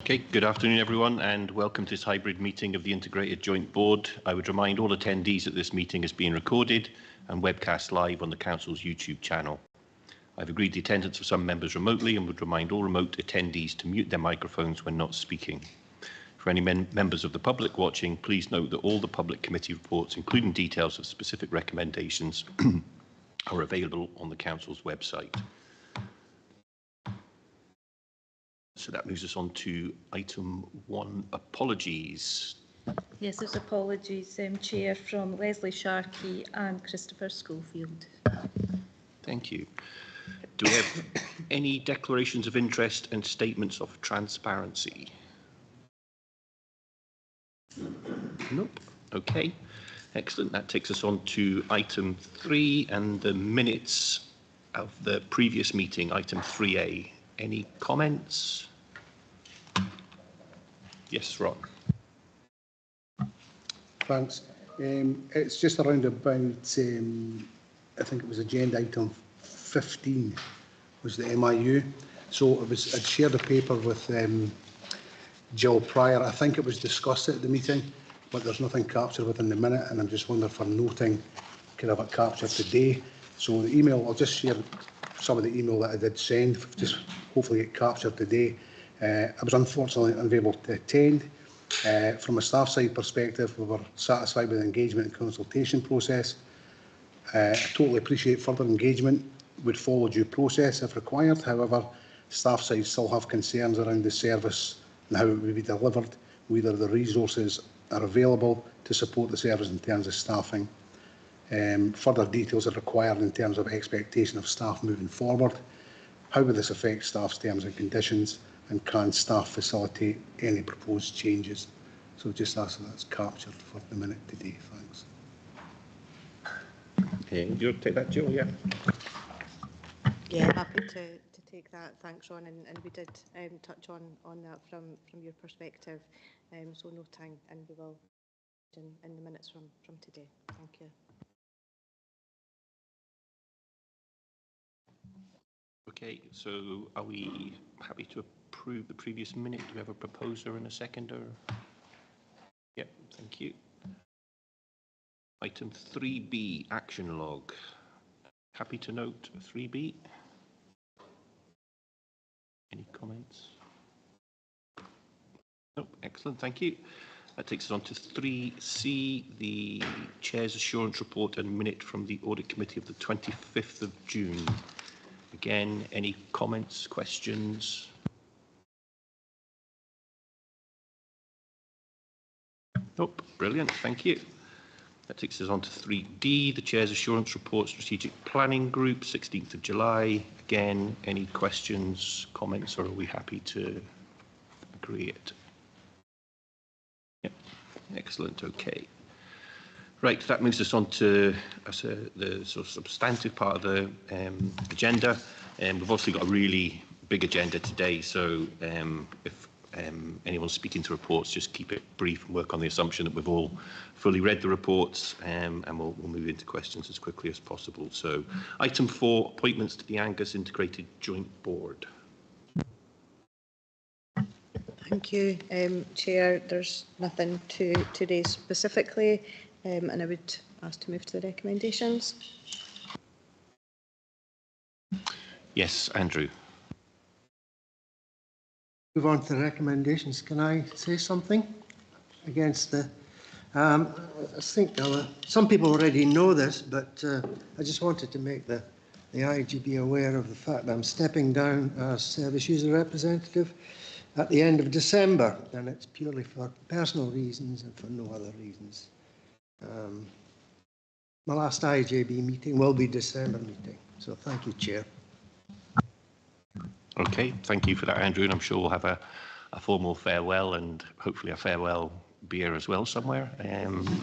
Okay, good afternoon everyone and welcome to this hybrid meeting of the Integrated Joint Board. I would remind all attendees that this meeting is being recorded and webcast live on the Council's YouTube channel. I've agreed the attendance of some members remotely and would remind all remote attendees to mute their microphones when not speaking. For any members of the public watching, please note that all the public committee reports, including details of specific recommendations, are available on the Council's website. So that moves us on to item 1, apologies. Yes, there's apologies, Chair, from Leslie Sharkey and Christopher Schofield. Thank you. Do we have any declarations of interest and statements of transparency? Nope. Okay. Excellent. That takes us on to item 3 and the minutes of the previous meeting, item 3A. Any comments? Yes, Ron. Thanks. It's just around about, I think it was agenda item 15 was the MIU. So I'd shared a paper with Jill Pryor. I think it was discussed at the meeting, but there's nothing captured within the minute, and I'm just wondering for noting, could I have it captured today? So the email, I'll just share some of the email that I did send, just hopefully get captured today. I was unfortunately unable to attend. From a staff side perspective, we were satisfied with the engagement and consultation process. I totally appreciate further engagement would follow due process if required. However, staff side still have concerns around the service and how it will be delivered, whether the resources are available to support the service in terms of staffing. Further details are required in terms of expectation of staff moving forward. How will this affect staff's terms and conditions, and can staff facilitate any proposed changes? So just ask that that's captured for the minute today. Thanks. Okay, you'll take that, Jill, yeah? Yeah, happy to take that. Thanks, Ron. And we did touch on that from your perspective. So noting, and we will in the minutes from today. Thank you. Okay, so are we happy to approve the previous minute? Do we have a proposer and a seconder? Yep, thank you. Item 3B, action log. Happy to note 3B. Any comments? Nope, excellent, thank you. That takes us on to 3C, the Chair's Assurance Report and minute from the Audit Committee of the 25th of June. Again, any comments, questions? Nope, brilliant, thank you. That takes us on to 3D, the Chair's Assurance Report, Strategic Planning Group, 16th of July. Again, any questions, comments, or are we happy to agree it? Yep, excellent, okay. Right, that moves us on to the sort of substantive part of the agenda. We've obviously got a really big agenda today, so if anyone's speaking to reports, just keep it brief and work on the assumption that we've all fully read the reports, and we'll move into questions as quickly as possible. So item 4, appointments to the Angus Integrated Joint Board. Thank you, Chair. There's nothing to raise specifically. And I would ask to move to the recommendations. Yes, Andrew. Move on to the recommendations. Can I say something against the? I think some people already know this, but I just wanted to make the IGB aware of the fact that I'm stepping down as service user representative at the end of December, and it's purely for personal reasons and for no other reasons. My last IJB meeting will be December meeting, so thank you, Chair. Okay, thank you for that, Andrew, and I'm sure we'll have a formal farewell and hopefully a farewell beer as well somewhere.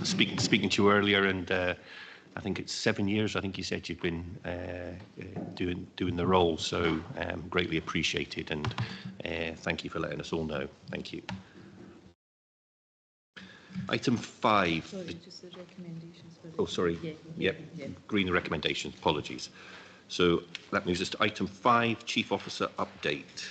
Speaking to you earlier, and I think it's 7 years. I think you said you've been doing the role, so greatly appreciated, and thank you for letting us all know. Thank you. Item 5. Sorry, just the recommendations. Oh, sorry. Yeah. Green the recommendations. Apologies. So that moves us to item 5, Chief Officer update.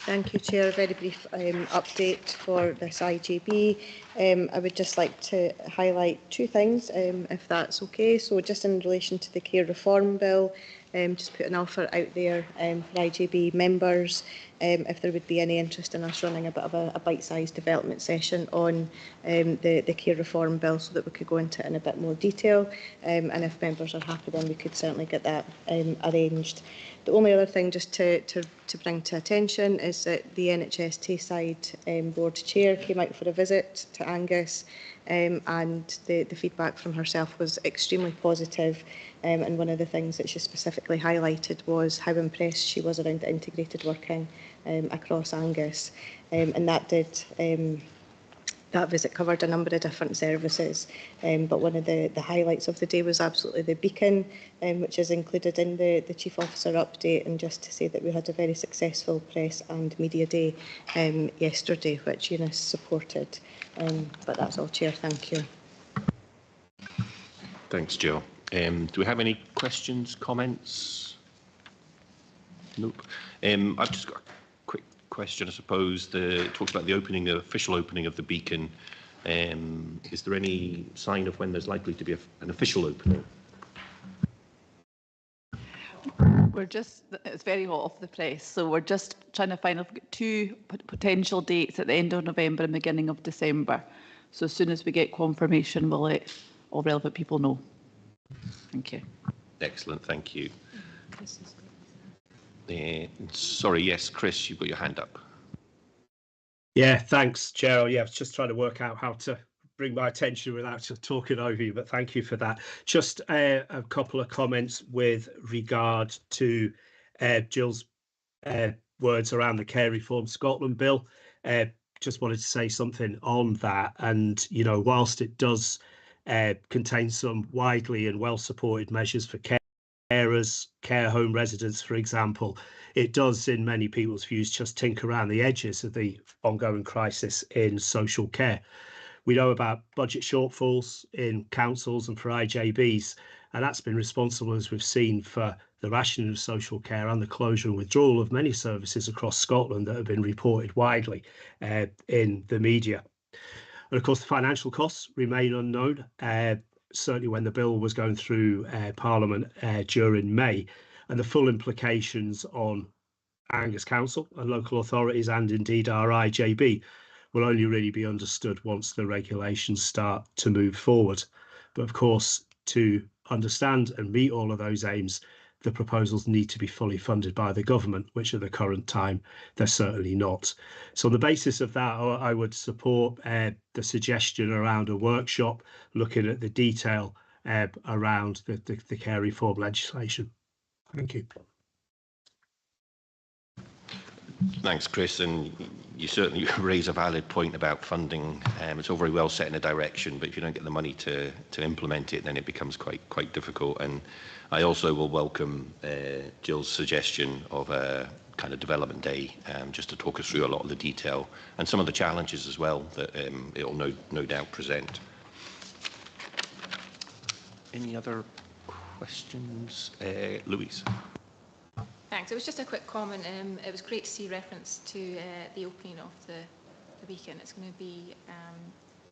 Thank you, Chair. A very brief update for this IJB. I would just like to highlight two things, if that's okay. So just in relation to the Care Reform Bill, just put an offer out there for IJB members, if there would be any interest in us running a bit of a bite-sized development session on the Care Reform Bill, so that we could go into it in a bit more detail. And if members are happy, then we could certainly get that arranged. The only other thing just to bring to attention is that the NHS Tayside Board Chair came out for a visit to Angus, and the feedback from herself was extremely positive. And one of the things that she specifically highlighted was how impressed she was around the integrated working across Angus. And that did... that visit covered a number of different services, but one of the highlights of the day was absolutely the beacon, which is included in the Chief Officer update, and just to say that we had a very successful press and media day yesterday, which Eunice supported. But that's all, Chair. Thank you. Thanks, Jill. Do we have any questions, comments? Nope. I've just got question, I suppose. It talks about the official opening of the beacon. Is there any sign of when there's likely to be an official opening? It's very hot off the press, so we're just trying to find two potential dates at the end of November and beginning of December. So as soon as we get confirmation, we'll let all relevant people know. Thank you. Excellent, thank you. Sorry, yes, Chris, you've got your hand up. Yeah, thanks, Chair. Yeah, I was just trying to work out how to bring my attention without talking over you, but thank you for that. Just a couple of comments with regard to Jill's words around the Care Reform Scotland Bill. Just wanted to say something on that. And, you know, whilst it does contain some widely and well-supported measures for carers, care home residents, for example, it does, in many people's views, just tinker around the edges of the ongoing crisis in social care. We know about budget shortfalls in councils and for IJBs, and that's been responsible, as we've seen, for the rationing of social care and the closure and withdrawal of many services across Scotland that have been reported widely in the media. And of course, the financial costs remain unknown. Certainly when the bill was going through Parliament during May, and the full implications on Angus Council and local authorities, and indeed our IJB, will only really be understood once the regulations start to move forward. But of course, to understand and meet all of those aims, the proposals need to be fully funded by the government, which at the current time, they're certainly not. So on the basis of that, I would support the suggestion around a workshop looking at the detail around the care reform legislation. Thank you. Thanks, Chris. And you certainly raise a valid point about funding. It's all very well set in a direction, but if you don't get the money to implement it, then it becomes quite difficult. And I also will welcome Jill's suggestion of a kind of development day, just to talk us through a lot of the detail and some of the challenges as well that it will no doubt present. Any other questions? Louise. Thanks. It was just a quick comment. It was great to see reference to the opening of the beacon. It's going to be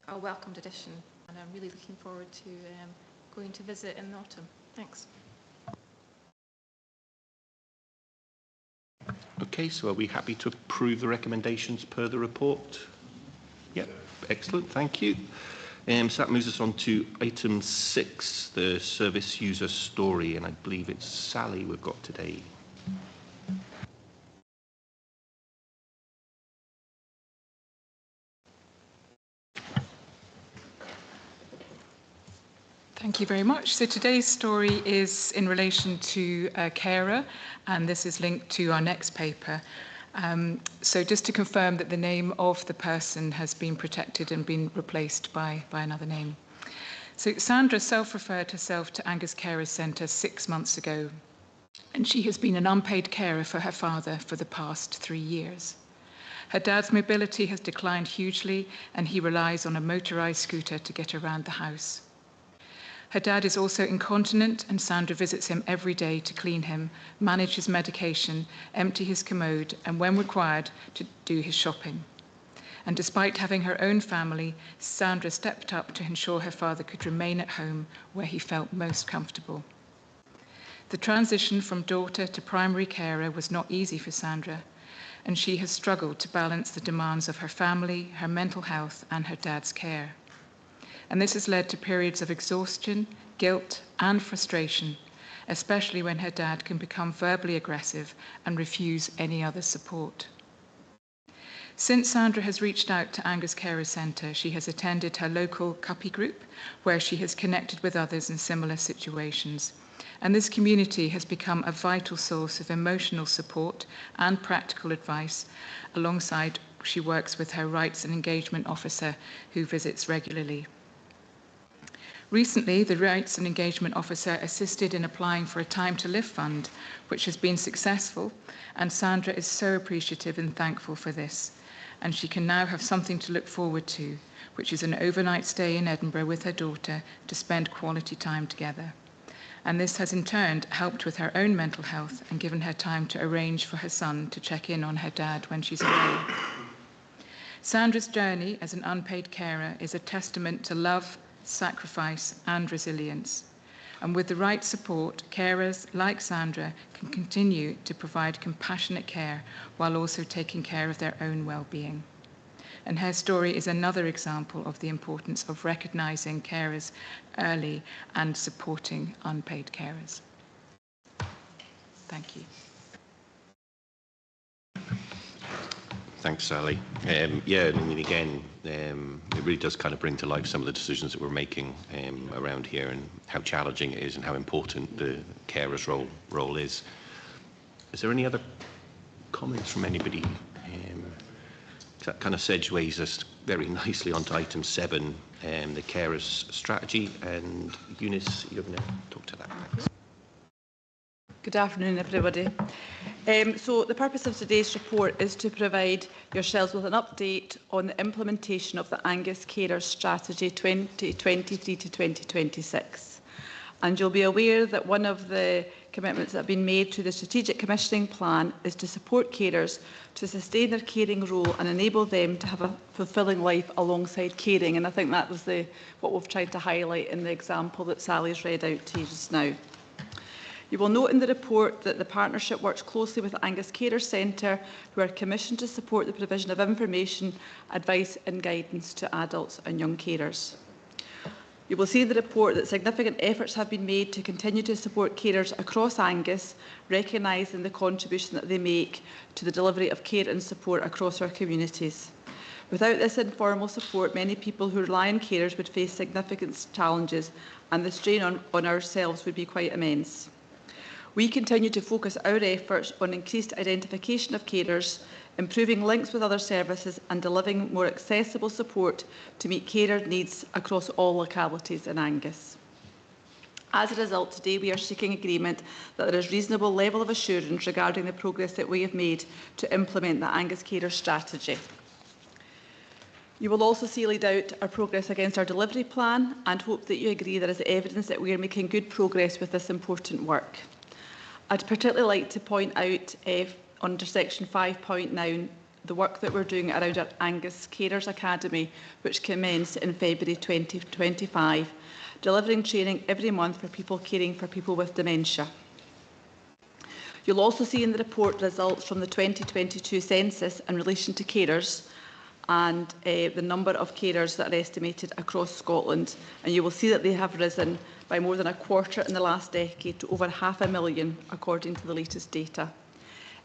a welcomed addition, and I'm really looking forward to going to visit in the autumn. Thanks. Okay, so are we happy to approve the recommendations per the report? Yep, excellent, thank you. So that moves us on to item 6, the service user story, and I believe it's Sally we've got today. Thank you very much. So today's story is in relation to a carer, and this is linked to our next paper. So just to confirm that the name of the person has been protected and been replaced by another name. So Sandra self-referred herself to Angus Carers Centre 6 months ago, and she has been an unpaid carer for her father for the past 3 years. Her dad's mobility has declined hugely, and he relies on a motorised scooter to get around the house. Her dad is also incontinent, and Sandra visits him every day to clean him, manage his medication, empty his commode, and when required, to do his shopping. And despite having her own family, Sandra stepped up to ensure her father could remain at home where he felt most comfortable. The transition from daughter to primary carer was not easy for Sandra, and she has struggled to balance the demands of her family, her mental health, and her dad's care. And this has led to periods of exhaustion, guilt, and frustration, especially when her dad can become verbally aggressive and refuse any other support. Since Sandra has reached out to Angus Carers Centre, she has attended her local Cuppy group, where she has connected with others in similar situations. And this community has become a vital source of emotional support and practical advice, alongside she works with her rights and engagement officer, who visits regularly. Recently, the Rights and Engagement Officer assisted in applying for a Time to Live fund, which has been successful, and Sandra is so appreciative and thankful for this. And she can now have something to look forward to, which is an overnight stay in Edinburgh with her daughter to spend quality time together. And this has in turn helped with her own mental health and given her time to arrange for her son to check in on her dad when she's away. Sandra's journey as an unpaid carer is a testament to love, sacrifice, and resilience. And with the right support, carers like Sandra can continue to provide compassionate care while also taking care of their own well-being. And her story is another example of the importance of recognising carers early and supporting unpaid carers. Thank you. Thanks, Sally. Yeah, I mean, again, it really does kind of bring to life some of the decisions that we're making around here, and how challenging it is and how important the carer's role is. Is there any other comments from anybody? That kind of segues us very nicely onto item 7, the carers strategy. And Eunice, you're going to talk to that. Thanks. Good afternoon, everybody. So the purpose of today's report is to provide yourselves with an update on the implementation of the Angus Carers Strategy 2023 to 2026. And you'll be aware that one of the commitments that have been made to the Strategic Commissioning Plan is to support carers to sustain their caring role and enable them to have a fulfilling life alongside caring. And I think that was what we've tried to highlight in the example that Sally's read out to you just now. You will note in the report that the partnership works closely with Angus Carers Centre, who are commissioned to support the provision of information, advice and guidance to adults and young carers. You will see in the report that significant efforts have been made to continue to support carers across Angus, recognising the contribution that they make to the delivery of care and support across our communities. Without this informal support, many people who rely on carers would face significant challenges, and the strain on ourselves would be quite immense. We continue to focus our efforts on increased identification of carers, improving links with other services and delivering more accessible support to meet carer needs across all localities in Angus. As a result, today we are seeking agreement that there is reasonable level of assurance regarding the progress that we have made to implement the Angus Carers Strategy. You will also see laid out our progress against our delivery plan, and hope that you agree there is evidence that we are making good progress with this important work. I'd particularly like to point out under section 5.9 the work that we're doing around our Angus Carers Academy, which commenced in February 2025, delivering training every month for people caring for people with dementia. You'll also see in the report results from the 2022 census in relation to carers and the number of carers that are estimated across Scotland, and you will see that they have risen by more than a quarter in the last decade to over 500,000 according to the latest data.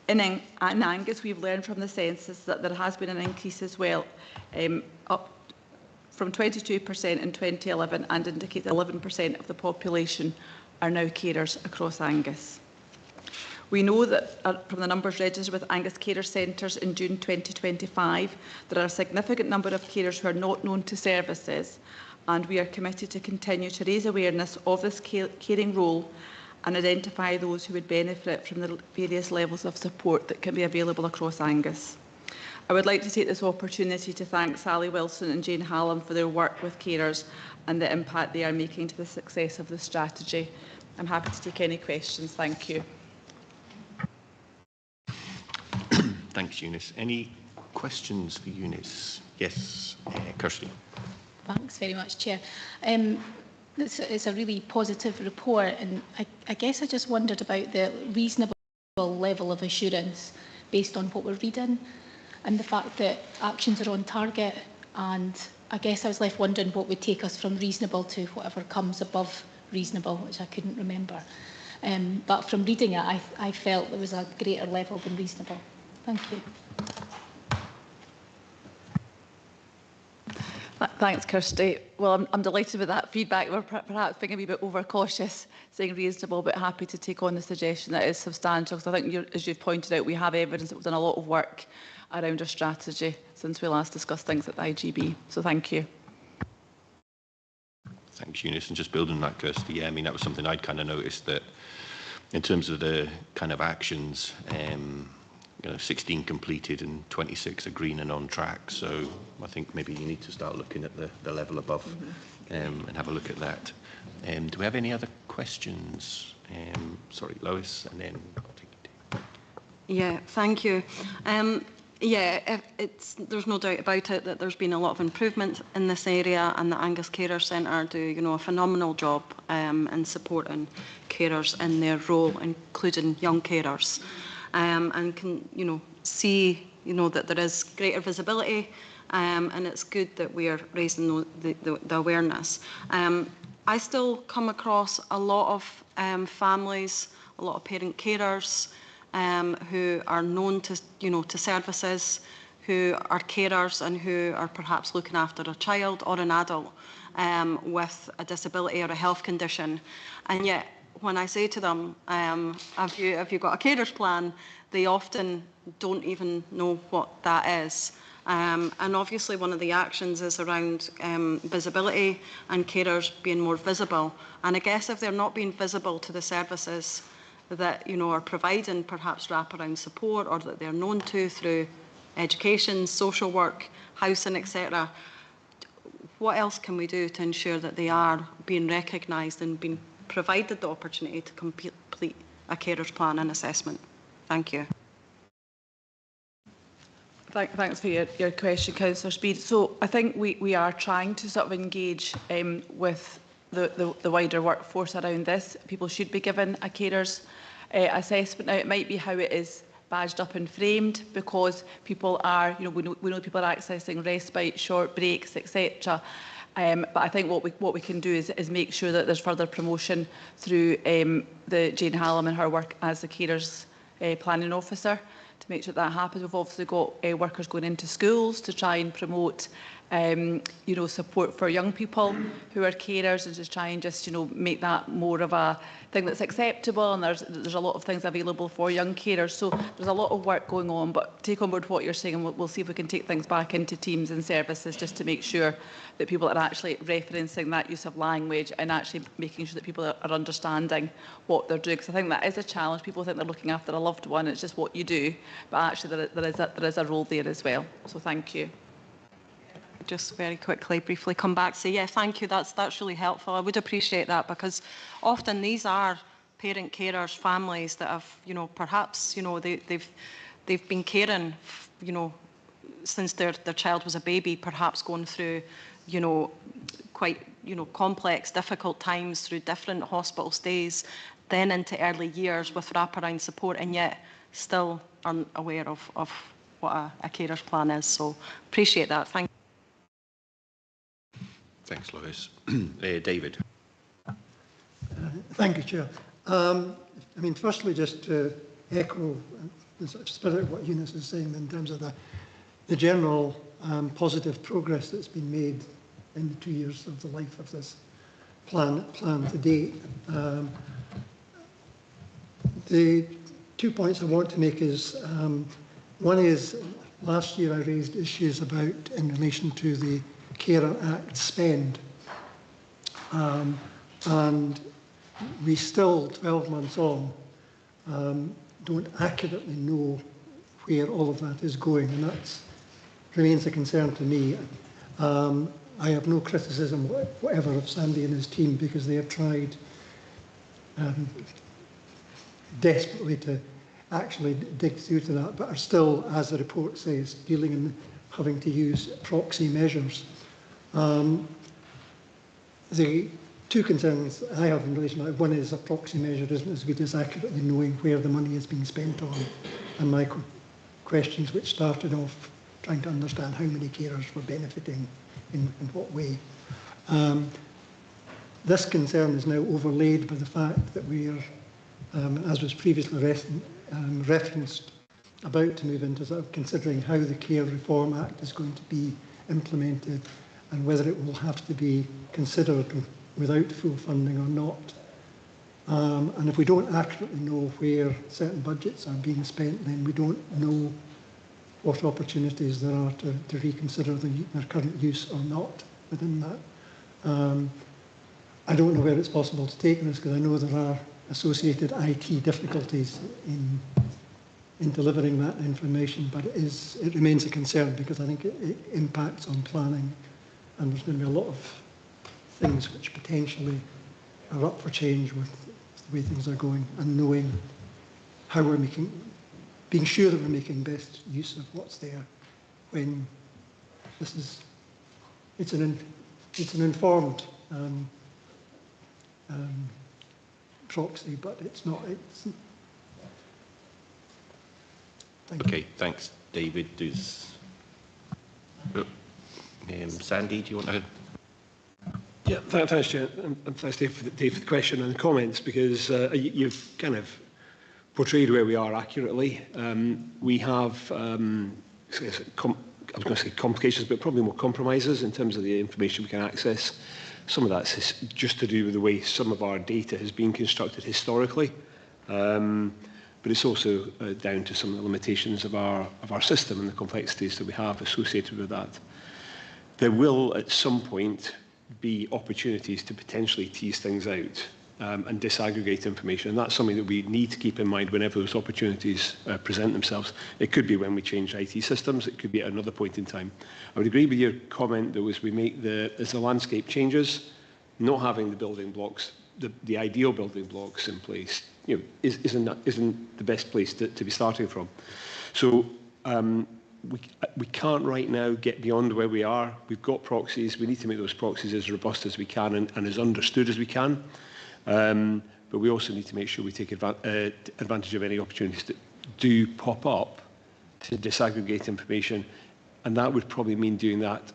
In Angus, we've learned from the census that there has been an increase as well, up from 22% in 2011, and indicates that 11% of the population are now carers across Angus. We know that from the numbers registered with Angus Carers Centres in June 2025, there are a significant number of carers who are not known to services, and we are committed to continue to raise awareness of this caring role and identify those who would benefit from the various levels of support that can be available across Angus. I would like to take this opportunity to thank Sally Wilson and Jane Hallam for their work with carers and the impact they are making to the success of the strategy. I'm happy to take any questions. Thank you. Thanks, Eunice. Any questions for Eunice? Yes, Kirsty. Thanks very much, Chair. It's a really positive report, and I guess I just wondered about the reasonable level of assurance based on what we're reading and the fact that actions are on target. And I guess I was left wondering what would take us from reasonable to whatever comes above reasonable, which I couldn't remember. But from reading it, I felt there was a greater level than reasonable. Thank you. Thanks, Kirsty. Well, I'm delighted with that feedback. We're perhaps being a wee bit overcautious, saying reasonable, but happy to take on the suggestion that is substantial. Because I think, as you've pointed out, we have evidence that we've done a lot of work around our strategy since we last discussed things at the IGB. So thank you. Thanks, Eunice. And just building on that, Kirsty, yeah, I mean, that was something I'd kind of noticed, that in terms of the kind of actions, 16 completed and 26 are green and on track. So I think maybe you need to start looking at the level above and have a look at that. Do we have any other questions? Sorry, Lois, and then I'll take it. Yeah, thank you. There's no doubt about it that there's been a lot of improvement in this area, and the Angus Carer Centre do, a phenomenal job in supporting carers in their role, including young carers. And can see that there is greater visibility, and it's good that we are raising the awareness. I still come across a lot of families, a lot of parent carers who are known to services, who are carers and who are perhaps looking after a child or an adult with a disability or a health condition, and yet when I say to them, have you got a carers plan, they often don't even know what that is. And obviously one of the actions is around visibility and carers being more visible. And I guess if they're not being visible to the services that are providing perhaps wraparound support, or that they're known to through education, social work, housing, etc., what else can we do to ensure that they are being recognised and being provided the opportunity to complete a carers plan and assessment? Thank you. Thanks for your question, Councillor Speed. So I think we are trying to sort of engage with the wider workforce around this. People should be given a carers assessment. Now, it might be how it is badged up and framed, because people are, we know people are accessing respite, short breaks, etc. But I think what we can do is make sure that there's further promotion through the Jane Hallam and her work as the carers planning officer to make sure that happens. We've obviously got workers going into schools to try and promote support for young people who are carers, and just try and make that more of a thing that's acceptable, and there's a lot of things available for young carers. So there's a lot of work going on, but take on board what you're saying, and we'll see if we can take things back into teams and services just to make sure that people are actually referencing that use of language and actually making sure that people are understanding what they're doing. Because I think that is a challenge. People think they're looking after a loved one, it's just what you do, but actually there is a role there as well. So thank you. Just very quickly, briefly come back, say, yeah, thank you, that's really helpful. I would appreciate that, because often these are parent carers, families that have, perhaps, they've been caring, since their child was a baby, perhaps going through, quite, complex, difficult times, through different hospital stays, then into early years with wraparound support, and yet still unaware of what a carers plan is. So appreciate that. Thank you. Thanks, Lois. David. Thank you, Chair. Firstly, just to echo the spirit of what Eunice is saying in terms of the general positive progress that's been made in the 2 years of the life of this plan to date. The 2 points I want to make is, one is, last year I raised issues about, in relation to the Carer Act spend, and we still, 12 months on, don't accurately know where all of that is going, and that's remains a concern to me. I have no criticism whatever of Sandy and his team, because they have tried desperately to actually dig through to that, but are still, as the report says, dealing in having to use proxy measures. The two concerns I have in relation to that, one is a proxy measure isn't as good as accurately knowing where the money is being spent on. And my questions, which started off trying to understand how many carers were benefiting in what way. This concern is now overlaid by the fact that we are, as was previously referenced, about to move into sort of considering how the Care Reform Act is going to be implemented and whether it will have to be considered without full funding or not. And if we don't accurately know where certain budgets are being spent, then we don't know what opportunities there are to reconsider their current use or not within that. I don't know where it's possible to take this, because I know there are associated IT difficulties in delivering that information, but it remains a concern, because I think it impacts on planning, and there's going to be a lot of things which potentially are up for change with the way things are going, and knowing how we're being sure that we're making best use of what's there when it's an informed proxy, but it's not. Okay, thanks, David. Sandy, do you want to? Yeah, thanks, Chair, and thanks, Dave, for the question and the comments, because you've kind of portrayed where we are accurately. We have, I was going to say complications, but probably more compromises in terms of the information we can access. Some of that's just to do with the way some of our data has been constructed historically, but it's also down to some of the limitations of our system and the complexities that we have associated with that. There will, at some point, be opportunities to potentially tease things out and disaggregate information. And that's something that we need to keep in mind whenever those opportunities present themselves. It could be when we change IT systems. It could be at another point in time. I would agree with your comment that as we make as the landscape changes, not having the building blocks, the ideal building blocks in place, isn't the best place to be starting from. So we can't right now get beyond where we are. We've got proxies. We need to make those proxies as robust as we can and as understood as we can. But we also need to make sure we take advantage of any opportunities that do pop up to disaggregate information. And that would probably mean doing that,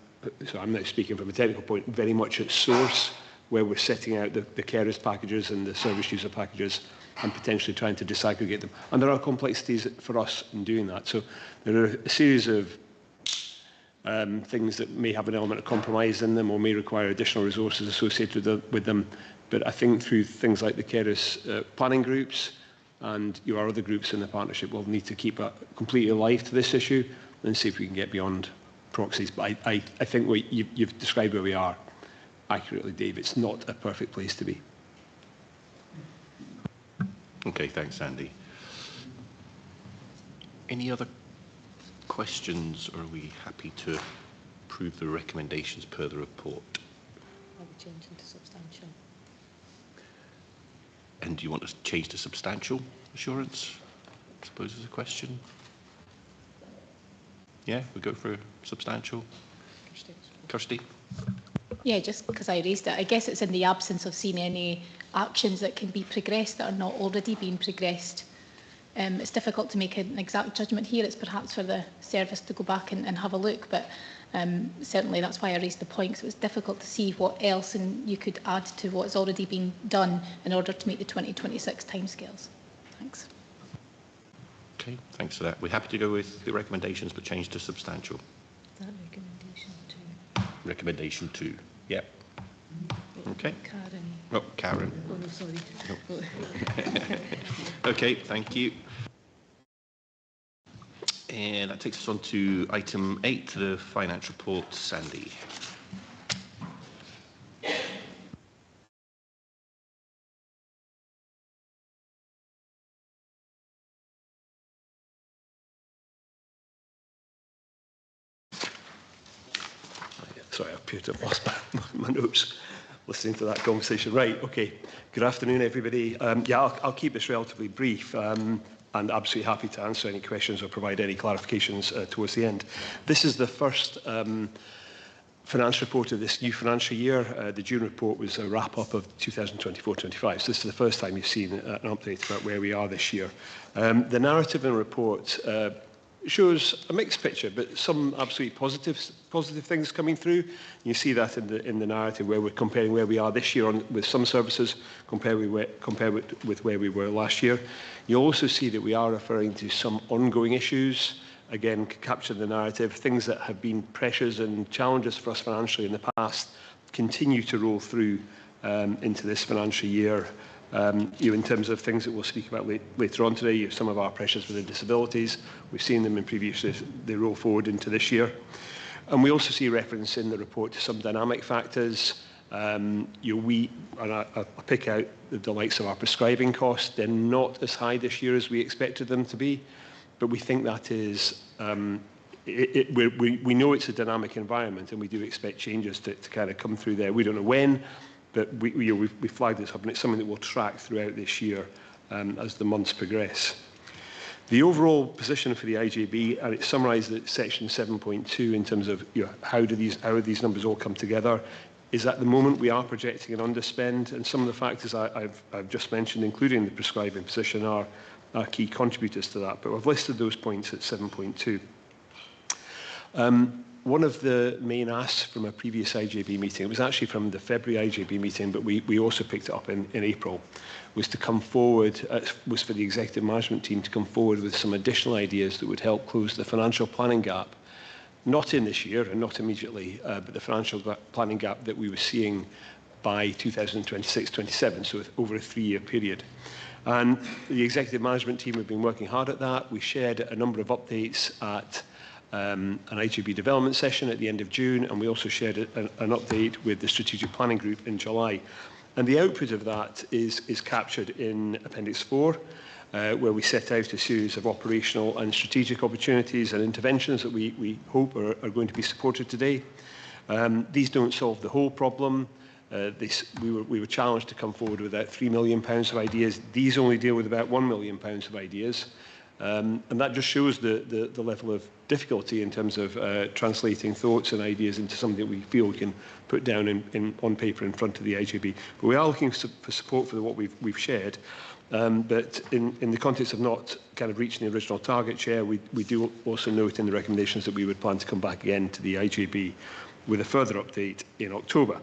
so I'm now speaking from a technical point, very much at source, where we're setting out the carers packages and the service user packages and potentially trying to disaggregate them. And there are complexities for us in doing that. So there are a series of things that may have an element of compromise in them or may require additional resources associated with them. But I think through things like the carers planning groups and our other groups in the partnership, we'll need to keep completely alive to this issue and see if we can get beyond proxies. But I think what you've described where we are accurately, Dave. It's not a perfect place to be. Okay, thanks, Andy. Any other questions, or are we happy to approve the recommendations per the report? Are we changing to substantial? And do you want to change to substantial assurance? I suppose is a question. Yeah, we go for substantial. Kirsty? Yeah, just because I raised it, I guess it's in the absence of seeing any actions that can be progressed that are not already being progressed. It's difficult to make an exact judgment here. It's perhaps for the service to go back and have a look, but certainly that's why I raised the point. So it's difficult to see what else you could add to what's already been done in order to meet the 2026 timescales. Thanks. Okay, thanks for that. We're happy to go with the recommendations, but change to substantial. That recommendation too. Recommendation 2. Yep. Okay. Karen. Oh, Karen. Oh, no, sorry. No. Okay, thank you. And that takes us on to item 8, the finance report. Sandy. appear to have lost my notes listening to that conversation. Right, okay. Good afternoon, everybody. I'll keep this relatively brief. And absolutely happy to answer any questions or provide any clarifications towards the end. This is the first finance report of this new financial year. The June report was a wrap-up of 2024-25, so this is the first time you've seen an update about where we are this year. The narrative in the report shows a mixed picture, but some absolutely positive things coming through. You see that in the narrative where we're comparing where we are this year with some services compared with where we were last year. You also see that we are referring to some ongoing issues, again, capture the narrative, things that have been pressures and challenges for us financially in the past continue to roll through into this financial year. In terms of things that we'll speak about later on today, you have some of our pressures within disabilities. We've seen them in previous years, they roll forward into this year. And we also see reference in the report to some dynamic factors. I pick out the likes of our prescribing costs. They're not as high this year as we expected them to be, but we think that is, we know it's a dynamic environment and we do expect changes to kind of come through there. We don't know when, but we flagged this up, and it's something that we'll track throughout this year as the months progress. The overall position for the IJB, and it's summarised at section 7.2 in terms of how do these numbers all come together, is at the moment we are projecting an underspend, and some of the factors I've just mentioned, including the prescribing position, are key contributors to that. But we've listed those points at 7.2. One of the main asks from a previous IJB meeting, it was actually from the February IJB meeting, but we also picked it up in April, was to come forward, was for the executive management team to come forward with some additional ideas that would help close the financial planning gap, not in this year and not immediately, but the financial planning gap that we were seeing by 2026-27, so over a 3-year period. And the executive management team have been working hard at that. We shared a number of updates at an IJB development session at the end of June, and we also shared an update with the strategic planning group in July. And the output of that is captured in Appendix 4, where we set out a series of operational and strategic opportunities and interventions that we hope are going to be supported today. These don't solve the whole problem. We were challenged to come forward with about £3 million of ideas. These only deal with about £1 million of ideas. And that just shows the level of difficulty in terms of translating thoughts and ideas into something that we feel we can put down on paper in front of the IJB. But we are looking for support for what we've shared. But in the context of not kind of reaching the original target share, we do also note in the recommendations that we would plan to come back again to the IJB with a further update in October.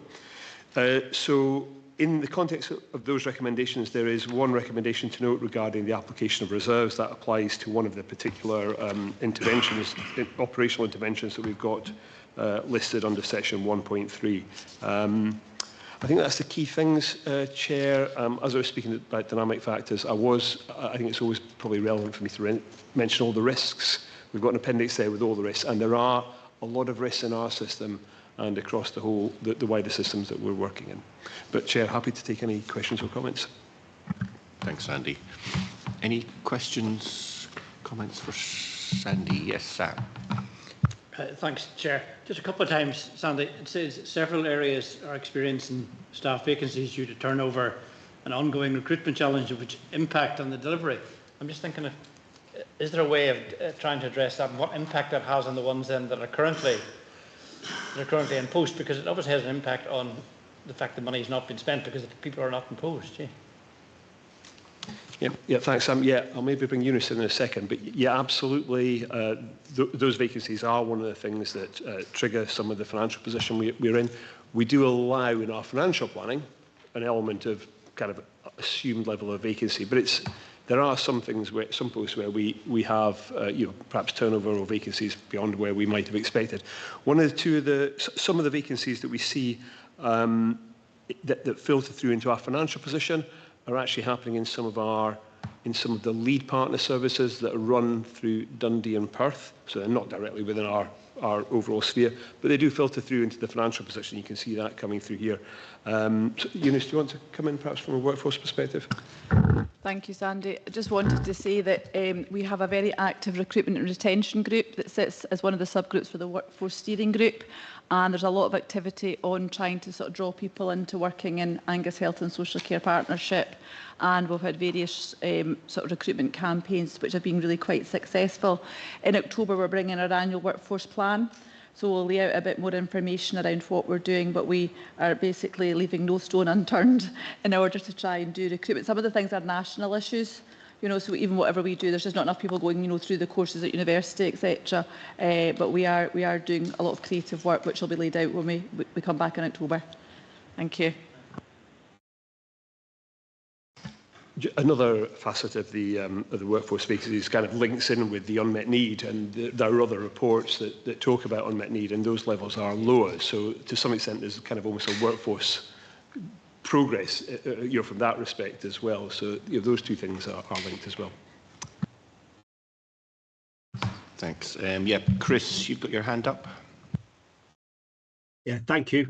So in the context of those recommendations, there is one recommendation to note regarding the application of reserves that applies to one of the particular operational interventions that we've got listed under section 1.3. I think that's the key things, Chair. As I was speaking about dynamic factors, I think it's always probably relevant for me to mention all the risks. We've got an appendix there with all the risks, and there are a lot of risks in our system and across the wider systems that we're working in. But Chair, happy to take any questions or comments. Thanks, Sandy. Any questions, comments for Sandy? Yes, Sam. Thanks, Chair. Just a couple of times, Sandy, it says several areas are experiencing staff vacancies due to turnover and ongoing recruitment challenges which impact on the delivery. I'm just thinking, is there a way of trying to address that and what impact that has on the ones then that are currently in post, because it obviously has an impact on the fact that money has not been spent because people are not in post. Yeah, thanks, Sam. I'll maybe bring Eunice in a second, but absolutely, those vacancies are one of the things that trigger some of the financial position we're in. We do allow in our financial planning an element of kind of assumed level of vacancy, but there are some things some posts where we have perhaps turnover or vacancies beyond where we might have expected. Some of the vacancies that we see that filter through into our financial position are actually happening in some of the lead partner services that are run through Dundee and Perth, so they're not directly within our overall sphere, but they do filter through into the financial position. You can see that coming through here. So Eunice, do you want to come in perhaps from a workforce perspective? Thank you, Sandy. I just wanted to say that we have a very active recruitment and retention group that sits as one of the subgroups for the workforce steering group, and there's a lot of activity on trying to sort of draw people into working in Angus Health and Social Care Partnership, and we've had various sort of recruitment campaigns which have been really quite successful. In October we're bringing our annual workforce plan, so we'll lay out a bit more information around what we're doing, but we are basically leaving no stone unturned in order to try and do recruitment. Some of the things are national issues, you know, so even whatever we do, there's just not enough people going, you know, through the courses at university, etc. But we are doing a lot of creative work, which will be laid out when we come back in October. Thank you. Another facet of the workforce vacancies kind of links in with the unmet need, and there are other reports that talk about unmet need, and those levels are lower. So to some extent, there's kind of almost a workforce progress, you know, from that respect as well. So you know, those two things are linked as well. Thanks. Yeah, Chris, you've got your hand up. Yeah, thank you.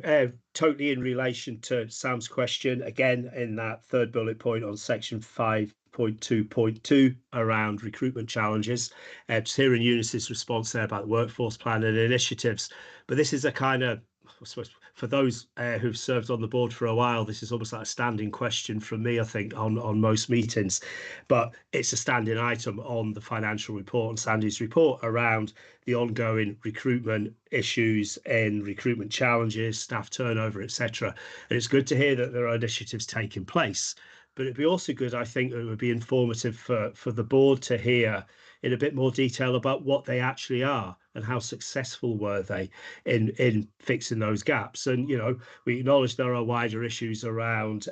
Totally in relation to Sam's question, again, in that third bullet point on section 5.2.2 around recruitment challenges. Just hearing Eunice's response there about the workforce plan and initiatives. But this is a kind of, I suppose, for those who've served on the board for a while, this is almost like a standing question from me, I think, on most meetings. But it's a standing item on the financial report and Sandy's report around the ongoing recruitment issues and recruitment challenges, staff turnover, etc. And it's good to hear that there are initiatives taking place. But it'd be also good, I think, that it would be informative for the board to hear in a bit more detail about what they actually are and how successful were they in fixing those gaps. And, you know, we acknowledge there are wider issues around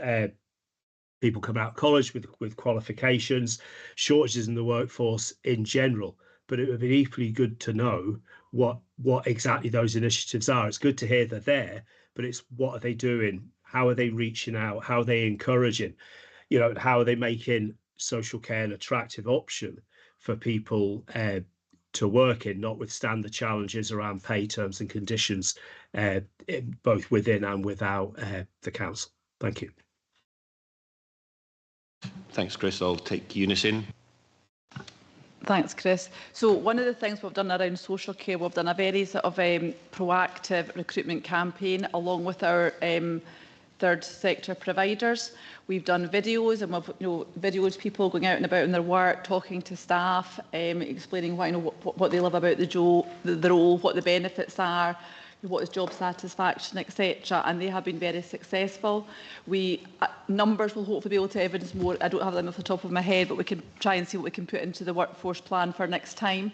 people coming out of college with qualifications, shortages in the workforce in general. But it would be equally good to know what exactly those initiatives are. It's good to hear they're there, but it's what are they doing? How are they reaching out? How are they encouraging? You know, how are they making social care an attractive option for people to work in, notwithstanding the challenges around pay terms and conditions, both within and without the council. Thank you. Thanks, Chris. I'll take Eunice in. Thanks, Chris. So one of the things we've done around social care, we've done a very sort of proactive recruitment campaign along with our third sector providers. We've done videos, and we've videos people going out and about in their work, talking to staff, explaining what they love about the role, what the benefits are, what is job satisfaction, etc. And they have been very successful. Numbers will hopefully be able to evidence more. I don't have them off the top of my head, but we can try and see what we can put into the workforce plan for next time.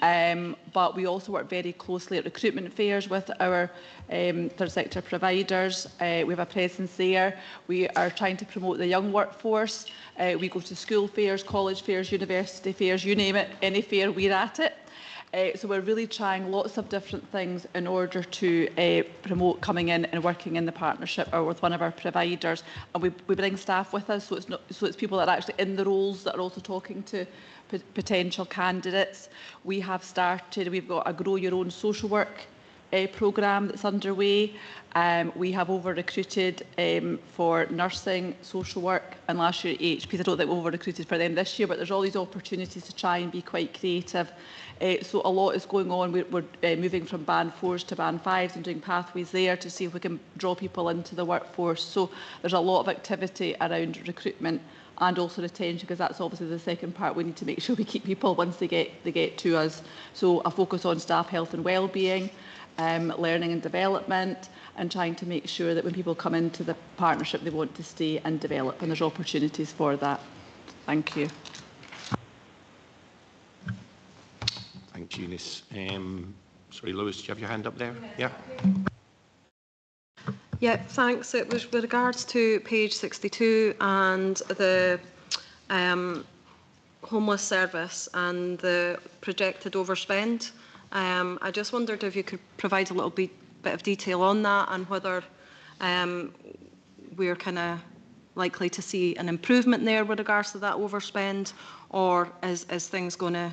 But we also work very closely at recruitment fairs with our third sector providers. We have a presence there. We are trying to promote the young workforce. We go to school fairs, college fairs, university fairs, you name it, any fair, we're at it. So we're really trying lots of different things in order to promote coming in and working in the partnership or with one of our providers. And we bring staff with us, so it's people that are actually in the roles that are also talking to potential candidates. We've got a Grow Your Own social work programme that's underway. We have over-recruited for nursing, social work, and last year EHPs. I don't think we've over-recruited for them this year, but there's all these opportunities to try and be quite creative. So a lot is going on. We're moving from band 4s to band 5s and doing pathways there to see if we can draw people into the workforce. So there's a lot of activity around recruitment and also retention, because that's obviously the second part. We need to make sure we keep people once they get to us. So a focus on staff health and wellbeing, learning and development, and trying to make sure that when people come into the partnership, they want to stay and develop, and there's opportunities for that. Thank you. Thanks, Eunice. Sorry, Lewis, do you have your hand up there? Yeah. Yeah, thanks. It was with regards to page 62 and the homeless service and the projected overspend. I just wondered if you could provide a little bit of detail on that, and whether we're kind of likely to see an improvement there with regards to that overspend, or is things going to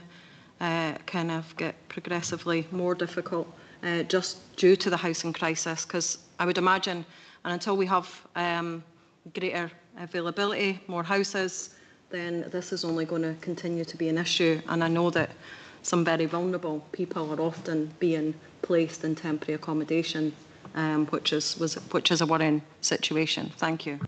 kind of get progressively more difficult just due to the housing crisis? Because I would imagine, and until we have greater availability, more houses, then this is only going to continue to be an issue. And I know that some very vulnerable people are often being placed in temporary accommodation, which is a worrying situation. Thank you.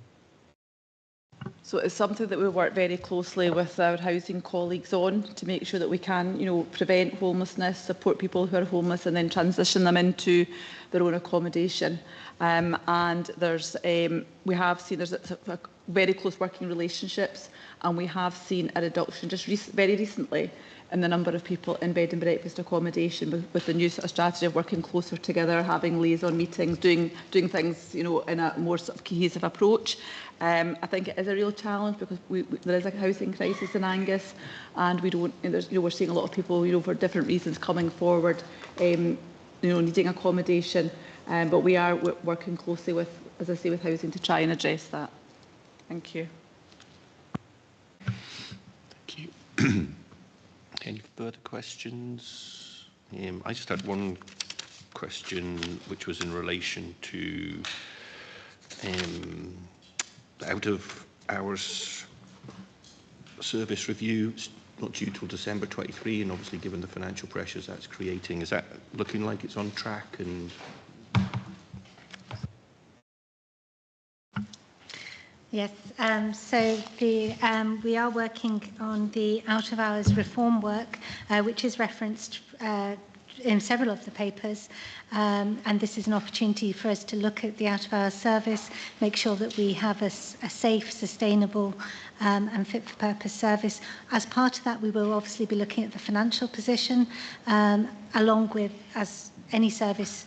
So it's something that we work very closely with our housing colleagues on to make sure that we can, prevent homelessness, support people who are homeless and then transition them into their own accommodation. And there's, we have seen there's a very close working relationships, and we have seen a reduction just very recently in the number of people in bed and breakfast accommodation with the new sort of strategy of working closer together, having liaison meetings, doing things, in a more sort of cohesive approach. I think it is a real challenge because there is a housing crisis in Angus, and we don't, we're seeing a lot of people, for different reasons coming forward, needing accommodation. But we are working closely with, as I say, with housing to try and address that. Thank you. Thank you. Any further questions? I just had one question, which was in relation to out of hours service review. It's not due till December 23, and obviously given the financial pressures that's creating, is that looking like it's on track? And yes, so we are working on the out-of-hours reform work, which is referenced in several of the papers, and this is an opportunity for us to look at the out-of-hours service, make sure that we have a safe, sustainable and fit-for-purpose service. As part of that, we will obviously be looking at the financial position, along with, as any service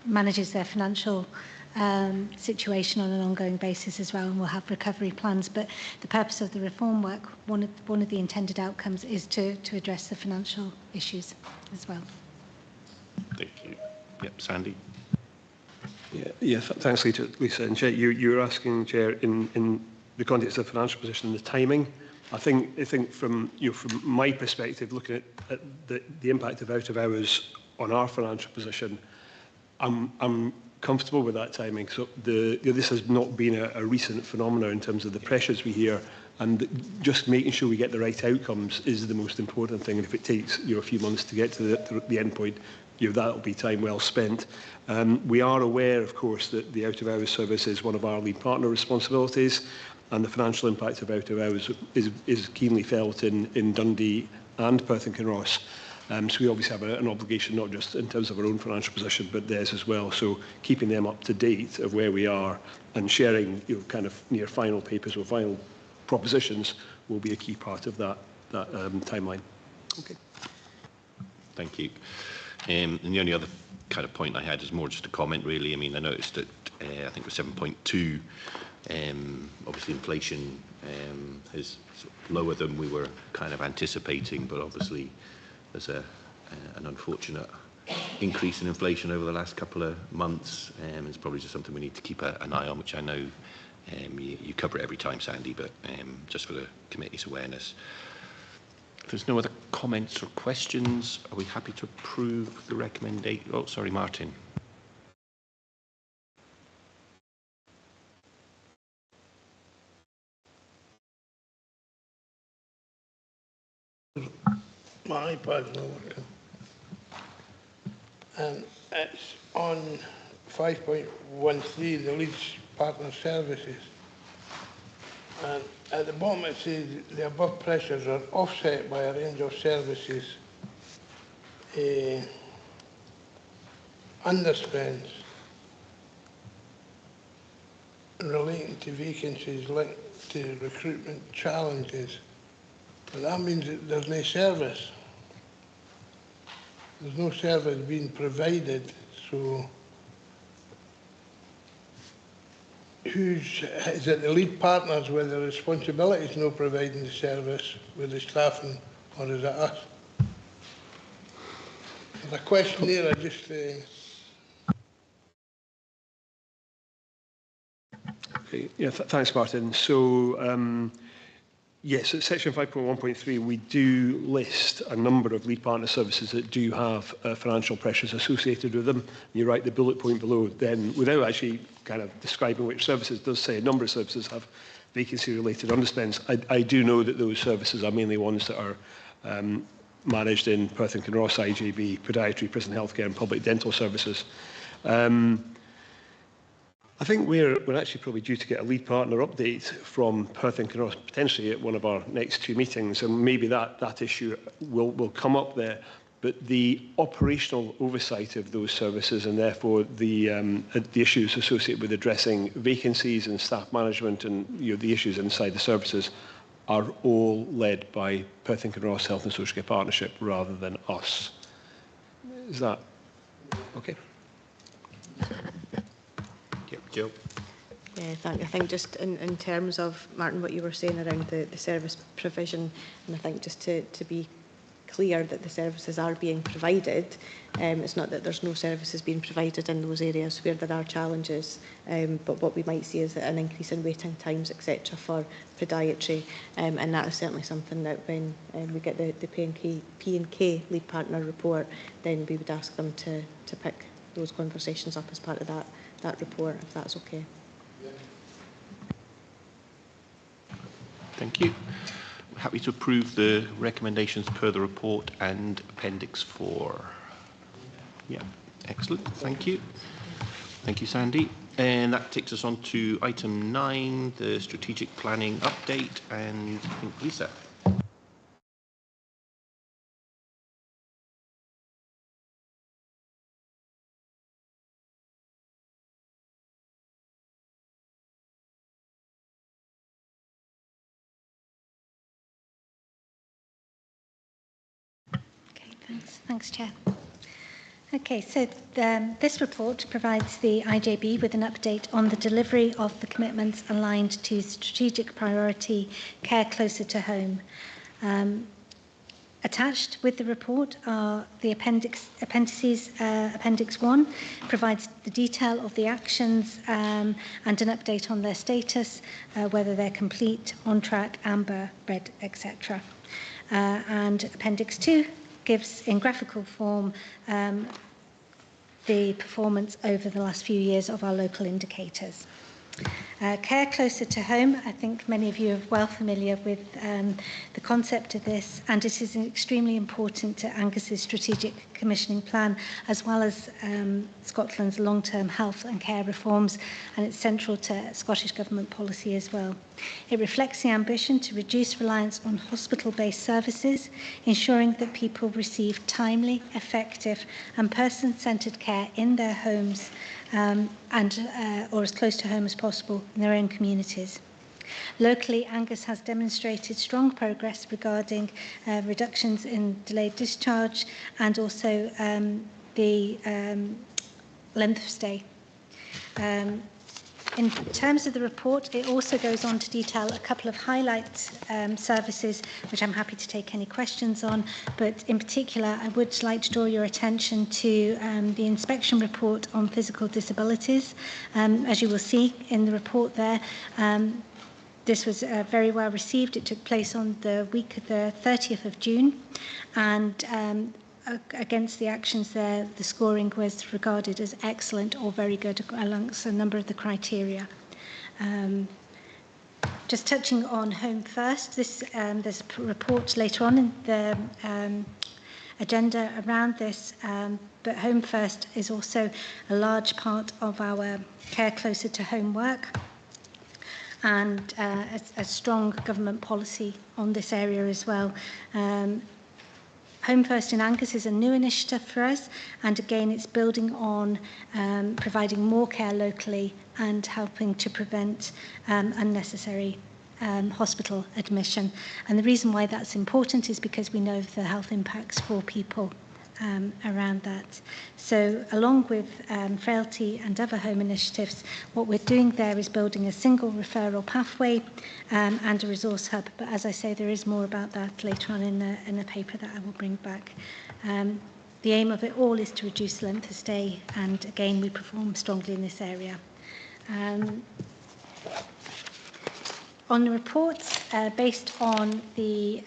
manages their financial situation on an ongoing basis as well, and we'll have recovery plans. But the purpose of the reform work, one of the intended outcomes is to address the financial issues as well. thank you. Yep, Sandy. Thanks, Lisa. And Chair, you were asking, Chair, in the context of the financial position, the timing. I think from my perspective, looking at the impact of out of hours on our financial position, I'm comfortable with that timing. So this has not been a recent phenomenon in terms of the pressures we hear, and just making sure we get the right outcomes is the most important thing. And if it takes a few months to get to the end point, that'll be time well spent. We are aware, of course, that the out of hours service is one of our lead partner responsibilities, and the financial impact of out of hours is keenly felt in Dundee and Perth and Kinross. So we obviously have an obligation, not just in terms of our own financial position, but theirs as well. So keeping them up to date of where we are and sharing, kind of near final papers or final propositions will be a key part of that timeline. Okay. Thank you. And the only other kind of point I had is more just a comment, really. I mean, I noticed that I think it was 7.2. Obviously, inflation is lower than we were kind of anticipating, but obviously there's an unfortunate increase in inflation over the last couple of months. It's probably just something we need to keep an eye on, which I know you cover it every time, Sandy, but just for the committee's awareness. If there's no other comments or questions, are we happy to approve the recommendation? Oh, sorry, Martin. My iPad's not working. And it's on 5.13, the Leeds Partner Services. And at the bottom it says the above pressures are offset by a range of services, underspends relating to vacancies linked to recruitment challenges. But that means that there's no service. There's no service being provided, so is it the lead partners where the responsibility is not providing the service with the staffing, or is it us? There's a question there, I just... Okay. Yeah, thanks, Martin. So, yes, at section 5.1.3, we do list a number of lead partner services that do have financial pressures associated with them. You're right, the bullet point below then, without actually kind of describing which services, does say a number of services have vacancy-related underspends. I do know that those services are mainly ones that are managed in Perth and Kinross IJB, podiatry, prison healthcare and public dental services. I think we're actually probably due to get a lead partner update from Perth and Kinross potentially at one of our next 2 meetings, and maybe that issue will come up there. But the operational oversight of those services and therefore the issues associated with addressing vacancies and staff management and the issues inside the services are all led by Perth and Kinross Health and Social Care Partnership rather than us. Is that okay? Yep, Jill. Yeah, I think just in terms of, Martin, what you were saying around the service provision, and I think just to be clear that the services are being provided, it's not that there's no services being provided in those areas where there are challenges, but what we might see is an increase in waiting times, etc. for podiatry, and that is certainly something that when we get the P&K lead partner report, then we would ask them to pick those conversations up as part of that report, if that's okay. Thank you. I'm happy to approve the recommendations per the report and Appendix 4. Yeah, excellent. Thank you. Thank you, Sandy. And that takes us on to item 9, the strategic planning update, and I think Lisa. Thanks, Chair. Okay, so this report provides the IJB with an update on the delivery of the commitments aligned to strategic priority care closer to home. Attached with the report are the appendices. Appendix 1 provides the detail of the actions and an update on their status, whether they're complete, on track, amber, red, etc. And Appendix 2 gives in graphical form the performance over the last few years of our local indicators. Care closer to home, I think many of you are well familiar with the concept of this, and it is extremely important to Angus's strategic commissioning plan, as well as Scotland's long-term health and care reforms, and it's central to Scottish Government policy as well. It reflects the ambition to reduce reliance on hospital-based services, ensuring that people receive timely, effective and person-centred care in their homes or as close to home as possible in their own communities. Locally, Angus has demonstrated strong progress regarding reductions in delayed discharge and also the length of stay. In terms of the report, it also goes on to detail a couple of highlight services, which I'm happy to take any questions on. But in particular, I would like to draw your attention to the inspection report on physical disabilities. As you will see in the report there, this was very well received. It took place on the week of the 30th of June. And against the actions there, the scoring was regarded as excellent or very good amongst a number of the criteria. Just touching on Home First, there's a report later on in the agenda around this, but Home First is also a large part of our care closer to home work, and a strong government policy on this area as well. Home First in Angus is a new initiative for us, and again it's building on providing more care locally and helping to prevent unnecessary hospital admission. And the reason why that's important is because we know the health impacts for people around that. So along with frailty and other home initiatives, what we're doing there is building a single referral pathway and a resource hub. But as I say, there is more about that later on in the paper that I will bring back. The aim of it all is to reduce length of stay, and again, we perform strongly in this area. On the reports, based on the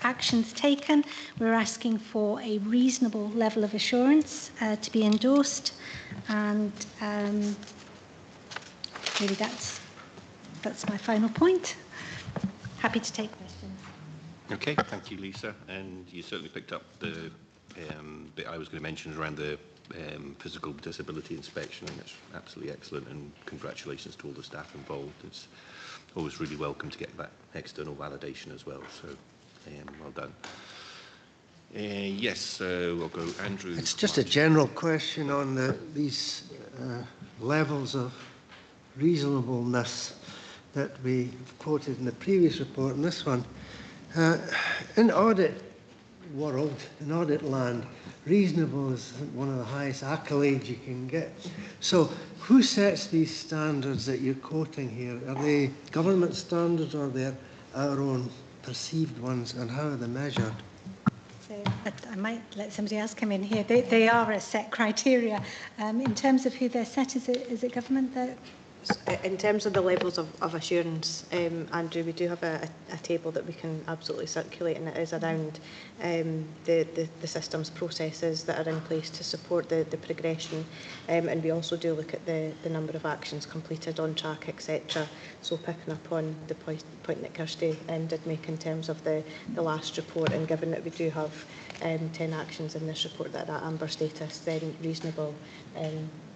actions taken, we're asking for a reasonable level of assurance to be endorsed, and really that's my final point. Happy to take questions. Okay, thank you, Lisa. And you certainly picked up the bit I was going to mention around the physical disability inspection. I think that's absolutely excellent, and congratulations to all the staff involved. It's always really welcome to get that external validation as well, so well done. Yes, we'll go Andrew. It's just a general question on these levels of reasonableness that we quoted in the previous report and this one. In audit world, in audit land, reasonable is one of the highest accolades you can get. So who sets these standards that you're quoting here? Are they government standards, or are they our own perceived ones, and how are they measured? So I might let somebody else come in here. They are a set criteria. In terms of who they're set, is it government that? In terms of the levels of assurance, Andrew, we do have a table that we can absolutely circulate, and it is around the systems processes that are in place to support the progression, and we also do look at the number of actions completed on track, etc. So picking up on the point that Kirsty did make in terms of the last report, and given that we do have 10 actions in this report that are at amber status, then reasonable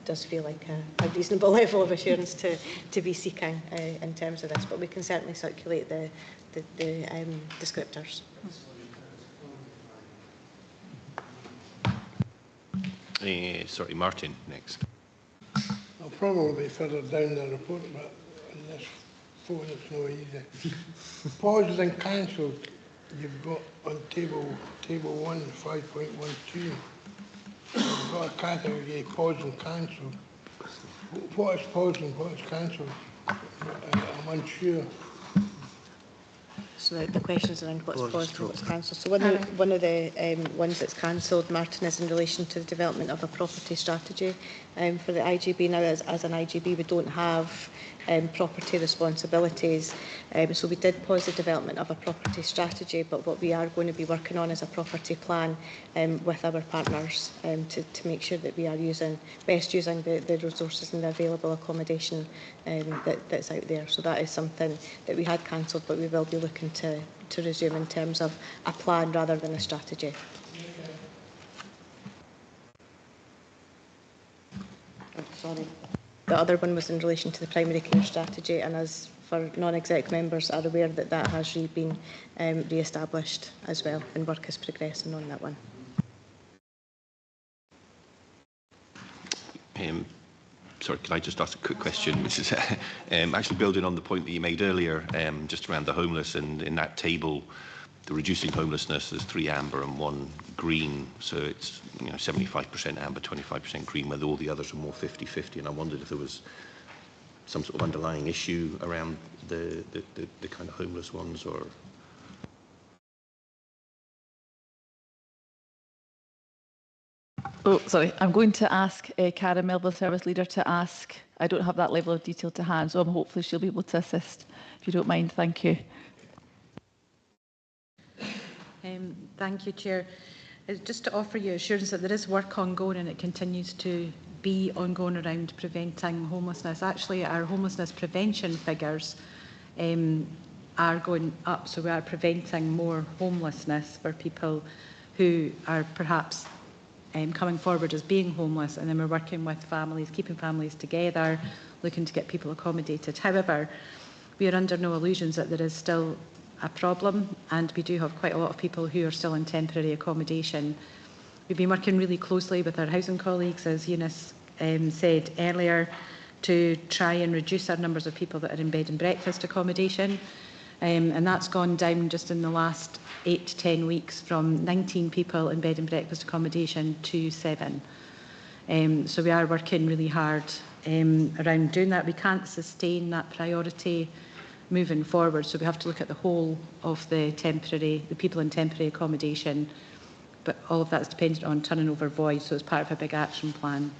does feel like a reasonable level of assurance to be seeking in terms of this, but we can certainly circulate the descriptors. Sorry, Martin, next. I'll probably be further down the report, but on this phone it's no easy. Paused and cancelled, you've got on table 1, 5.12. You've got a category, pause and cancel. What is pause and what is cancelled? I'm unsure. So the questions around what's paused and what's cancelled. So one of the ones that's cancelled, Martin, is in relation to the development of a property strategy for the IGB. Now, as an IGB, we don't have property responsibilities. So we did pause the development of a property strategy, but what we are going to be working on is a property plan with our partners to make sure that we are best using the resources and the available accommodation that's out there. So that is something that we had cancelled, but we will be looking to resume in terms of a plan rather than a strategy. Oh, sorry. The other one was in relation to the primary care strategy, and as for non-exec members are aware that has been re-established as well, and work is progressing on that one. Sorry, can I just ask a quick question? This is actually building on the point that you made earlier, just around the homeless, and in that table, the reducing homelessness, there's 3 amber and 1 green, so it's 75% amber, 25% green, whether all the others are more 50-50, and I wondered if there was some sort of underlying issue around the kind of homeless ones, or... Oh, sorry. I'm going to ask Karen Melville, Service Leader, to ask. I don't have that level of detail to hand, so hopefully she'll be able to assist, if you don't mind. Thank you. Thank you, Chair. Just to offer you assurance that there is work ongoing, and it continues to be ongoing around preventing homelessness. Actually, our homelessness prevention figures are going up, so we are preventing more homelessness for people who are perhaps coming forward as being homeless, and then we're working with families, keeping families together, looking to get people accommodated. However, we are under no illusions that there is still a problem, and we do have quite a lot of people who are still in temporary accommodation. We've been working really closely with our housing colleagues, as Eunice said earlier, to try and reduce our numbers of people that are in bed and breakfast accommodation, and that's gone down just in the last 8 to 10 weeks from 19 people in bed and breakfast accommodation to 7. So we are working really hard around doing that. We can't sustain that priority moving forward, so we have to look at the whole of the people in temporary accommodation, but all of that's dependent on turning over voids, so it's part of a big action plan.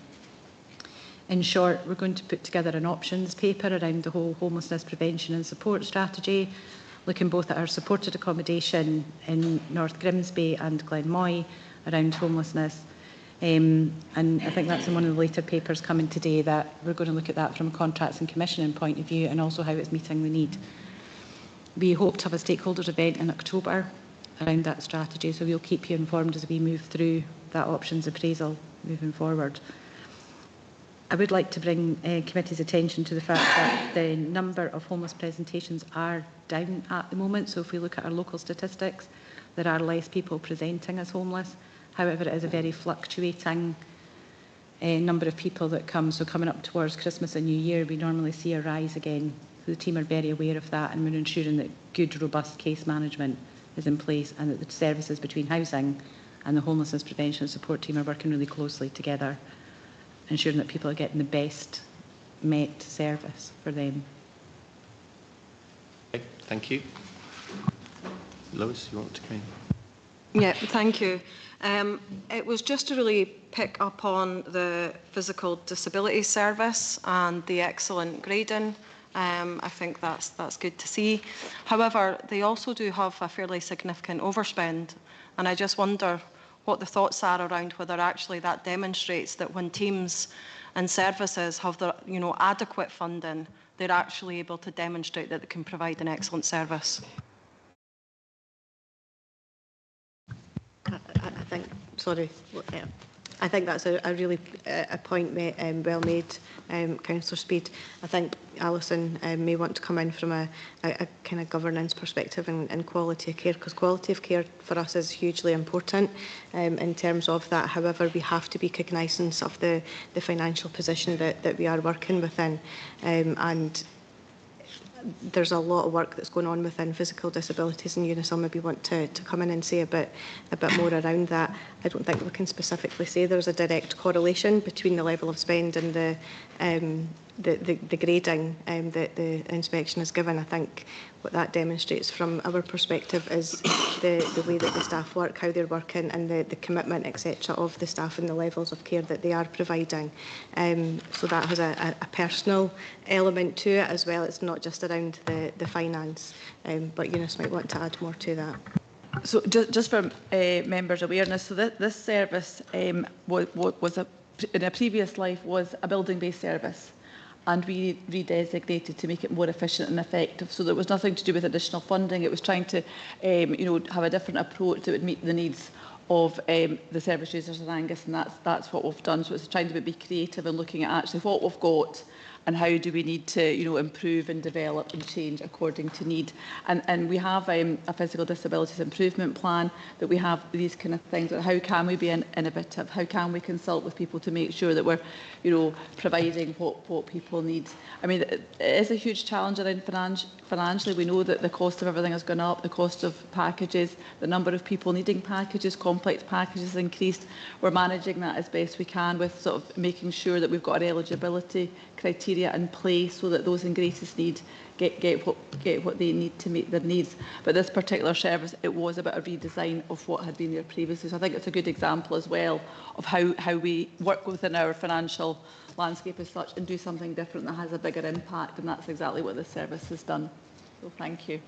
In short, we're going to put together an options paper around the whole homelessness prevention and support strategy, looking both at our supported accommodation in North Grimsby and Glenmoy around homelessness. And I think that's in one of the later papers coming today, that we're going to look at that from a contracts and commissioning point of view, and also how it's meeting the need. We hope to have a stakeholders event in October around that strategy. So we'll keep you informed as we move through that options appraisal moving forward. I would like to bring committee's attention to the fact that the number of homeless presentations are down at the moment. So if we look at our local statistics, there are less people presenting as homeless. However, it is a very fluctuating number of people that come. So coming up towards Christmas and New Year, we normally see a rise again. So the team are very aware of that, and we're ensuring that good, robust case management is in place and that the services between housing and the homelessness prevention and support team are working really closely together, ensuring that people are getting the best met service for them. Okay, thank you. Lois, you want to come in? Yeah, thank you. It was just to really pick up on the physical disability service and the excellent grading. I think that's good to see. However, they also do have a fairly significant overspend, and I just wonder what the thoughts are around whether actually that demonstrates that when teams and services have the adequate funding, they're actually able to demonstrate that they can provide an excellent service. I think, sorry, I think that's a really a point well made, Councillor Speed. I think Alison may want to come in from a kind of governance perspective and quality of care, because quality of care for us is hugely important in terms of that. However, we have to be cognisant of the financial position that we are working within, and there's a lot of work that's going on within physical disabilities, and Eunice will maybe want to come in and say a bit more around that. I don't think we can specifically say there's a direct correlation between the level of spend and the grading that the inspection has given. I think what that demonstrates from our perspective is the way that the staff work, how they're working, and the commitment, etc., of the staff and the levels of care that they are providing. So that has a personal element to it as well. It's not just around the finance, but Eunice might want to add more to that. So just for members' awareness, so this service was in a previous life was a building-based service, and we redesignated to make it more efficient and effective. So there was nothing to do with additional funding. It was trying to have a different approach that would meet the needs of the service users in Angus, and that's what we've done. So it's trying to be creative and looking at actually what we've got and how do we need to improve and develop and change according to need. And we have a physical disabilities improvement plan that we have these kind of things. How can we be innovative? How can we consult with people to make sure that we're providing what people need? I mean, it is a huge challenge around financially. We know that the cost of everything has gone up, the cost of packages, the number of people needing packages, complex packages has increased. We're managing that as best we can with sort of making sure that we've got our eligibility criteria in place so that those in greatest need get what they need to meet their needs. But this particular service, it was about a redesign of what had been there previously. So I think it's a good example as well of how we work within our financial landscape as such and do something different that has a bigger impact, and that's exactly what this service has done. So thank you.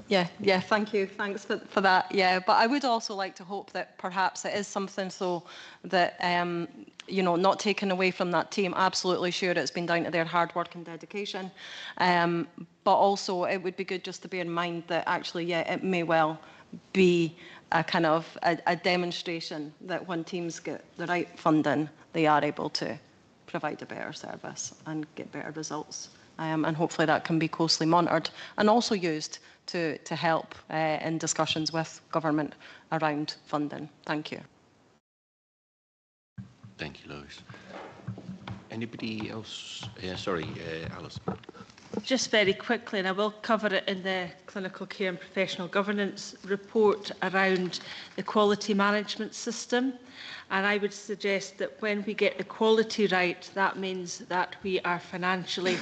Yeah, thank you. Thanks for that. Yeah, but I would also like to hope that perhaps it is something so that, not taken away from that team. Absolutely sure it's been down to their hard work and dedication. But also it would be good just to bear in mind that actually, yeah, it may well be a kind of a demonstration that when teams get the right funding, they are able to provide a better service and get better results. And hopefully that can be closely monitored and also used to help in discussions with government around funding. Thank you. Thank you, Lois. Anybody else? Sorry, Alice. Just very quickly, and I will cover it in the Clinical Care and Professional Governance report around the quality management system. And I would suggest that when we get the quality right, that means that we are financially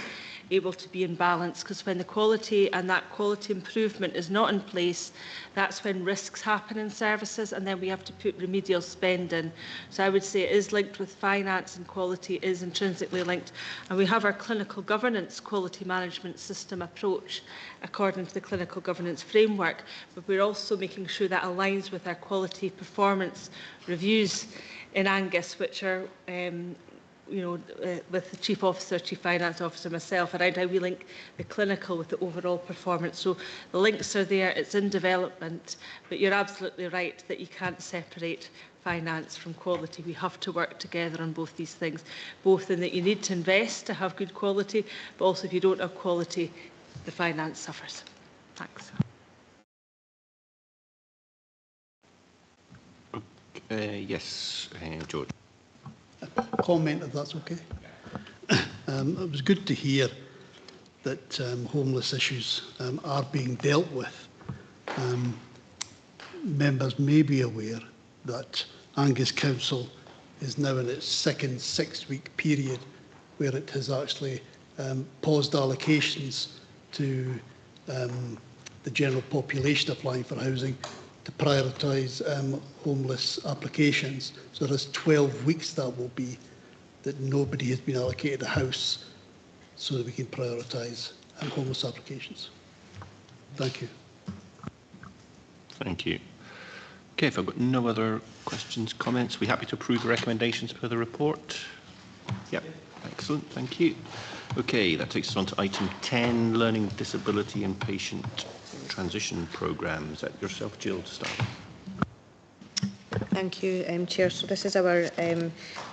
able to be in balance, because when the quality and that quality improvement is not in place, that's when risks happen in services, and then we have to put remedial spend in. So I would say it is linked with finance, and quality is intrinsically linked. And we have our clinical governance quality management system approach according to the clinical governance framework, but we're also making sure that aligns with our quality performance reviews in Angus, which are with the Chief Officer, Chief Finance Officer, myself, around how we link the clinical with the overall performance. So the links are there, it's in development, but you're absolutely right that you can't separate finance from quality. We have to work together on both these things, both in that you need to invest to have good quality, but also if you don't have quality, the finance suffers. Thanks. Yes, George. A comment, if that's okay. It was good to hear that homeless issues are being dealt with. Members may be aware that Angus Council is now in its second 6-week period where it has actually paused allocations to the general population applying for housing to prioritise homeless applications. So there's 12 weeks that will be that nobody has been allocated a house so that we can prioritise homeless applications. Thank you. Thank you. Okay, if I've got no other questions, comments, we happy to approve the recommendations per the report? Yep, excellent, thank you. Okay, that takes us on to item 10, Learning Disability and Patient Transition Programme. Is that yourself, Jill, to start? Thank you, Chair. So this is our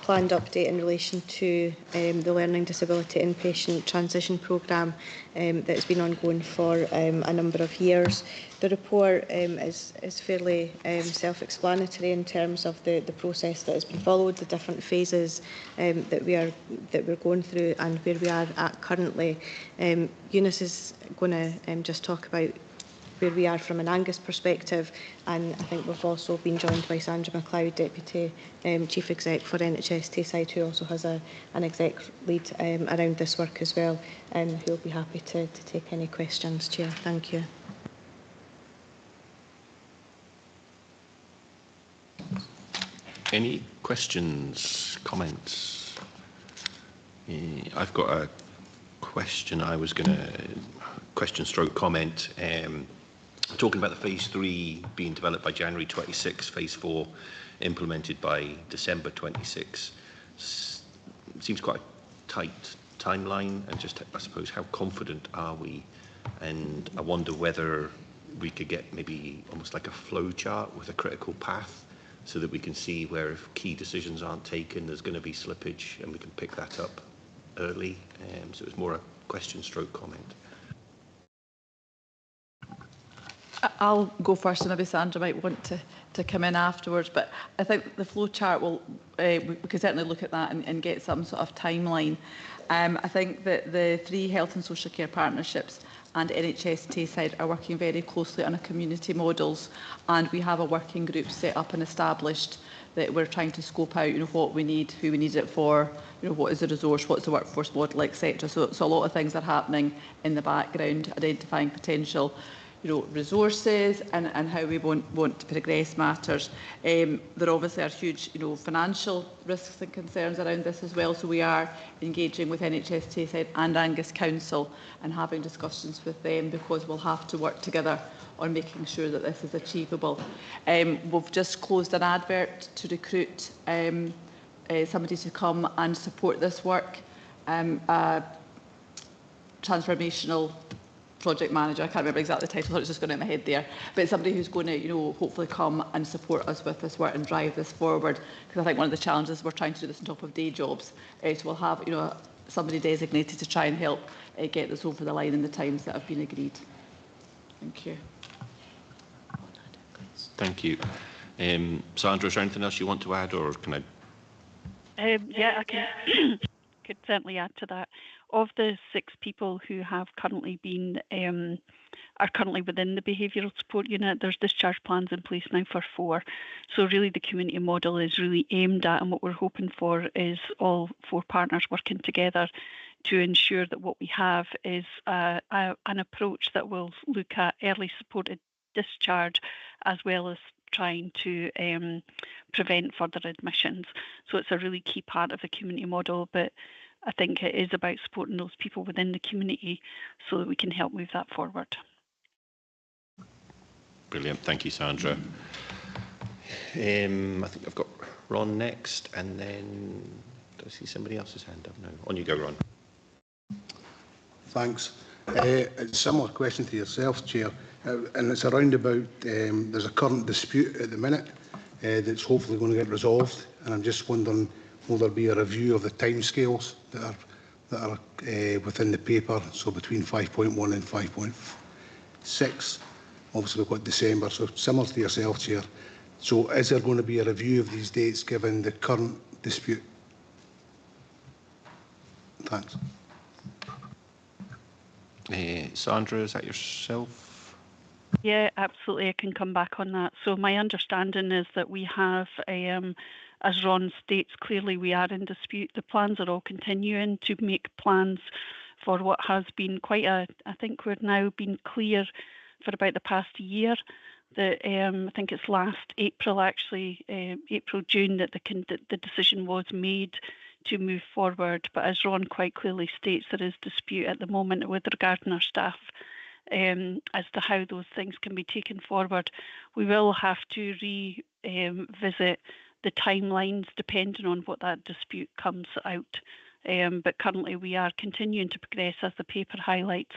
planned update in relation to the Learning Disability Inpatient Transition Programme that's been ongoing for a number of years. The report is fairly self-explanatory in terms of the process that has been followed, the different phases that we're going through and where we are at currently. Eunice is going to just talk about where we are from an Angus perspective, and I think we've also been joined by Sandra MacLeod, Deputy Chief Exec for NHS Tayside, who also has an exec lead around this work as well, who will be happy to take any questions, Chair. Thank you. Any questions, comments? I've got a question. I was going to question stroke comment. Talking about the phase 3 being developed by January 26, phase 4 implemented by December 26. Seems quite a tight timeline, and just, I suppose, how confident are we? And I wonder whether we could get maybe almost like a flow chart with a critical path so that we can see where if key decisions aren't taken, there's going to be slippage and we can pick that up early. So it was more a question stroke comment. I'll go first, and maybe Sandra might want to come in afterwards. But I think the flow chart will, we can certainly look at that and get some sort of timeline. I think that the 3 health and social care partnerships and NHS Tayside are working very closely on a community models, and we have a working group set up and established that we're trying to scope out, what we need, who we need it for, what is the resource, what's the workforce model, etc. So a lot of things are happening in the background, identifying potential resources and how we want to progress matters. There obviously are huge financial risks and concerns around this as well, so we are engaging with NHS Tayside and Angus Council and having discussions with them, because we'll have to work together on making sure that this is achievable. We've just closed an advert to recruit somebody to come and support this work, a transformational project manager. I can't remember exactly the title, so it's just going in my head there. But it's somebody who's going to, hopefully come and support us with this work and drive this forward. Because I think one of the challenges, we're trying to do this on top of day jobs. So we'll have, somebody designated to try and help get this over the line in the times that have been agreed. Thank you. Thank you. Sandra, is there anything else you want to add, or can I? Yeah, I can could certainly add to that. Of the 6 people who have currently been are currently within the behavioural support unit, there's discharge plans in place now for 4. So really the community model is really aimed at, and what we're hoping for is all 4 partners working together to ensure that what we have is an approach that will look at early supported discharge as well as trying to prevent further admissions. So it's a really key part of the community model, but I think it is about supporting those people within the community so that we can help move that forward. Brilliant, thank you, Sandra. I think I've got Ron next, and then Do I see somebody else's hand up now? On you go, Ron. Thanks. It's a similar question to yourself, Chair, and it's around about, there's a current dispute at the minute that's hopefully going to get resolved, and I'm just wondering, will there be a review of the timescales that are within the paper, so between 5.1 and 5.6? Obviously, we've got December, so similar to yourself, Chair. So is there going to be a review of these dates given the current dispute? Thanks. Sandra, is that yourself? Yeah, absolutely. I can come back on that. So my understanding is that we have, as Ron states, clearly we are in dispute. The plans are all continuing to make plans for what has been quite a, I think we're now been clear for about the past year that I think it's last April, actually, April, June, that the decision was made to move forward. But as Ron quite clearly states, there is dispute at the moment with regarding our staff as to how those things can be taken forward. We will have to revisit the timelines depending on what that dispute comes out. But currently we are continuing to progress, as the paper highlights,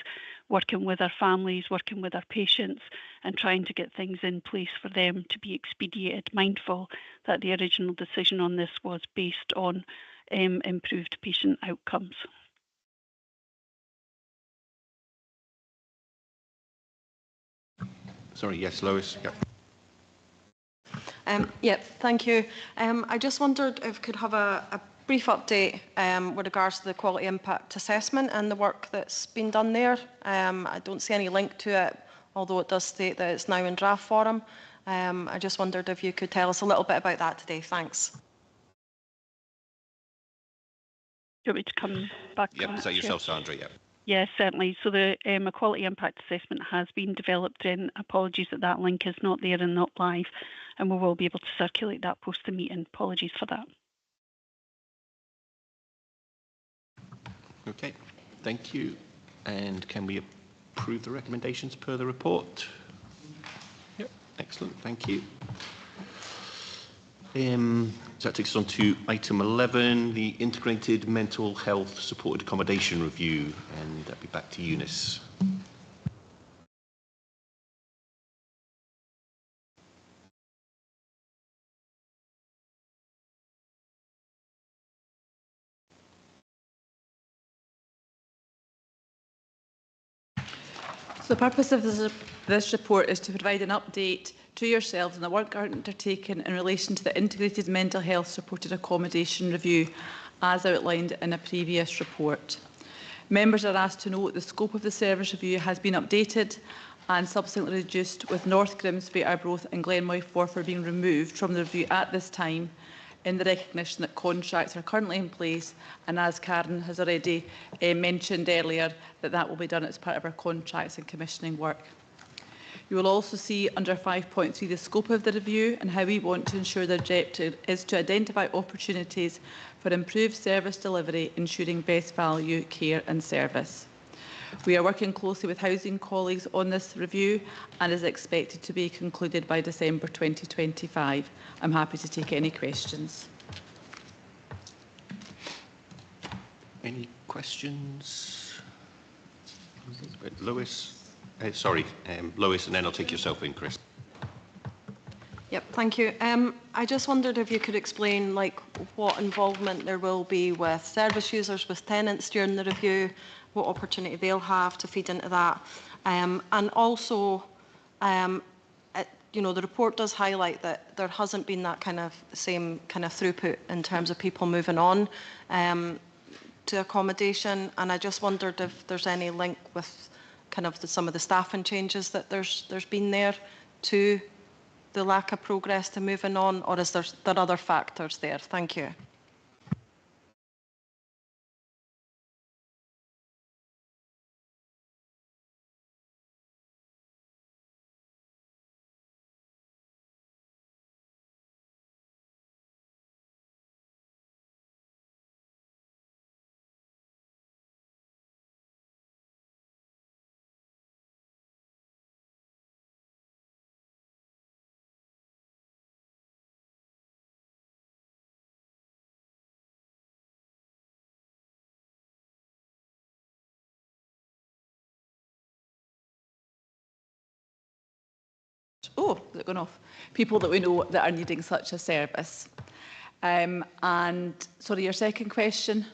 working with our families, working with our patients, and trying to get things in place for them to be expedited, mindful that the original decision on this was based on improved patient outcomes. Sorry, yes, Lois. Yep. Thank you. I just wondered if we could have a brief update with regards to the quality impact assessment and the work that's been done there. I don't see any link to it, although it does state that it's now in draft form. I just wondered if you could tell us a little bit about that today. Thanks. Do you want me to come back? Yep, is that yourself, Sandra? Yep. Yes, certainly. So the quality impact assessment has been developed, and apologies that that link is not there and not live, and we will be able to circulate that post the meeting. Apologies for that. Okay, thank you. And can we approve the recommendations per the report? Yep, excellent, thank you. So that takes us on to item 11, the Integrated Mental Health Supported Accommodation Review, and that'll be back to Eunice. So the purpose of this report is to provide an update to yourselves on the work undertaken in relation to the Integrated Mental Health Supported Accommodation Review, as outlined in a previous report. Members are asked to note the scope of the service review has been updated and subsequently reduced, with North Grimsby, Arbroath and Glenmoy Forfar being removed from the review at this time, in the recognition that contracts are currently in place, and as Karen has already mentioned earlier, that will be done as part of our contracts and commissioning work. You will also see under 5.3 the scope of the review and how we want to ensure the objective is to identify opportunities for improved service delivery, ensuring best value, care and service. We are working closely with housing colleagues on this review and is expected to be concluded by December 2025. I'm happy to take any questions. Any questions? Lois? Sorry, Lois, and then I'll take yourself in, Chris. Yep, thank you. I just wondered if you could explain what involvement there will be with service users, with tenants during the review, what opportunity they'll have to feed into that. And also, the report does highlight that there hasn't been that same kind of throughput in terms of people moving on to accommodation. And I just wondered if there's any link with some of the staffing changes that there's been there to the lack of progress to moving on, or is there other factors there? Thank you. oh, is it gone off? People that we know that are needing such a service. And sorry, your second question?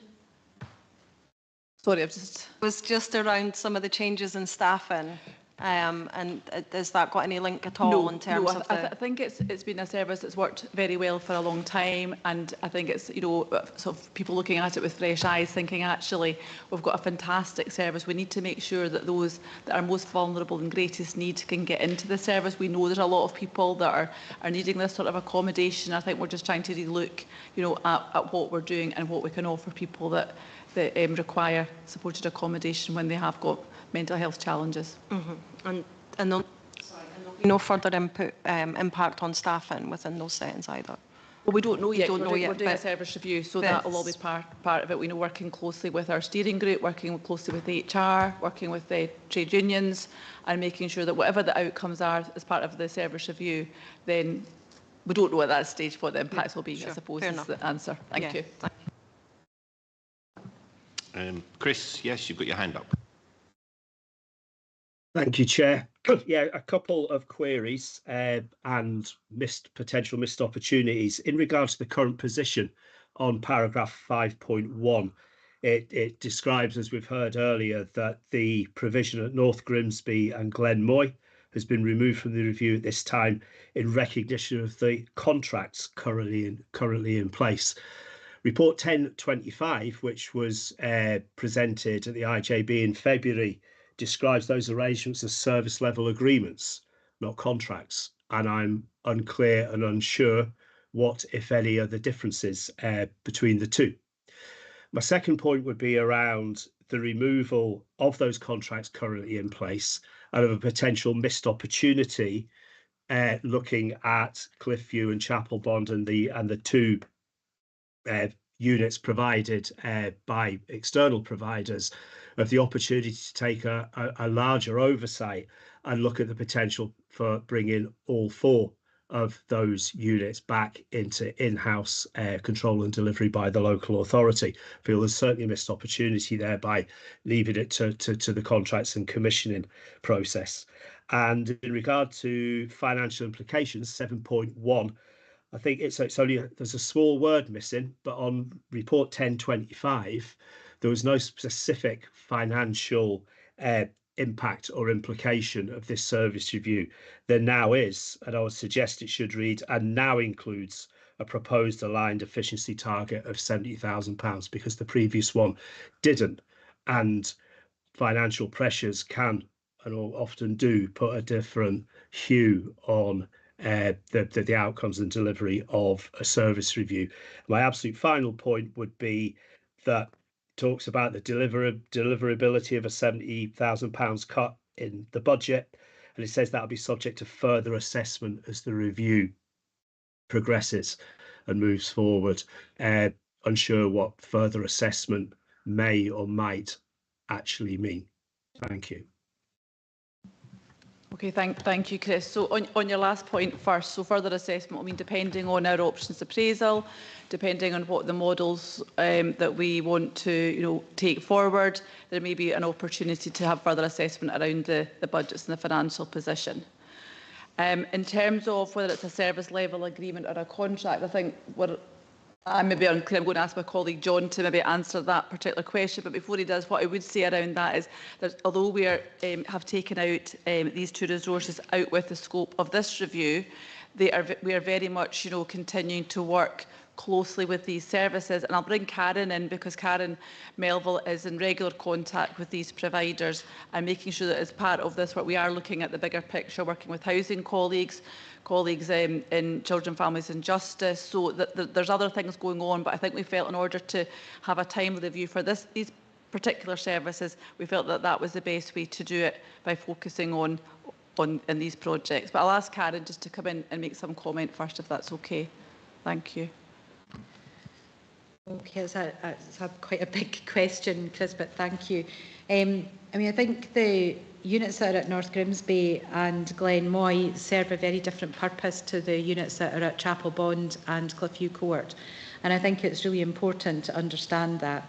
Sorry, I've just... was just around some of the changes in staffing. And has that got any link at all in terms of I think it's been a service that's worked very well for a long time, and I think it's, you know, sort of people looking at it with fresh eyes, thinking actually we've got a fantastic service. We need to make sure that those that are most vulnerable and greatest need can get into the service. We know there's a lot of people that are needing this sort of accommodation. I think we're just trying to really look, you know, at what we're doing and what we can offer people that require supported accommodation when they have got mental health challenges. And there'll be no further impact on staffing within those settings either. Well, we don't know yet. We're doing a service review, so that will all be part of it. We know, working closely with our steering group, working closely with HR, working with the trade unions, and making sure that whatever the outcomes are as part of the service review, then we don't know at that stage what the impacts will be. Sure. I suppose is the answer. Thank you. Chris, yes, you've got your hand up. Thank you, Chair. Yeah, a couple of queries and potential missed opportunities. In regards to the current position on paragraph 5.1, it describes, as we've heard earlier, that the provision at North Grimsby and Glenmoy has been removed from the review at this time in recognition of the contracts currently in place. Report 1025, which was presented at the IJB in February, describes those arrangements as service level agreements, not contracts. And I'm unclear and unsure what, if any, are the differences between the two. My second point would be around the removal of those contracts currently in place and of a potential missed opportunity looking at Cliffview and Chapel Bond and the two units provided by external providers, of the opportunity to take a larger oversight and look at the potential for bringing all four of those units back into in-house control and delivery by the local authority. I feel there's certainly a missed opportunity there by leaving it to the contracts and commissioning process. And in regard to financial implications, 7.1, I think it's only there's a small word missing, but on report 1025, there was no specific financial impact or implication of this service review. There now is, and I would suggest it should read, and now includes a proposed aligned efficiency target of £70,000, because the previous one didn't. And financial pressures can and often do put a different hue on the outcomes and delivery of a service review. My absolute final point would be that talks about the deliverability of a £70,000 cut in the budget, and it says that will be subject to further assessment as the review progresses and moves forward. Unsure what further assessment may or might actually mean. Thank you. Okay, thank you, Chris. So on your last point first, so further assessment will mean depending on our options appraisal, depending on what the models that we want to take forward, there may be an opportunity to have further assessment around the budgets and the financial position. In terms of whether it's a service level agreement or a contract, I think I'm maybe unclear. I'm going to ask my colleague John to maybe answer that particular question. But before he does, what I would say around that is that although we have taken out these two resources out with the scope of this review, we are very much continuing to work closely with these services. And I'll bring Karen in, because Karen Melville is in regular contact with these providers and making sure that as part of this work we are looking at the bigger picture, working with housing colleagues in Children, Families and Justice. So there's other things going on, but I think we felt in order to have a timely review for these particular services, we felt that that was the best way to do it, by focusing on these projects. But I'll ask Karen just to come in and make some comment first, if that's okay. Thank you. Okay, it's quite a big question, Chris, but thank you. I think the units that are at North Grimsby and Glenmoy serve a very different purpose to the units that are at Chapel Bond and Cliffview Court. And I think it's really important to understand that.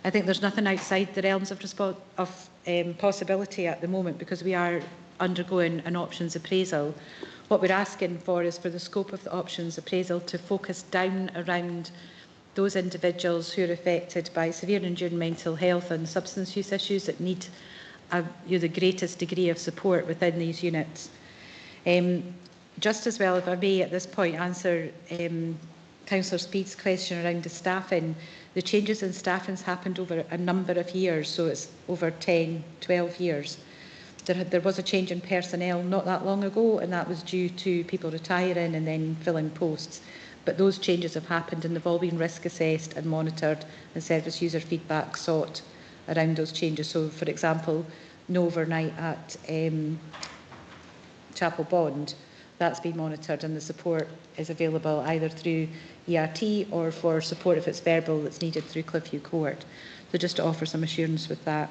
I think there's nothing outside the realms of possibility at the moment, because we are undergoing an options appraisal. What we're asking for is for the scope of the options appraisal to focus down around those individuals who are affected by severe and enduring mental health and substance use issues that need the greatest degree of support within these units. Just as well, if I may at this point answer Councillor Speed's question around the staffing, the changes in staffing has happened over a number of years, so it's over 10, 12 years. There was a change in personnel not that long ago, and that was due to people retiring and then filling posts. But those changes have happened and they've all been risk assessed and monitored, and service user feedback sought around those changes. So, for example, no overnight at Chapel Bond, that's been monitored, and the support is available either through ERT or for support if it's verbal that's needed through Cliffview Court. So just to offer some assurance with that.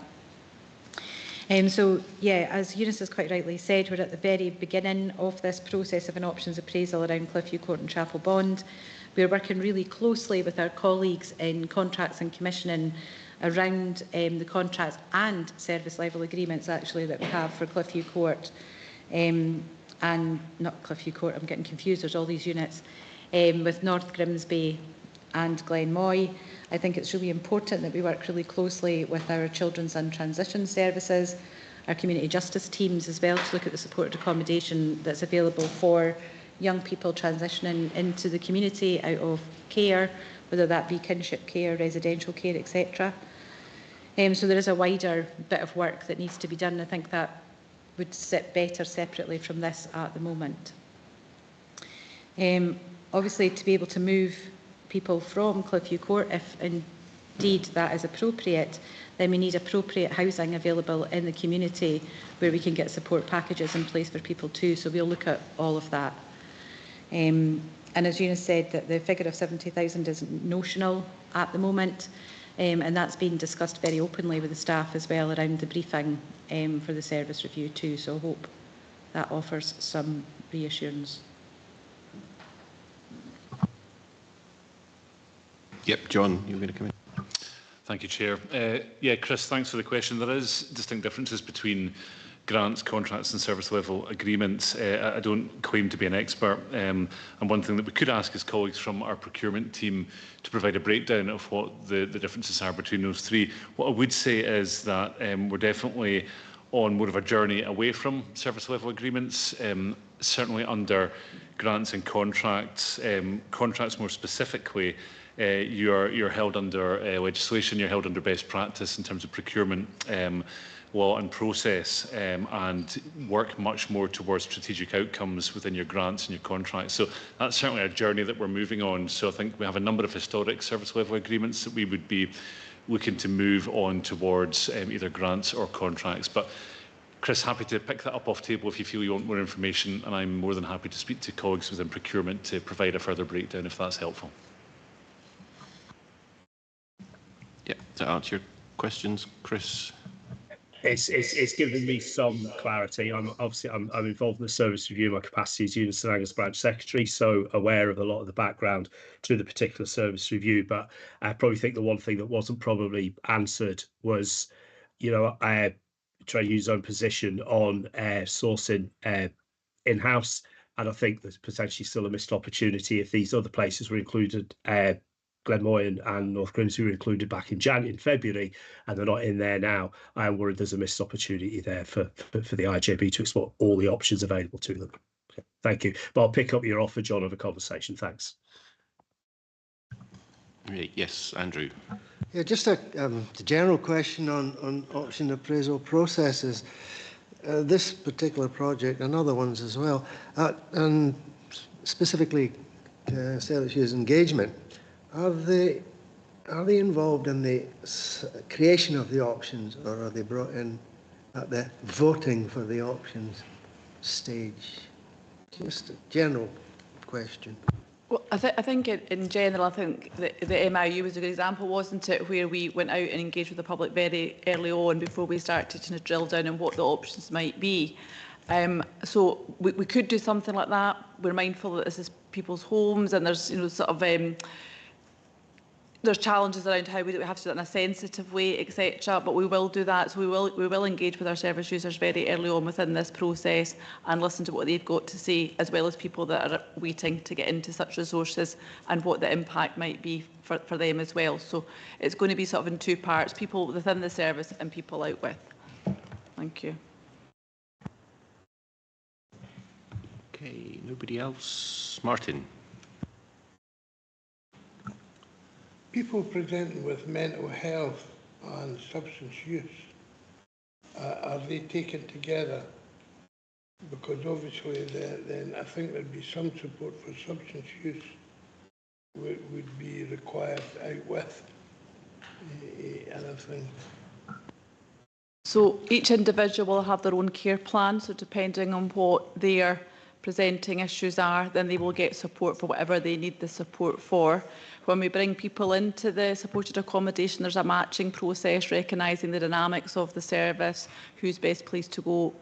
So, yeah, as Eunice has quite rightly said, we're at the very beginning of this process of an options appraisal around Cliffview Court and Chapel Bond. We're working really closely with our colleagues in contracts and commissioning around the contracts and service level agreements actually that we have for Cliffview Court and not Cliffview Court, I'm getting confused, there's all these units, with North Grimsby and Glenmoy. I think it's really important that we work really closely with our children's and transition services, our community justice teams as well, to look at the supported accommodation that's available for young people transitioning into the community out of care, whether that be kinship care, residential care, etc. So there is a wider bit of work that needs to be done. I think that would sit better separately from this at the moment. Obviously, to be able to move people from Cliffview Court, if indeed that is appropriate, then we need appropriate housing available in the community where we can get support packages in place for people too. So we'll look at all of that. And as Eunice said, that the figure of 70,000 is notional at the moment, and that's been discussed very openly with the staff as well around the briefing for the service review too. So I hope that offers some reassurance. Yep, John, you were going to come in. Thank you, Chair. Yeah, Chris, thanks for the question. There is distinct differences between grants, contracts and service level agreements. I don't claim to be an expert, and one thing that we could ask is colleagues from our procurement team to provide a breakdown of what the differences are between those three. What I would say is that we're definitely on more of a journey away from service level agreements, certainly under grants and contracts. Contracts more specifically, you're held under legislation, you're held under best practice in terms of procurement law and process, and work much more towards strategic outcomes within your grants and your contracts. So that's certainly a journey that we're moving on. So I think we have a number of historic service level agreements that we would be looking to move on towards either grants or contracts. But Chris, happy to pick that up off table if you feel you want more information, and I'm more than happy to speak to colleagues within procurement to provide a further breakdown if that's helpful. Yeah, to answer your questions, Chris. It's given me some clarity. I'm involved in the service review. My capacity as Unison Angus Branch Secretary, so aware of a lot of the background to the particular service review. But I probably think the one thing that wasn't probably answered was, try to use own position on sourcing in-house. And I think there's potentially still a missed opportunity if these other places were included. Glenmoy and North Grimsby were included back in February, and they're not in there now. I am worried there's a missed opportunity there for the IJB to explore all the options available to them. Okay, thank you. But I'll pick up your offer, John, of a conversation. Thanks. Yes, Andrew. Yeah, just a general question on option appraisal processes. This particular project and other ones as well, and specifically service use engagement. Are they involved in the creation of the options, or are they brought in at the voting for the options stage? Just a general question. Well, I think in general, I think the MIU was a good example, wasn't it, where we went out and engaged with the public very early on before we started to drill down on what the options might be. So we could do something like that. We're mindful that this is people's homes, and there's sort of there's challenges around how we have to do it in a sensitive way, etc. But we will do that. So we will engage with our service users very early on within this process and listen to what they've got to say, as well as people that are waiting to get into such resources and what the impact might be for them as well. So it's going to be sort of in two parts: people within the service and people out with. Thank you. Okay, nobody else. Martin. People presenting with mental health and substance use, are they taken together? Because obviously then I think there'd be some support for substance use would be required out with anything. So each individual will have their own care plan. So depending on what their presenting issues are, then they will get support for whatever they need the support for. When we bring people into the supported accommodation, there's a matching process, recognising the dynamics of the service, who's best placed to go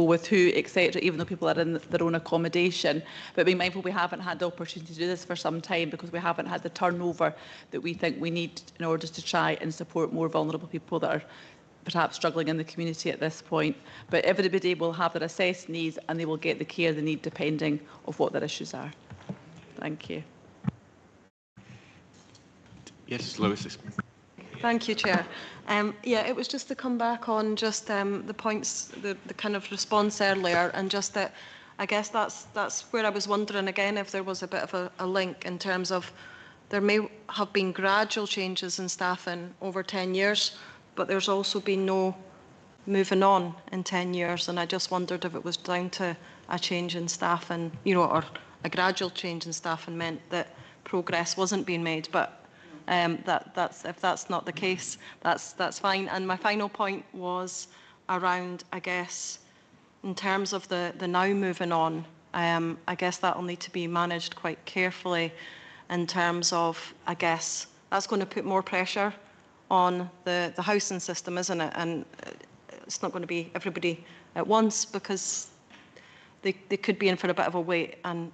with who, etc., even though people are in their own accommodation. But being mindful we haven't had the opportunity to do this for some time because we haven't had the turnover that we think we need in order to try and support more vulnerable people that are perhaps struggling in the community at this point. But everybody will have their assessed needs and they will get the care they need depending on what their issues are. Thank you. Yes, Lewis. Thank you, Chair. Yeah, it was just to come back on just the points, the kind of response earlier, and just that I guess that's where I was wondering again if there was a bit of a link in terms of there may have been gradual changes in staffing over 10 years, but there's also been no moving on in 10 years, and I just wondered if it was down to a change in staffing, you know, or a gradual change in staffing meant that progress wasn't being made. But if that's not the case, that's fine. And my final point was around, I guess, in terms of the now moving on, I guess that will need to be managed quite carefully in terms of, I guess, that's going to put more pressure on the housing system, isn't it? And it's not going to be everybody at once because they could be in for a bit of a wait. And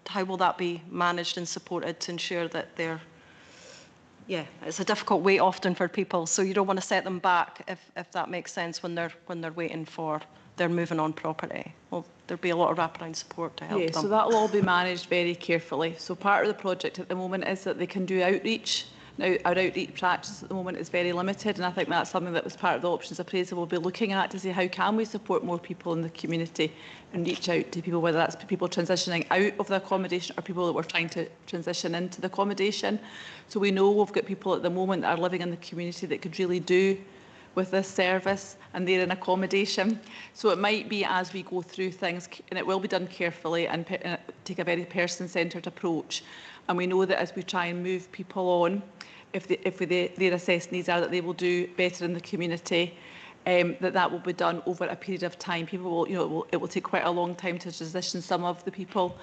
how will that be managed and supported to ensure that they're, yeah, it's a difficult wait often for people, so you don't want to set them back if that makes sense when they're waiting for their moving on property. Well, there'll be a lot of wraparound support to help them. So that will all be managed very carefully. So part of the project at the moment is that they can do outreach. Now, our outreach practice at the moment is very limited, and I think that's something that was part of the options appraisal we'll be looking at to see how can we support more people in the community and reach out to people, whether that's people transitioning out of the accommodation or people that we're trying to transition into the accommodation. So we know we've got people at the moment that are living in the community that could really do with this service, and they're in accommodation. So it might be as we go through things, and it will be done carefully and take a very person-centred approach. And we know that as we try and move people on, if their assessed needs are that they will do better in the community, that will be done over a period of time. People will, you know, it will take quite a long time to transition some of the people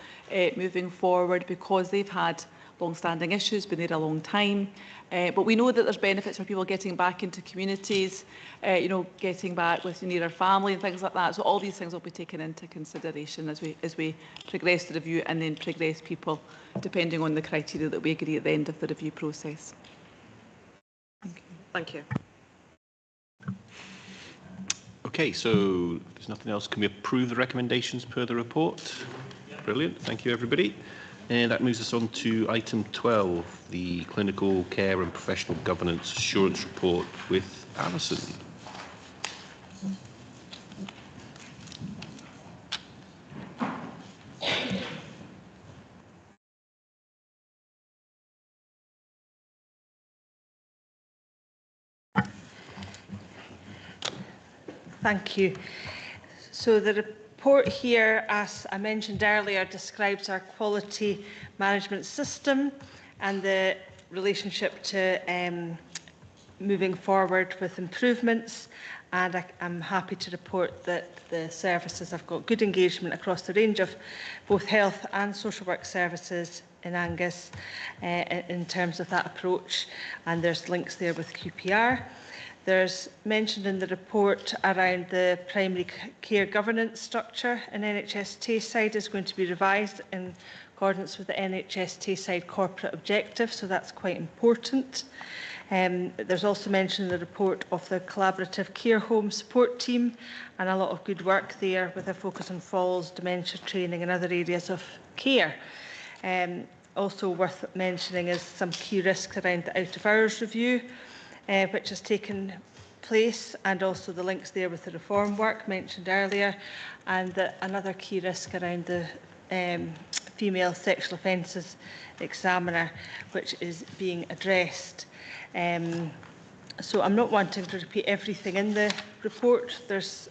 moving forward because they've had long-standing issues, been there a long time. But we know that there's benefits for people getting back into communities, you know, getting back with nearer family and things like that. So all these things will be taken into consideration as we progress the review and then progress people depending on the criteria that we agree at the end of the review process. Thank you. Okay, so if there's nothing else, can we approve the recommendations per the report? Brilliant, thank you everybody. And that moves us on to item 12, the Clinical Care and Professional Governance Assurance Report with Alison. Thank you. So the report here, as I mentioned earlier, describes our quality management system and the relationship to moving forward with improvements. And I'm happy to report that the services have got good engagement across the range of both health and social work services in Angus in terms of that approach. And there's links there with QPR. There's mentioned in the report around the primary care governance structure in NHS Tayside is going to be revised in accordance with the NHS Tayside corporate objective, so that's quite important. There's also mention in the report of the collaborative care home support team and a lot of good work there with a focus on falls, dementia training and other areas of care. Also worth mentioning is some key risks around the out-of-hours review, which has taken place, and also the links there with the reform work mentioned earlier, and another key risk around the female sexual offences examiner, which is being addressed. So I'm not wanting to repeat everything in the report. There's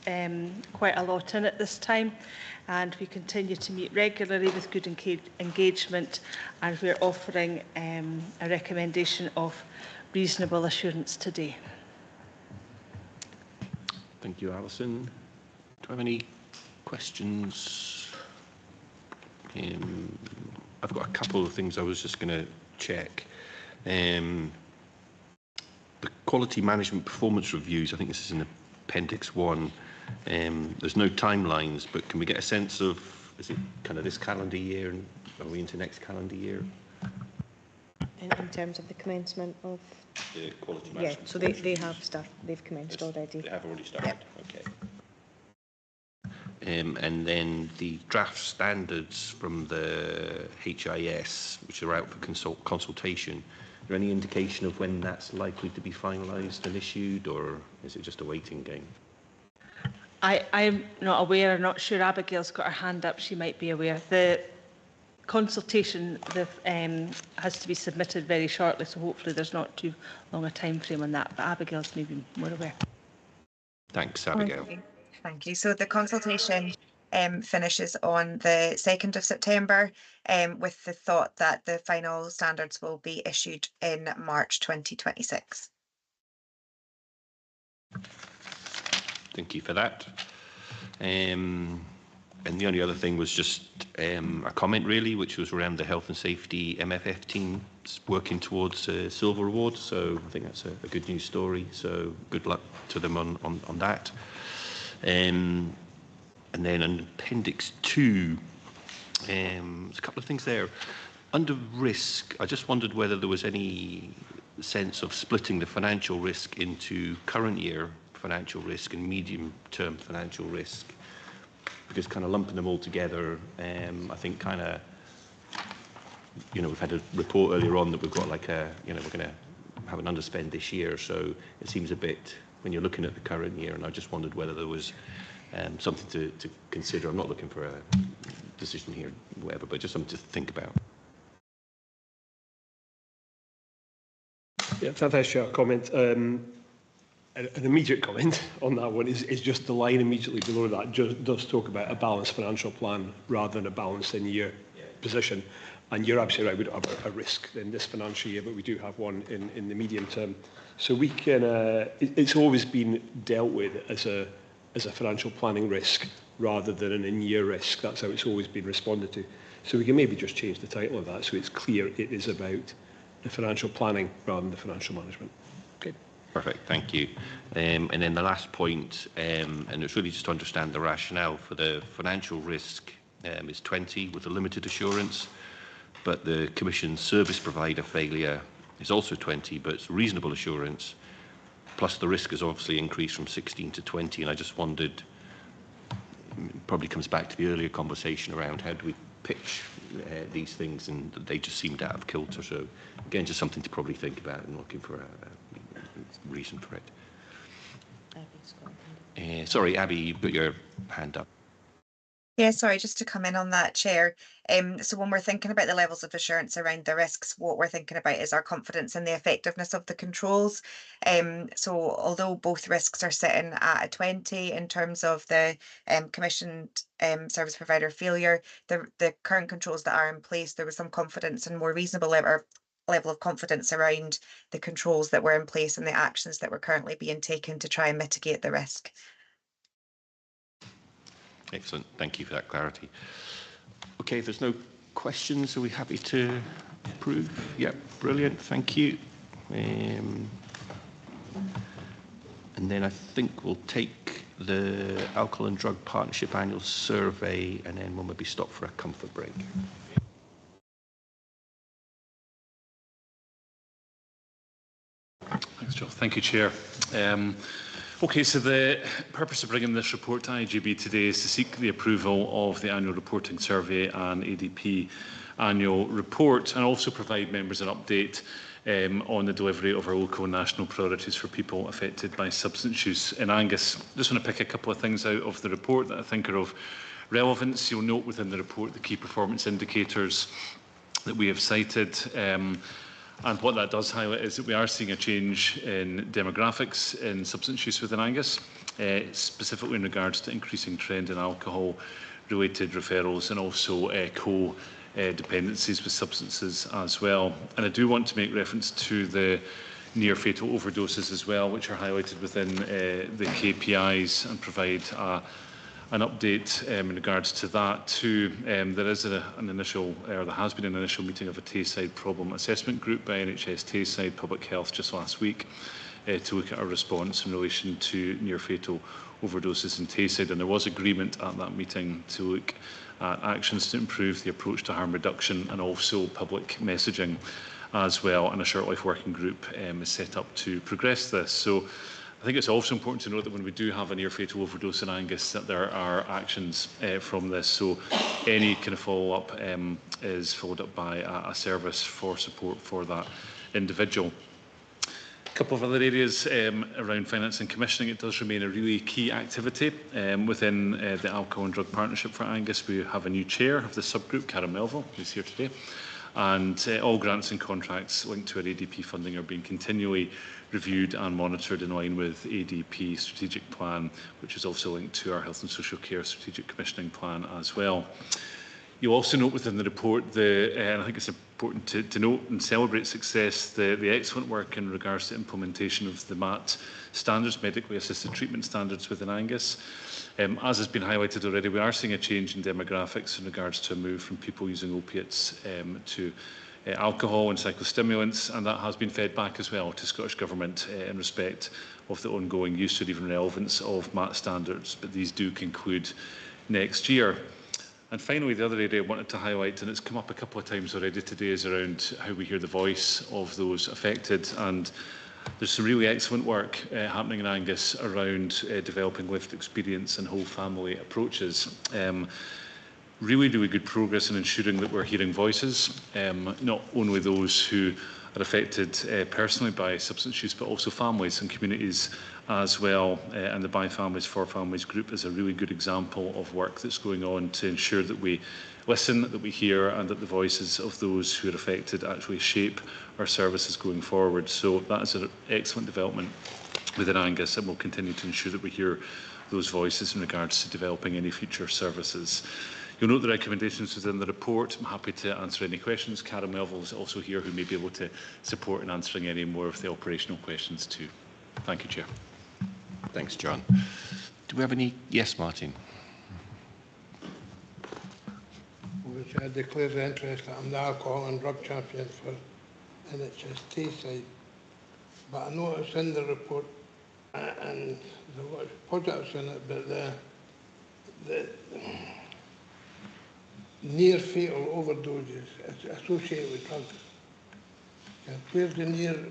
quite a lot in it this time, and we continue to meet regularly with good engagement, and we're offering a recommendation of reasonable assurance today. Thank you, Alison. Do I have any questions? I've got a couple of things I was just going to check. The quality management performance reviews, I think this is in Appendix 1. There's no timelines, but can we get a sense of, is it kind of this calendar year, and are we into next calendar year? In terms of the commencement of the quality management? Yeah, so they have started, they've commenced already. They have already started, yep. Okay. And then the draft standards from the HIS, which are out for consultation, is there any indication of when that's likely to be finalised and issued, or is it just a waiting game? I'm not aware. I'm not sure. Abigail's got her hand up. She might be aware. The consultation has to be submitted very shortly, so hopefully there's not too long a time frame on that. But Abigail's maybe more aware. Thanks, Abigail. Thank you. So the consultation finishes on the 2nd of September with the thought that the final standards will be issued in March 2026. Thank you for that. And the only other thing was just a comment really, which was around the health and safety MFF team working towards a silver award. So I think that's a good news story. So good luck to them on that. And then in Appendix 2, there's a couple of things there. Under risk, I just wondered whether there was any sense of splitting the financial risk into current year financial risk and medium-term financial risk, because kind of lumping them all together, I think kind of, we've had a report earlier on that we've got like a, we're going to have an underspend this year, so it seems a bit, when you're looking at the current year, and I just wondered whether there was something to consider. I'm not looking for a decision here, whatever, but just something to think about. Yeah, thanks for your comment. An immediate comment on that one is just the line immediately below that just does talk about a balanced financial plan rather than a balanced in-year position. And you're absolutely right, we don't have a risk in this financial year, but we do have one in the medium term. So we can, it's always been dealt with as a financial planning risk rather than an in-year risk. That's how it's always been responded to. So we can maybe just change the title of that so it's clear it is about the financial planning rather than the financial management. Okay. Perfect, thank you. And then the last point, and it's really just to understand the rationale for the financial risk is 20 with a limited assurance, but the Commission's service provider failure is also 20, but it's reasonable assurance, plus the risk has obviously increased from 16 to 20, and I just wondered, it probably comes back to the earlier conversation around how do we pitch these things, and they just seemed out of kilter. So again, just something to probably think about and looking for a reason for it. Sorry, Abby, you've got your hand up. Yeah, sorry, just to come in on that, Chair. So when we're thinking about the levels of assurance around the risks, what we're thinking about is our confidence in the effectiveness of the controls. So although both risks are sitting at a 20 in terms of the commissioned service provider failure, the current controls that are in place, there was some confidence and more reasonable level of confidence around the controls that were in place and the actions that were currently being taken to try and mitigate the risk. Excellent, thank you for that clarity. Okay, if there's no questions, are we happy to approve? Yep, brilliant, thank you. And then I think we'll take the Alcohol and Drug Partnership Annual Survey, and then we'll maybe stop for a comfort break. Thanks, Joe. Thank you, Chair. Okay, so the purpose of bringing this report to IGB today is to seek the approval of the annual reporting survey and ADP annual report, and also provide members an update on the delivery of our local and national priorities for people affected by substance use in Angus. I just want to pick a couple of things out of the report that I think are of relevance. You'll note within the report the key performance indicators that we have cited. And what that does highlight is that we are seeing a change in demographics in substance use within Angus, specifically in regards to increasing trend in alcohol-related referrals and also co-dependencies with substances as well. And I do want to make reference to the near-fatal overdoses as well, which are highlighted within the KPIs, and provide an update in regards to that too. There is an initial, or there has been an initial meeting of a Tayside problem assessment group by NHS Tayside Public Health just last week to look at our response in relation to near-fatal overdoses in Tayside, and there was agreement at that meeting to look at actions to improve the approach to harm reduction and also public messaging as well, and a short life working group is set up to progress this. So I think it's also important to note that when we do have a near-fatal overdose in Angus, that there are actions from this. So any kind of follow-up is followed up by a service for support for that individual. A couple of other areas around finance and commissioning. It does remain a really key activity within the Alcohol and Drug Partnership for Angus. We have a new chair of the subgroup, Cara Melville, who's here today. And all grants and contracts linked to our ADP funding are being continually reviewed and monitored in line with ADP strategic plan, which is also linked to our Health and Social Care strategic commissioning plan as well. You'll also note within the report, and I think it's important to note and celebrate success, the excellent work in regards to implementation of the MAT standards, medically assisted treatment standards within Angus. As has been highlighted already, we are seeing a change in demographics in regards to a move from people using opiates to alcohol and psychostimulants, and that has been fed back as well to Scottish Government in respect of the ongoing use or even relevance of MAT standards, but these do conclude next year. And finally, the other area I wanted to highlight, and it's come up a couple of times already today, is around how we hear the voice of those affected. And there's some really excellent work happening in Angus around developing lived experience and whole family approaches. Really good progress in ensuring that we're hearing voices, not only those who are affected personally by substance use, but also families and communities as well. And the By Families for Families group is a really good example of work that's going on to ensure that we listen, that we hear, and that the voices of those who are affected actually shape our services going forward. So that is an excellent development within Angus, and we'll continue to ensure that we hear those voices in regards to developing any future services. You'll note the recommendations within the report. I'm happy to answer any questions. Cara Melville is also here, who may be able to support in answering any more of the operational questions too. Thank you, Chair. Thanks, John. Do we have any? Yes, Martin. Which I declare the interest that I'm the alcohol and drug champion for NHS Tayside. But I noticed in the report, and there's a lot of positives in it, but the near fatal overdoses associated with drugs. And where's the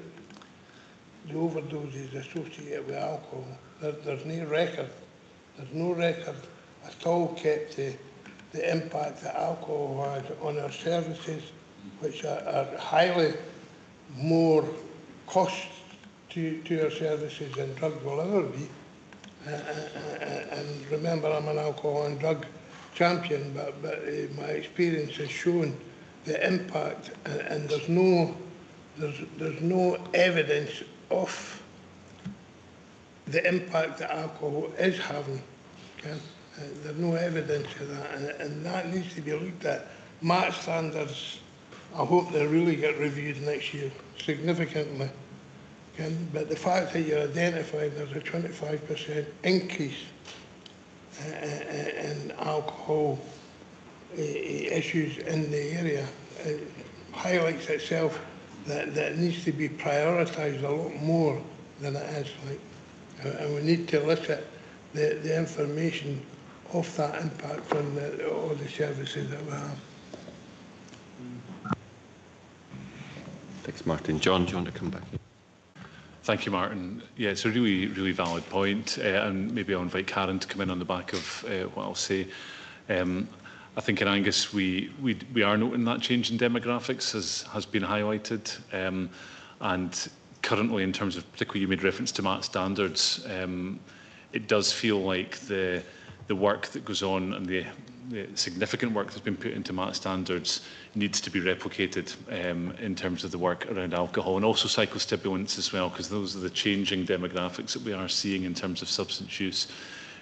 overdoses associated with alcohol? There's no record. There's no record at all kept to the impact that alcohol has on our services, which are highly more cost to our services than drugs will ever be. And remember, I'm an alcohol and drug champion, but my experience has shown the impact, and there's no evidence of the impact that alcohol is having. Okay? There's no evidence of that, and that needs to be looked at. MAT standards, I hope they really get reviewed next year significantly. Okay? But the fact that you're identifying there's a 25% increase in alcohol issues in the area highlights itself that needs to be prioritised a lot more than it is. and we need to look at the information of that impact on all the services that we have. Thanks, Martin. John, do you want to come back? Thank you, Martin. Yeah, it's a really, really valid point, and maybe I'll invite Karen to come in on the back of what I'll say. I think in Angus we are noting that change in demographics has been highlighted, and currently, in terms of particularly you made reference to MAT standards, it does feel like the work that goes on and the significant work that's been put into MAT standards needs to be replicated in terms of the work around alcohol and also psychostimulants as well, because those are the changing demographics that we are seeing in terms of substance use.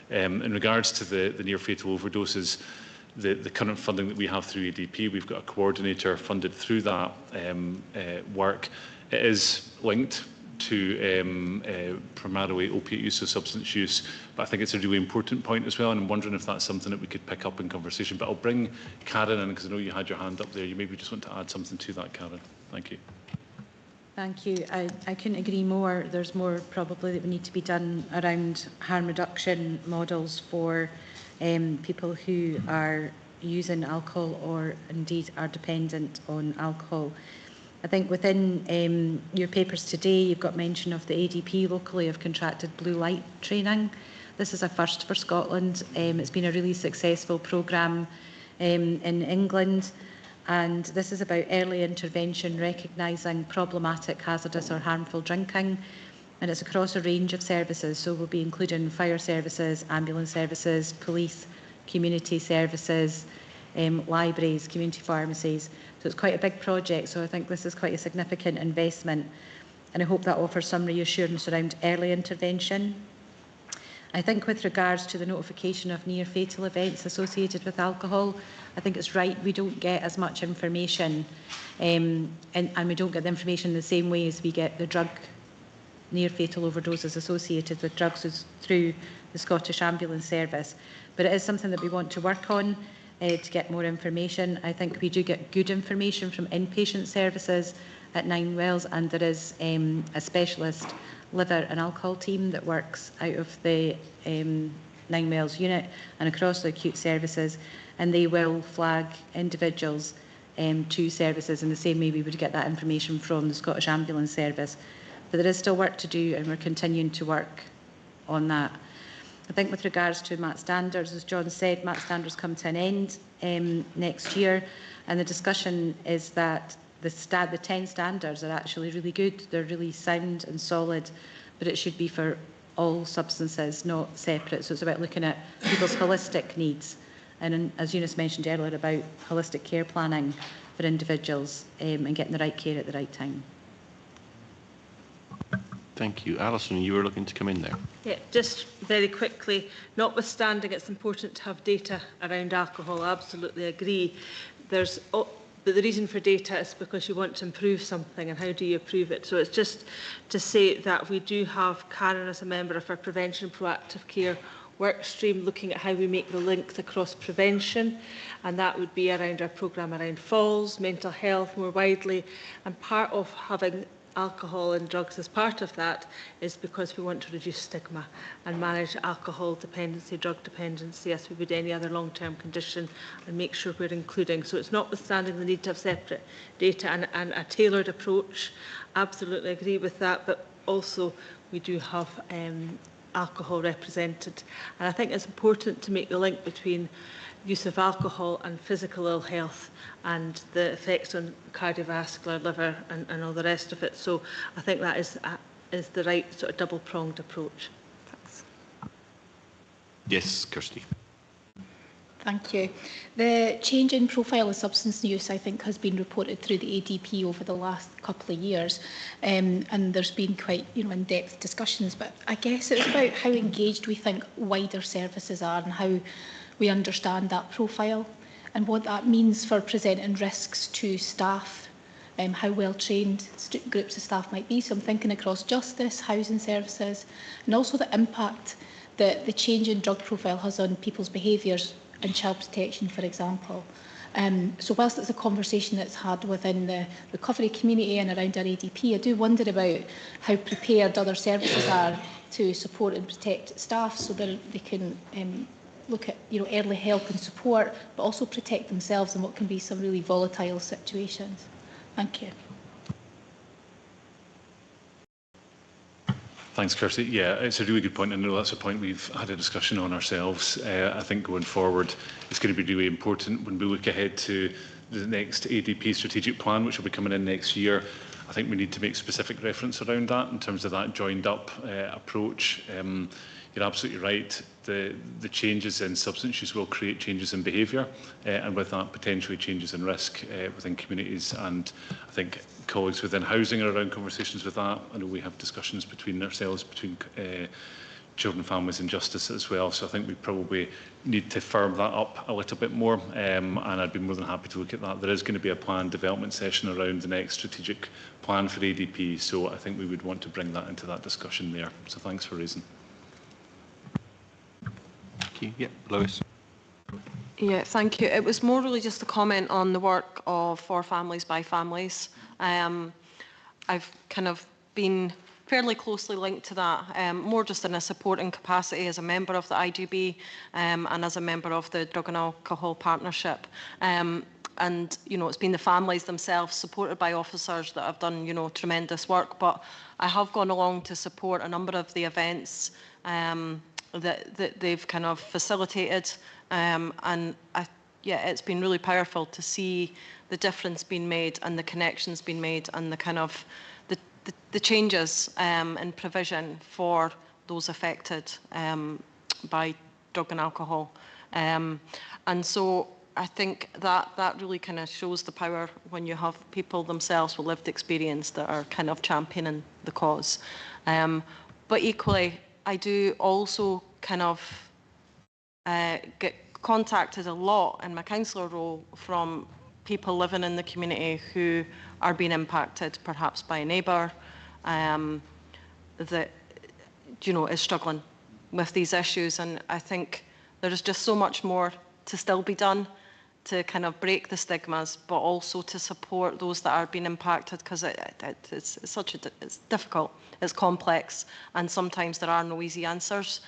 In regards to the near fatal overdoses, the current funding that we have through ADP, we've got a coordinator funded through that work. It is linked to primarily opiate use or substance use, but I think it's a really important point as well, and I'm wondering if that's something that we could pick up in conversation. But I'll bring Karen in, because I know you had your hand up there. You maybe just want to add something to that, Karen. Thank you. Thank you. I couldn't agree more. There's more probably that we need to be done around harm reduction models for people who are using alcohol or indeed are dependent on alcohol. I think within your papers today, you've got mention of the ADP locally have contracted blue light training. This is a first for Scotland. It's been a really successful programme in England, and this is about early intervention, recognising problematic, hazardous or harmful drinking, and it's across a range of services. So we'll be including fire services, ambulance services, police, community services, libraries, community pharmacies. So it's quite a big project, so I think this is quite a significant investment, and I hope that offers some reassurance around early intervention. I think with regards to the notification of near fatal events associated with alcohol, I think it's right we don't get as much information, and we don't get the information in the same way as we get the drug near fatal overdoses associated with drugs through the Scottish Ambulance Service. But it is something that we want to work on to get more information. I think we do get good information from inpatient services at Nine Wells, and there is a specialist liver and alcohol team that works out of the Nine Wells unit and across the acute services, and they will flag individuals to services in the same way we would get that information from the Scottish Ambulance Service. But there is still work to do, and we're continuing to work on that. I think with regards to MAT standards, as John said, MAT standards come to an end next year, and the discussion is that the 10 standards are actually really good. They're really sound and solid, but it should be for all substances, not separate. So it's about looking at people's holistic needs, and as Eunice mentioned earlier, about holistic care planning for individuals and getting the right care at the right time. Thank you. Alison, you were looking to come in there. Yeah, just very quickly, notwithstanding it's important to have data around alcohol, I absolutely agree. But the reason for data is because you want to improve something, and how do you improve it? So it's just to say that we do have Karen as a member of our prevention proactive care work stream looking at how we make the links across prevention, and that would be around our programme around falls, mental health more widely, and part of having alcohol and drugs as part of that is because we want to reduce stigma and manage alcohol dependency, drug dependency as we would any other long-term condition, and make sure we're including. So it's notwithstanding the need to have separate data and a tailored approach. Absolutely agree with that, but also we do have alcohol represented. And I think it's important to make the link between use of alcohol and physical ill health and the effects on cardiovascular, liver and all the rest of it. So I think that is the right sort of double-pronged approach. Thanks. Yes, Kirsty. Thank you. The change in profile of substance use, I think, has been reported through the ADP over the last couple of years, and there's been quite in-depth discussions, but I guess it's about how engaged we think wider services are and how we understand that profile and what that means for presenting risks to staff, how well trained groups of staff might be. So I'm thinking across justice, housing services, and also the impact that the change in drug profile has on people's behaviours and child protection, for example. So whilst it's a conversation that's had within the recovery community and around our ADP, I do wonder about how prepared other services are to support and protect staff so that they can look at early help and support, but also protect themselves in what can be some really volatile situations. Thank you. Thanks, Kirsty. Yeah, it's a really good point. I know that's a point we've had a discussion on ourselves. I think going forward, it's going to be really important when we look ahead to the next ADP strategic plan, which will be coming in next year. I think we need to make specific reference around that in terms of that joined up approach. You're absolutely right. The changes in substance use will create changes in behaviour, and with that potentially changes in risk within communities. And I think colleagues within housing are around conversations with that. I know we have discussions between ourselves, between children, families and justice as well. So I think we probably need to firm that up a little bit more, and I'd be more than happy to look at that. There is going to be a planned development session around the next strategic plan for ADP, so I think we would want to bring that into that discussion there. So thanks for raising. Thank you. Yeah, Lois. Yeah, thank you. It was more really just a comment on the work of For Families by Families. I've kind of been fairly closely linked to that, more just in a supporting capacity as a member of the IGB and as a member of the Drug and Alcohol Partnership. And, it's been the families themselves, supported by officers, that have done, tremendous work. But I have gone along to support a number of the events that they've kind of facilitated. And it's been really powerful to see the difference being made and the connections being made and the kind of the changes in provision for those affected by drug and alcohol. And so I think that really kind of shows the power when you have people themselves with lived experience that are kind of championing the cause. But equally, I do also kind of get contacted a lot in my councillor role from people living in the community who are being impacted perhaps by a neighbour that is struggling with these issues. And I think there is just so much more to still be done to kind of break the stigmas, but also to support those that are being impacted, because it's difficult, it's complex, and sometimes there are no easy answers.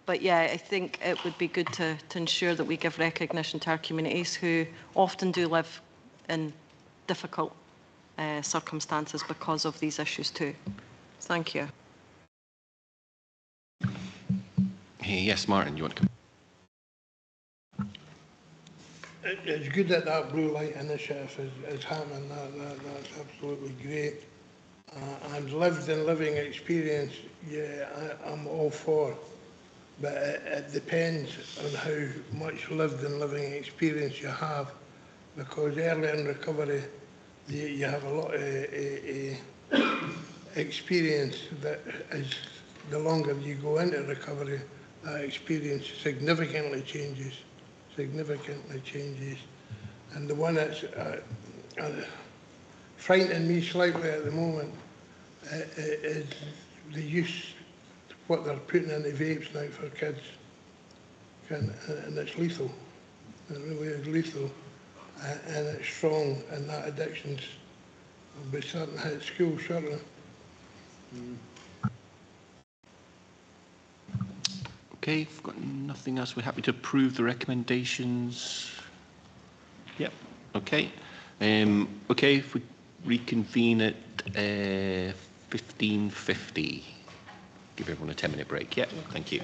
But yeah, I think it would be good to ensure that we give recognition to our communities who often do live in difficult circumstances because of these issues too. Thank you. Hey, yes, Martin, you want to come? It's good that Blue Light initiative is happening. That's absolutely great. And lived and living experience, yeah, I'm all for. But it depends on how much lived and living experience you have, because early in recovery you have a lot of experience that is, the longer you go into recovery, that experience significantly changes. And the one that's frightening me slightly at the moment is the use, what they're putting into vapes now for kids, and it's lethal. It really is lethal, and it's strong, and that addictions will be starting to hit school shortly. Okay, we've got nothing else. We're happy to approve the recommendations. Yep. Okay. Okay, if we reconvene at 15:50. Give everyone a 10-minute break. Yeah, thank you.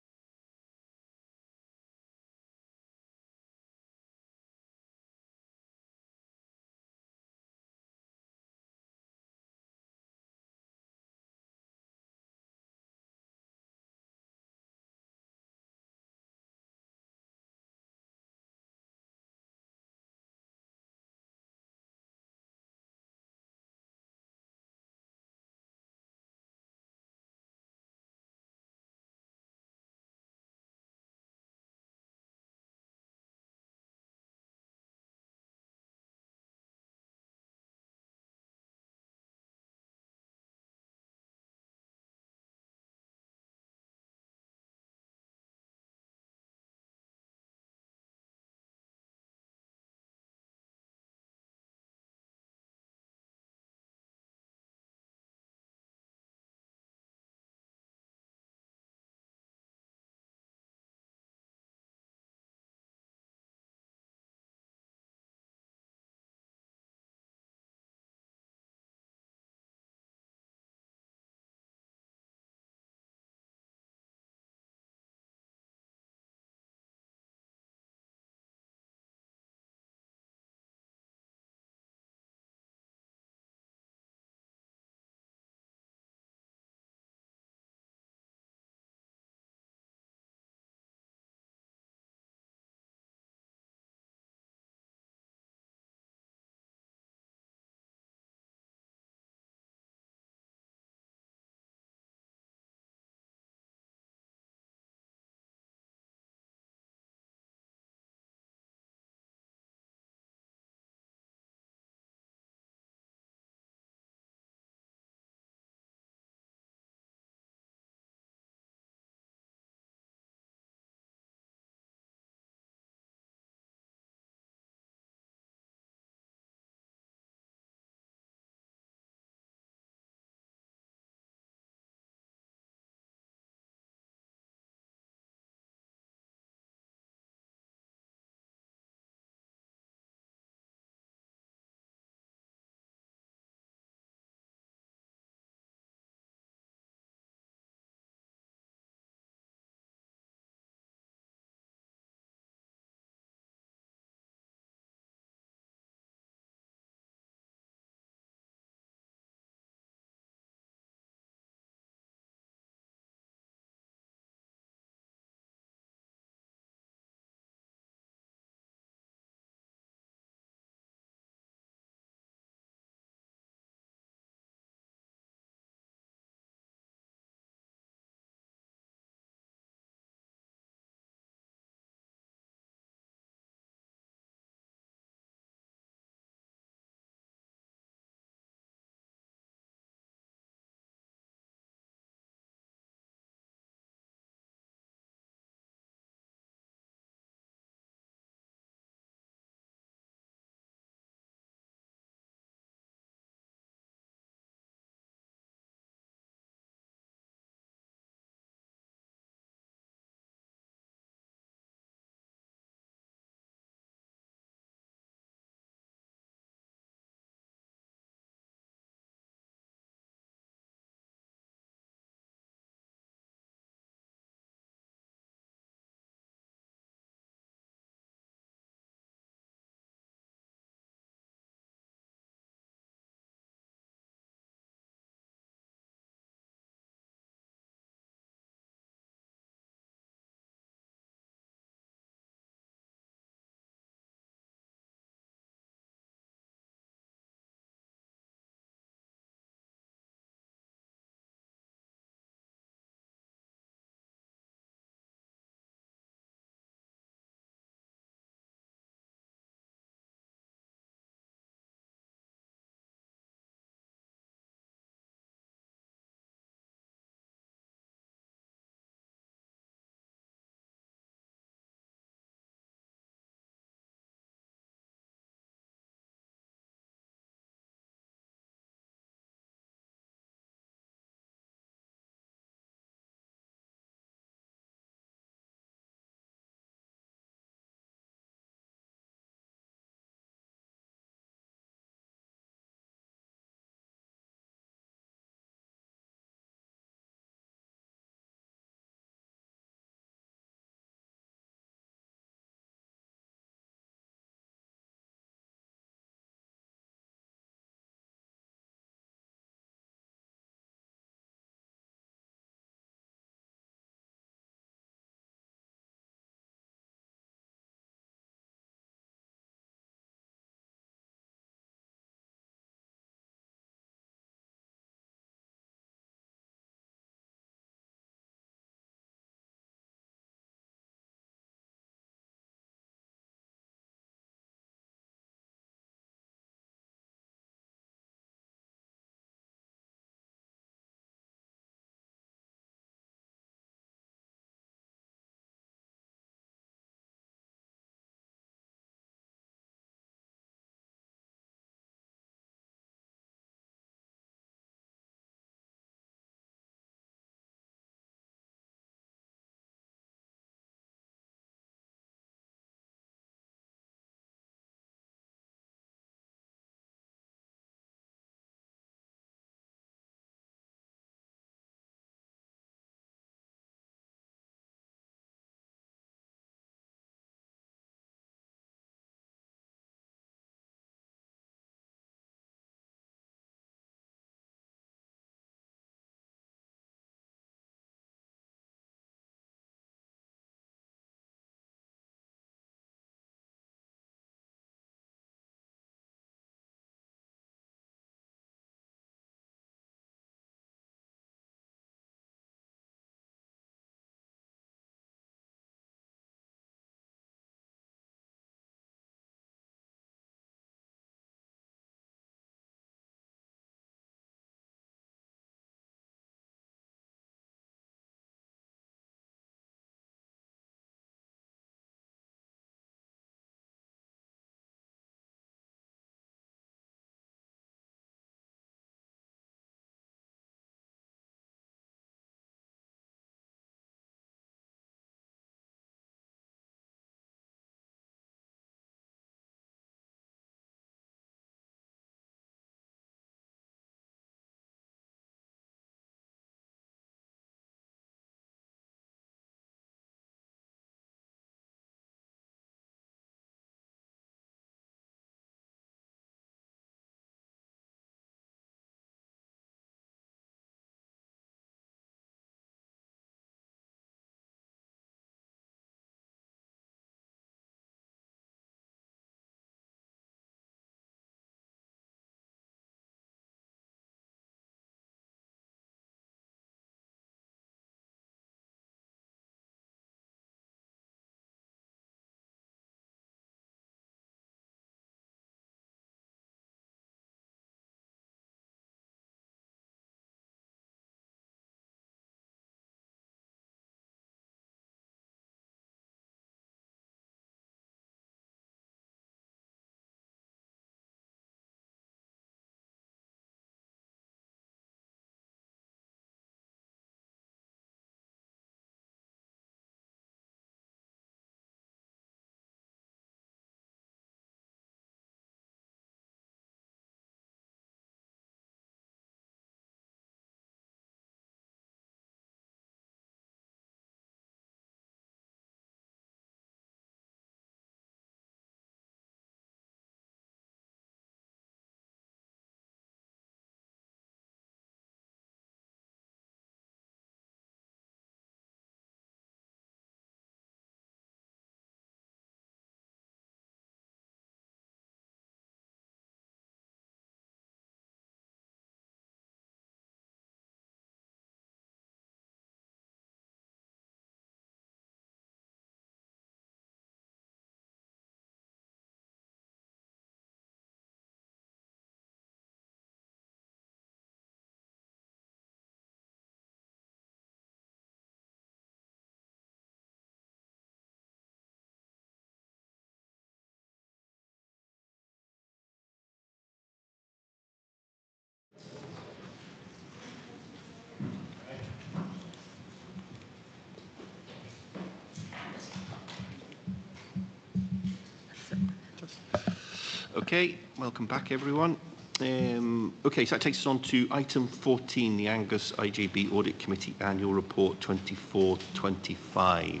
Okay, welcome back everyone. Okay, so that takes us on to item 14, the Angus IJB Audit Committee Annual Report 24-25.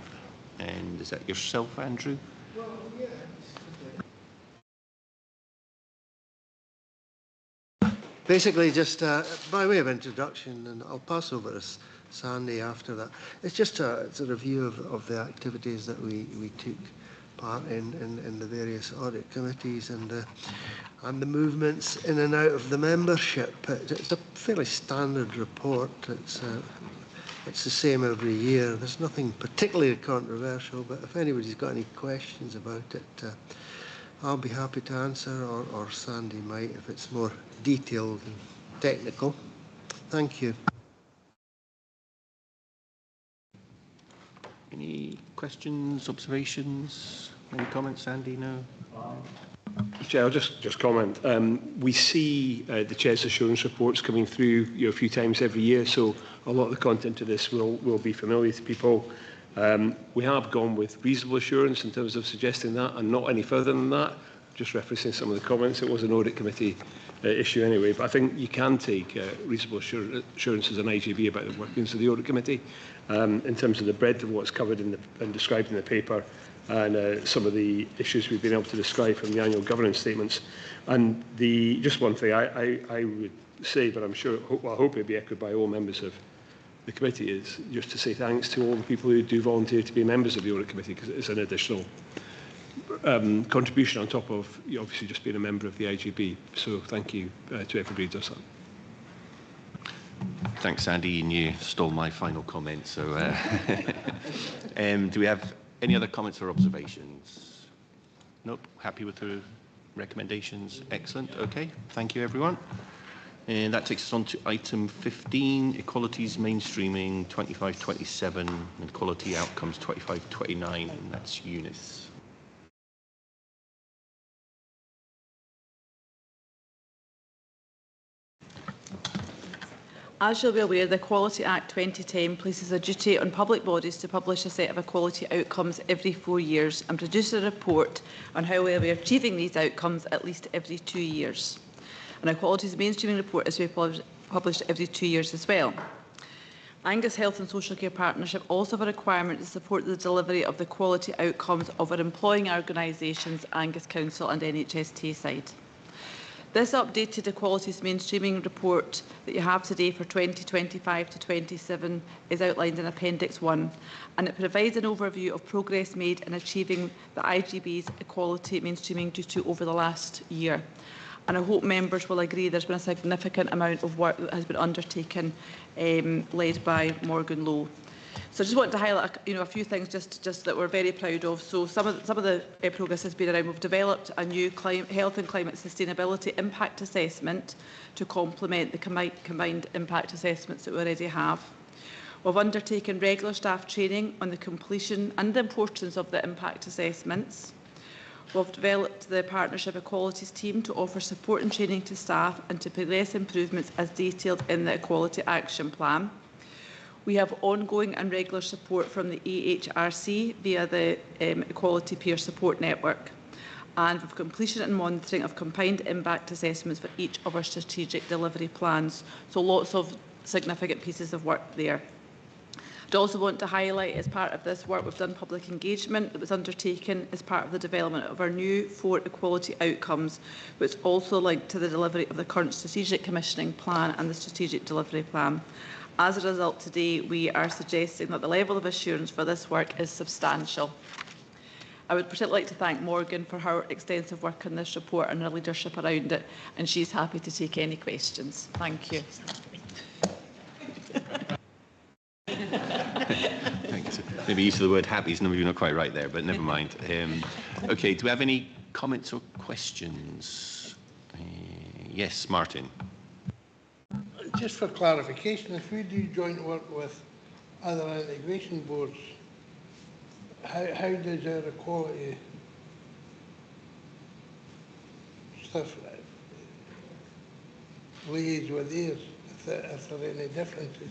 And is that yourself, Andrew? Well, yeah. Basically, just by way of introduction, and I'll pass over to Sandy after that. It's just it's a review of the activities that we took part in the various audit committees and the movements in and out of the membership. It's a fairly standard report. It's the same every year. There's nothing particularly controversial, but if anybody's got any questions about it, I'll be happy to answer, or Sandy might if it's more detailed and technical. Thank you. Any questions, observations, any comments, Sandy? No? Chair, I'll just comment. We see the Chair's assurance reports coming through a few times every year, so a lot of the content of this will be familiar to people. We have gone with reasonable assurance in terms of suggesting that, and not any further than that. Just referencing some of the comments, it was an audit committee issue anyway, but I think you can take reasonable assurance as an IJB about the workings of the audit committee in terms of the breadth of what's covered and described in the paper, and some of the issues we've been able to describe from the annual governance statements. And just one thing I would say, but I'm sure, I hope it'll be echoed by all members of the committee, is just to say thanks to all the people who do volunteer to be members of the audit committee, because it's an additional contribution on top of obviously just being a member of the IGB. So thank you to everybody who does that. Thanks, Andy, and you stole my final comment. So do we have any other comments or observations? Nope. Happy with the recommendations? Excellent. Okay. Thank you, everyone. And that takes us on to item 15, Equalities Mainstreaming 25-27 and Quality Outcomes 25-29, and that's Eunice. As you'll be aware, the Equality Act 2010 places a duty on public bodies to publish a set of equality outcomes every 4 years and produce a report on how well we are achieving these outcomes at least every 2 years. An Equalities Mainstreaming report is to be published every 2 years as well. Angus Health and Social Care Partnership also have a requirement to support the delivery of the quality outcomes of our employing organisations, Angus Council and NHS Tayside. This updated Equalities Mainstreaming report that you have today for 2025-27 is outlined in Appendix 1, and it provides an overview of progress made in achieving the IGB's Equality Mainstreaming duty over the last year. And I hope members will agree there's been a significant amount of work that has been undertaken, led by Morgan Lowe. So I just want to highlight, a few things just that we're very proud of. So some of the progress has been around. We've developed a new health and climate sustainability impact assessment to complement the combined impact assessments that we already have. We've undertaken regular staff training on the completion and the importance of the impact assessments. We've developed the Partnership Equalities team to offer support and training to staff and to progress improvements as detailed in the Equality Action Plan. We have ongoing and regular support from the EHRC via the Equality Peer Support Network, and with completion and monitoring of combined impact assessments for each of our strategic delivery plans. So lots of significant pieces of work there. I'd also want to highlight, as part of this work, we've done public engagement that was undertaken as part of the development of our new 4 equality outcomes, which is also linked to the delivery of the current strategic commissioning plan and the strategic delivery plan. As a result, today we are suggesting that the level of assurance for this work is substantial. I would particularly like to thank Morgan for her extensive work on this report and her leadership around it, and she's happy to take any questions. Thank you. Thanks. Maybe use of the word happy is maybe not quite right there, but never mind. Okay, do we have any comments or questions? Yes, Martin. Just for clarification, if we do joint work with other integration boards, how does our equality stuff liaise with theirs, if there are any differences?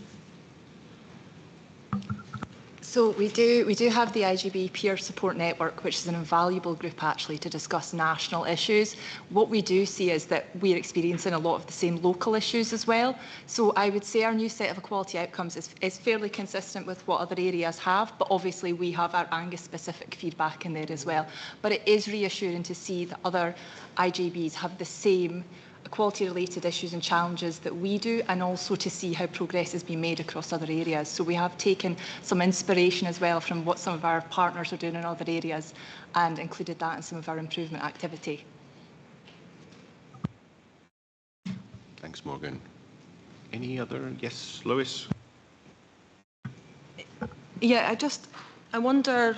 So we do have the IGB Peer Support Network, which is an invaluable group actually to discuss national issues. What we do see is that we're experiencing a lot of the same local issues as well. So I would say our new set of equality outcomes is fairly consistent with what other areas have, but obviously we have our Angus specific feedback in there as well. But it is reassuring to see that other IGBs have the same equality-related issues and challenges that we do, and also to see how progress has been made across other areas. So we have taken some inspiration as well from what some of our partners are doing in other areas and included that in some of our improvement activity. Thanks, Morgan. Any other? Yes, Lewis? Yeah, I wonder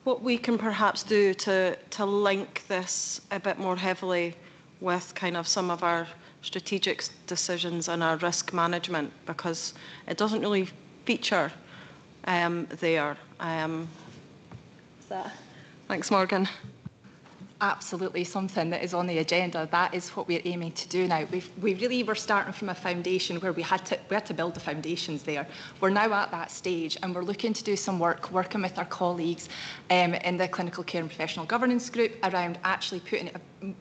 what we can perhaps do to link this a bit more heavily with kind of some of our strategic decisions and our risk management, because it doesn't really feature there. Thanks, Morgan. Absolutely something that is on the agenda. That is what we're aiming to do now. We really were starting from a foundation where we had to build the foundations there. We're now at that stage and we're looking to do some working with our colleagues in the clinical care and professional governance group around actually putting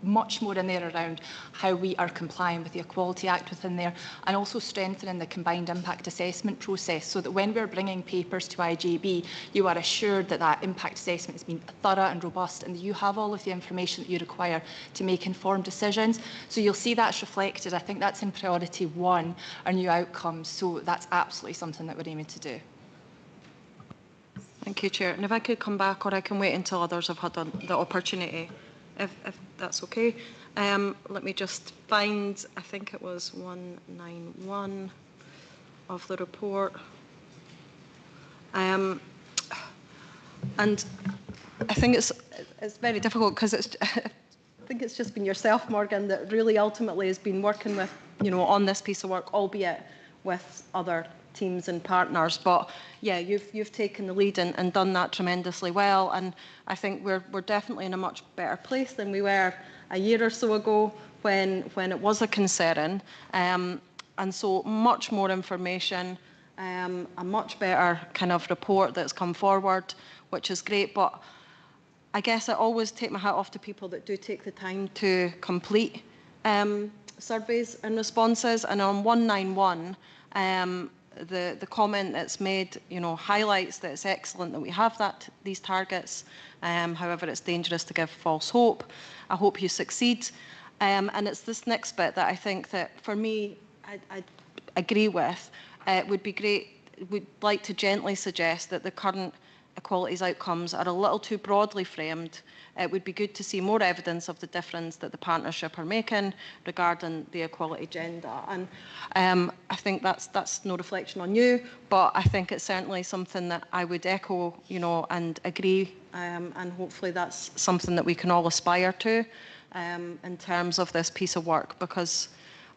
much more in there around how we are complying with the Equality Act within there, and also strengthening the combined impact assessment process so that when we're bringing papers to IGB, you are assured that that impact assessment has been thorough and robust and that you have all of the information that you require to make informed decisions. So you'll see that's reflected. I think that's in priority 1, our new outcomes. So that's absolutely something that we're aiming to do. Thank you, Chair. And if I could come back, or I can wait until others have had the opportunity, if that's okay. Let me just find, I think it was 191 of the report. And I think it's very difficult because I think it's just been yourself, Morgan, that really ultimately has been working with, on this piece of work, albeit with other teams and partners. But yeah, you've taken the lead and done that tremendously well. And I think we're definitely in a much better place than we were a year or so ago when it was a concern. And so much more information, a much better kind of report that's come forward, which is great. But I guess I always take my hat off to people that do take the time to complete surveys and responses. And on 191, the comment that's made, highlights that it's excellent that we have these targets. However, it's dangerous to give false hope. I hope you succeed. And it's this next bit that I think that, for me, I agree with. It would be great. We'd like to gently suggest that the current equalities outcomes are a little too broadly framed. It would be good to see more evidence of the difference that the partnership are making regarding the equality agenda. And I think that's no reflection on you, but I think it's certainly something that I would echo, and agree. And hopefully that's something that we can all aspire to in terms of this piece of work, because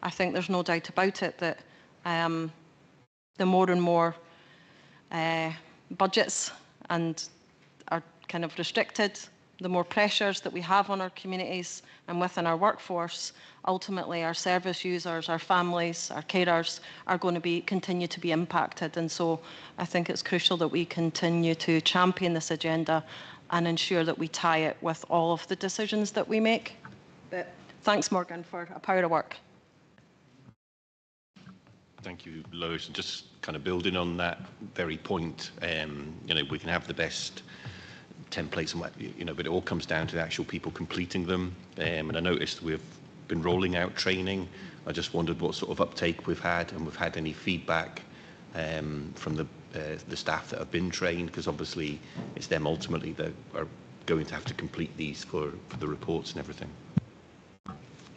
I think there's no doubt about it that the more and more budgets and are kind of restricted, the more pressures that we have on our communities and within our workforce, ultimately our service users, our families, our carers are going to continue to be impacted. And so I think it's crucial that we continue to champion this agenda and ensure that we tie it with all of the decisions that we make. But thanks, Morgan, for a power of work. Thank you, Lois. And just kind of building on that very point, we can have the best templates and what, but it all comes down to the actual people completing them. And I noticed we've been rolling out training. I just wondered what sort of uptake we've had, and we've had any feedback from the staff that have been trained, because obviously it's them ultimately that are going to have to complete these for the reports and everything.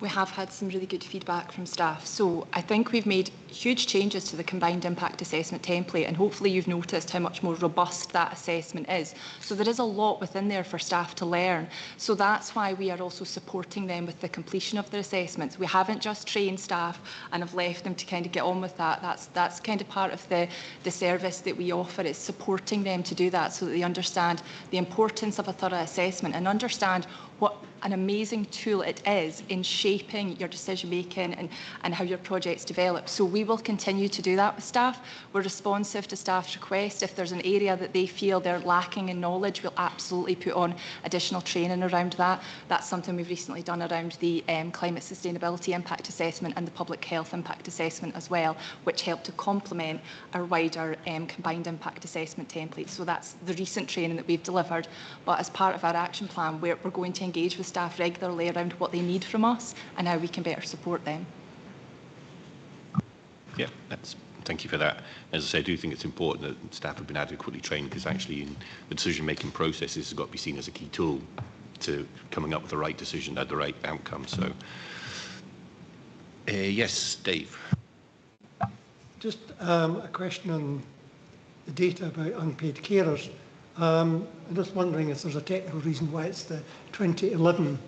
We have had some really good feedback from staff. So I think we've made huge changes to the combined impact assessment template, and hopefully you've noticed how much more robust that assessment is. So there is a lot within there for staff to learn. So that's why we are also supporting them with the completion of their assessments. We haven't just trained staff and have left them to kind of get on with that. That's kind of part of the service that we offer, is supporting them to do that so that they understand the importance of a thorough assessment and understand an amazing tool it is in shaping your decision making and how your projects develop. So we will continue to do that with staff. We're responsive to staff's request. If there's an area that they feel they're lacking in knowledge, we'll absolutely put on additional training around that. That's something we've recently done around the climate sustainability impact assessment and the public health impact assessment as well, which help to complement our wider combined impact assessment template. So that's the recent training that we've delivered. But as part of our action plan, we're going to engage with staff regularly around what they need from us and how we can better support them. Yeah, thank you for that. As I say, I do think it's important that staff have been adequately trained, because actually in the decision-making process, this has got to be seen as a key tool to coming up with the right decision at the right outcome. So, yes, Dave. Just a question on the data about unpaid carers. I'm just wondering if there's a technical reason why it's the 2011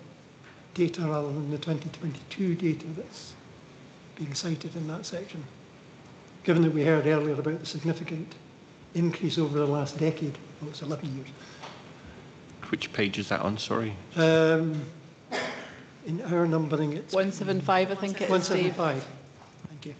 data rather than the 2022 data that's being cited in that section, given that we heard earlier about the significant increase over the last decade. Well, it's 11 years. Which page is that on, sorry? In our numbering, it's 175, I think it is, 175. Dave. Thank you.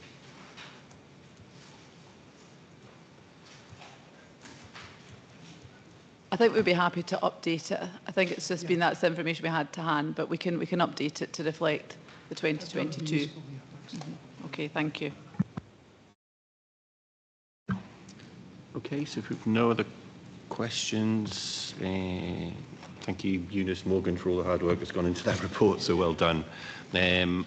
I think we'd be happy to update it. I think it's just been that's the information we had to hand, but we can update it to reflect the 2022. Okay, thank you. Okay, so if we've no other questions, thank you, Eunice Morgan, for all the hard work that's gone into that report, so well done.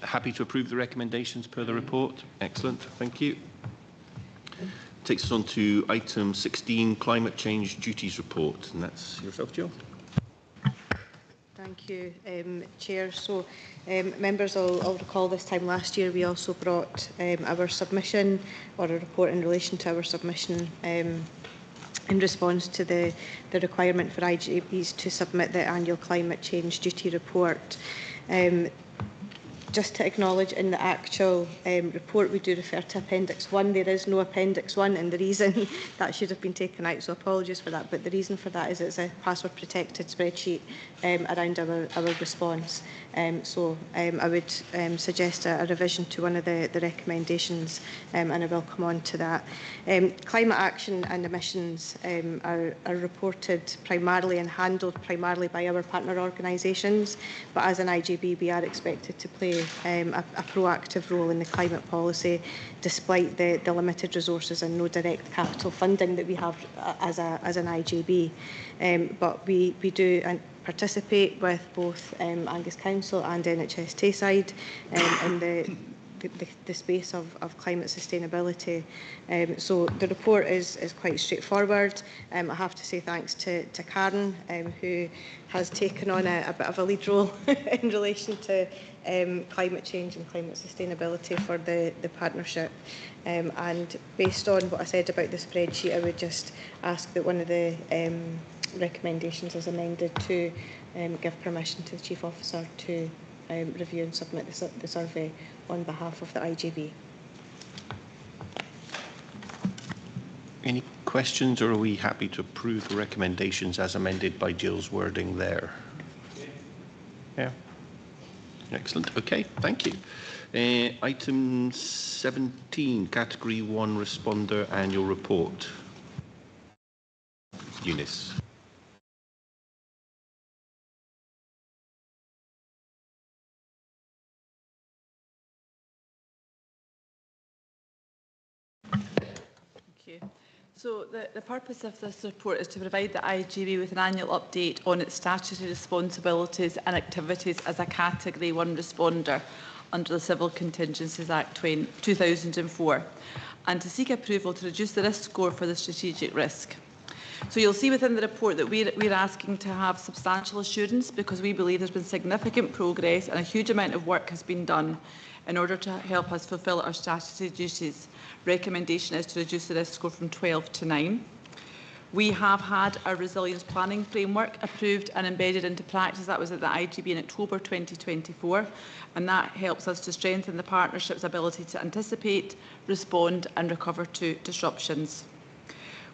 Happy to approve the recommendations per the report. Excellent, thank you. Takes us on to item 16, Climate Change Duties Report, and that's yourself, Jill. Thank you, Chair. So, members will recall this time last year we also brought our submission, or a report in relation to our submission in response to the requirement for IGBs to submit the annual Climate Change Duty Report. Just to acknowledge, in the actual report we do refer to Appendix 1. There is no Appendix 1, and the reason that should have been taken out, so apologies for that, but the reason for that is it's a password protected spreadsheet around our response. So I would suggest a revision to one of the recommendations, and I will come on to that. Climate action and emissions are reported primarily and handled primarily by our partner organisations, but as an IGB we are expected to play a proactive role in the climate policy, despite the limited resources and no direct capital funding that we have as an IGB. But we do participate with both Angus Council and NHS Tayside in the space of climate sustainability. So the report is quite straightforward. I have to say thanks to Karen, who has taken on a bit of a lead role in relation to climate change and climate sustainability for the partnership. And based on what I said about the spreadsheet, I would just ask that one of the recommendations is amended to give permission to the Chief Officer to review and submit the survey on behalf of the IGB. Any questions, or are we happy to approve the recommendations as amended by Jill's wording there? Yeah. Excellent. Okay, thank you. Item 17, Category 1 Responder Annual Report. Eunice. So the purpose of this report is to provide the IGB with an annual update on its statutory responsibilities and activities as a Category 1 responder under the Civil Contingencies Act 2004, and to seek approval to reduce the risk score for the strategic risk. So you'll see within the report that we're asking to have substantial assurance, because we believe there's been significant progress and a huge amount of work has been done in order to help us fulfil our statutory duties. Recommendation is to reduce the risk score from 12 to 9. We have had our resilience planning framework approved and embedded into practice. That was at the IGB in October 2024, and that helps us to strengthen the partnership's ability to anticipate, respond and recover to disruptions.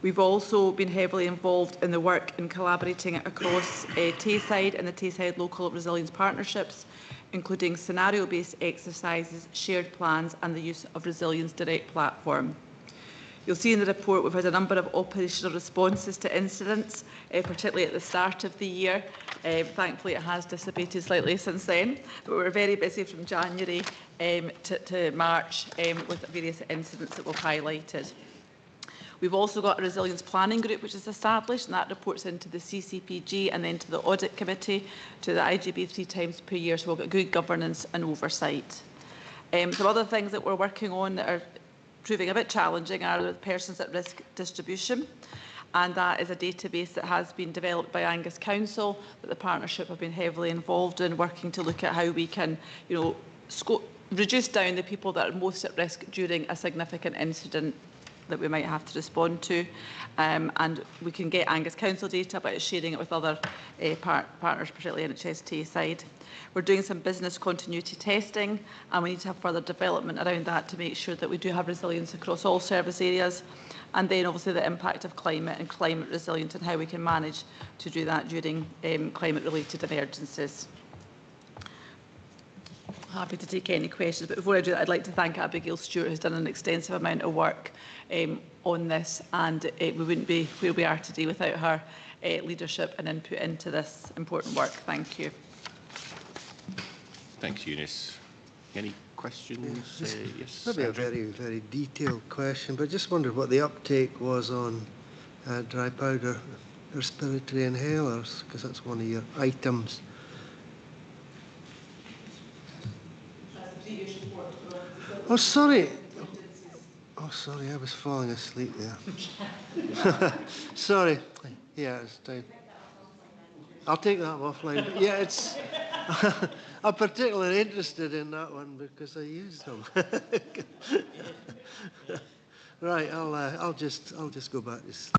We've also been heavily involved in the work in collaborating across Tayside and the Tayside Local Resilience Partnerships, including scenario-based exercises, shared plans and the use of Resilience Direct platform. You'll see in the report we've had a number of operational responses to incidents, particularly at the start of the year. Thankfully, it has dissipated slightly since then, but we're very busy from January to March with various incidents that we've highlighted. We've also got a resilience planning group which is established, and that reports into the CCPG and then to the audit committee, to the IGB 3 times per year, so we've got good governance and oversight. Some other things that we're working on that are proving a bit challenging are the persons at risk distribution, and that is a database that has been developed by Angus Council that the partnership have been heavily involved in, working to look at how we can, reduce down the people that are most at risk during a significant incident that we might have to respond to, and we can get Angus Council data, but it's sharing it with other partners, particularly NHS Tayside. We're doing some business continuity testing, and we need to have further development around that to make sure that we do have resilience across all service areas, and then obviously the impact of climate and climate resilience and how we can manage to do that during climate-related emergencies. Happy to take any questions, but before I do that, I'd like to thank Abigail Stewart, who's done an extensive amount of work on this, and we wouldn't be where we are today without her leadership and input into this important work. Thank you. Thanks, Eunice. Any questions? Yes. Maybe a very, very detailed question, but just wondered what the uptake was on dry powder respiratory inhalers, because that's one of your items. Oh, sorry. Oh, sorry, I was falling asleep there. Sorry. Yeah, it's time. I'll take that offline. But yeah, it's. I'm particularly interested in that one because I use them. Right, I'll just go back to sleep.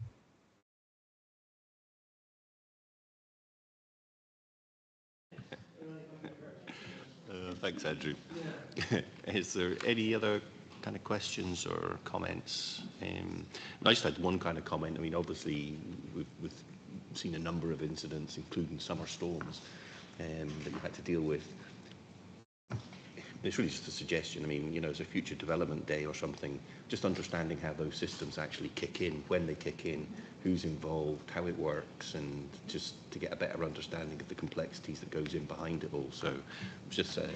Thanks, Andrew. Is there any other kind of questions or comments? I just had one kind of comment. I mean, obviously, we've seen a number of incidents, including summer storms, that you've had to deal with. It's really just a suggestion. I mean, as a future development day or something, just understanding how those systems actually kick in, when they kick in, who's involved, how it works, and just to get a better understanding of the complexities that goes in behind it all. So it's just an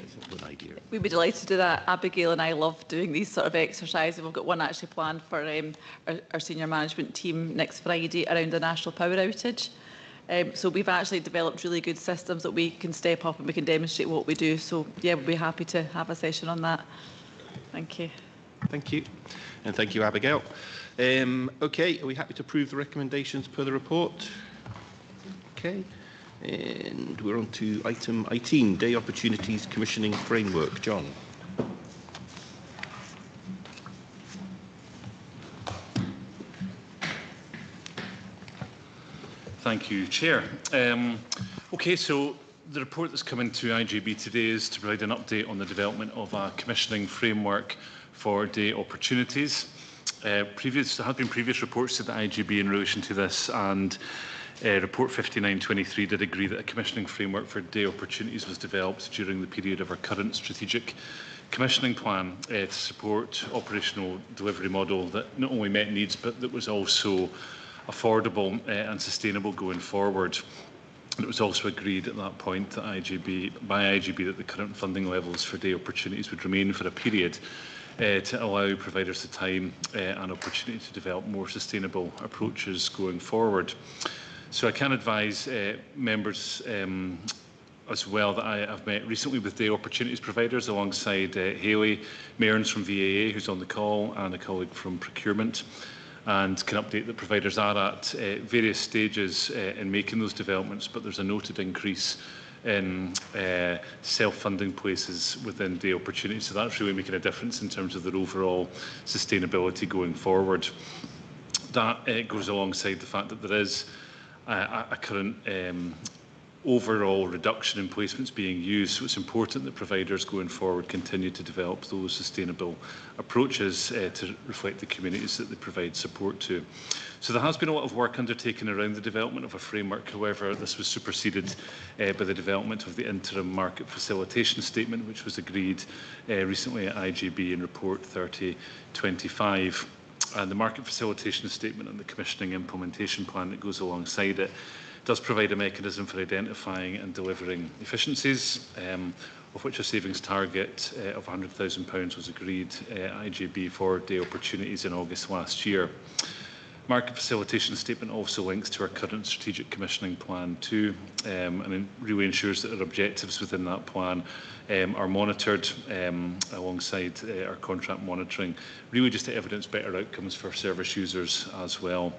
idea. We'd be delighted to do that. Abigail and I love doing these sort of exercises. We've got one actually planned for our senior management team next Friday around the national power outage. So we've actually developed really good systems that we can step up and we can demonstrate what we do. So yeah, we'll be happy to have a session on that. Thank you. Thank you. And thank you, Abigail. Okay, are we happy to approve the recommendations per the report? Okay. And we're on to item 18, Day Opportunities Commissioning Framework. John. Thank you, Chair. Okay, so the report that's coming to IGB today is to provide an update on the development of a commissioning framework for day opportunities. There have been previous reports to the IGB in relation to this, and Report 5923 did agree that a commissioning framework for day opportunities was developed during the period of our current strategic commissioning plan to support operational delivery model that not only met needs but that was also affordable and sustainable going forward. And it was also agreed at that point that by IGB that the current funding levels for day opportunities would remain for a period to allow providers the time and opportunity to develop more sustainable approaches going forward. So I can advise members as well that I have met recently with day opportunities providers alongside Hayley Mearns from VAA, who's on the call, and a colleague from procurement, and can update that providers are at various stages in making those developments, but there's a noted increase in self-funding places within day opportunities. So that's really making a difference in terms of their overall sustainability going forward. That goes alongside the fact that there is a current overall reduction in placements being used. So it's important that providers going forward continue to develop those sustainable approaches to reflect the communities that they provide support to. So there has been a lot of work undertaken around the development of a framework. However, this was superseded by the development of the interim market facilitation statement, which was agreed recently at IGB in Report 3025. And the market facilitation statement and the commissioning implementation plan that goes alongside it does provide a mechanism for identifying and delivering efficiencies, of which a savings target of £100,000 was agreed at IGB for day opportunities in August last year. Market facilitation statement also links to our current strategic commissioning plan too, and it really ensures that our objectives within that plan are monitored alongside our contract monitoring, really just to evidence better outcomes for service users as well.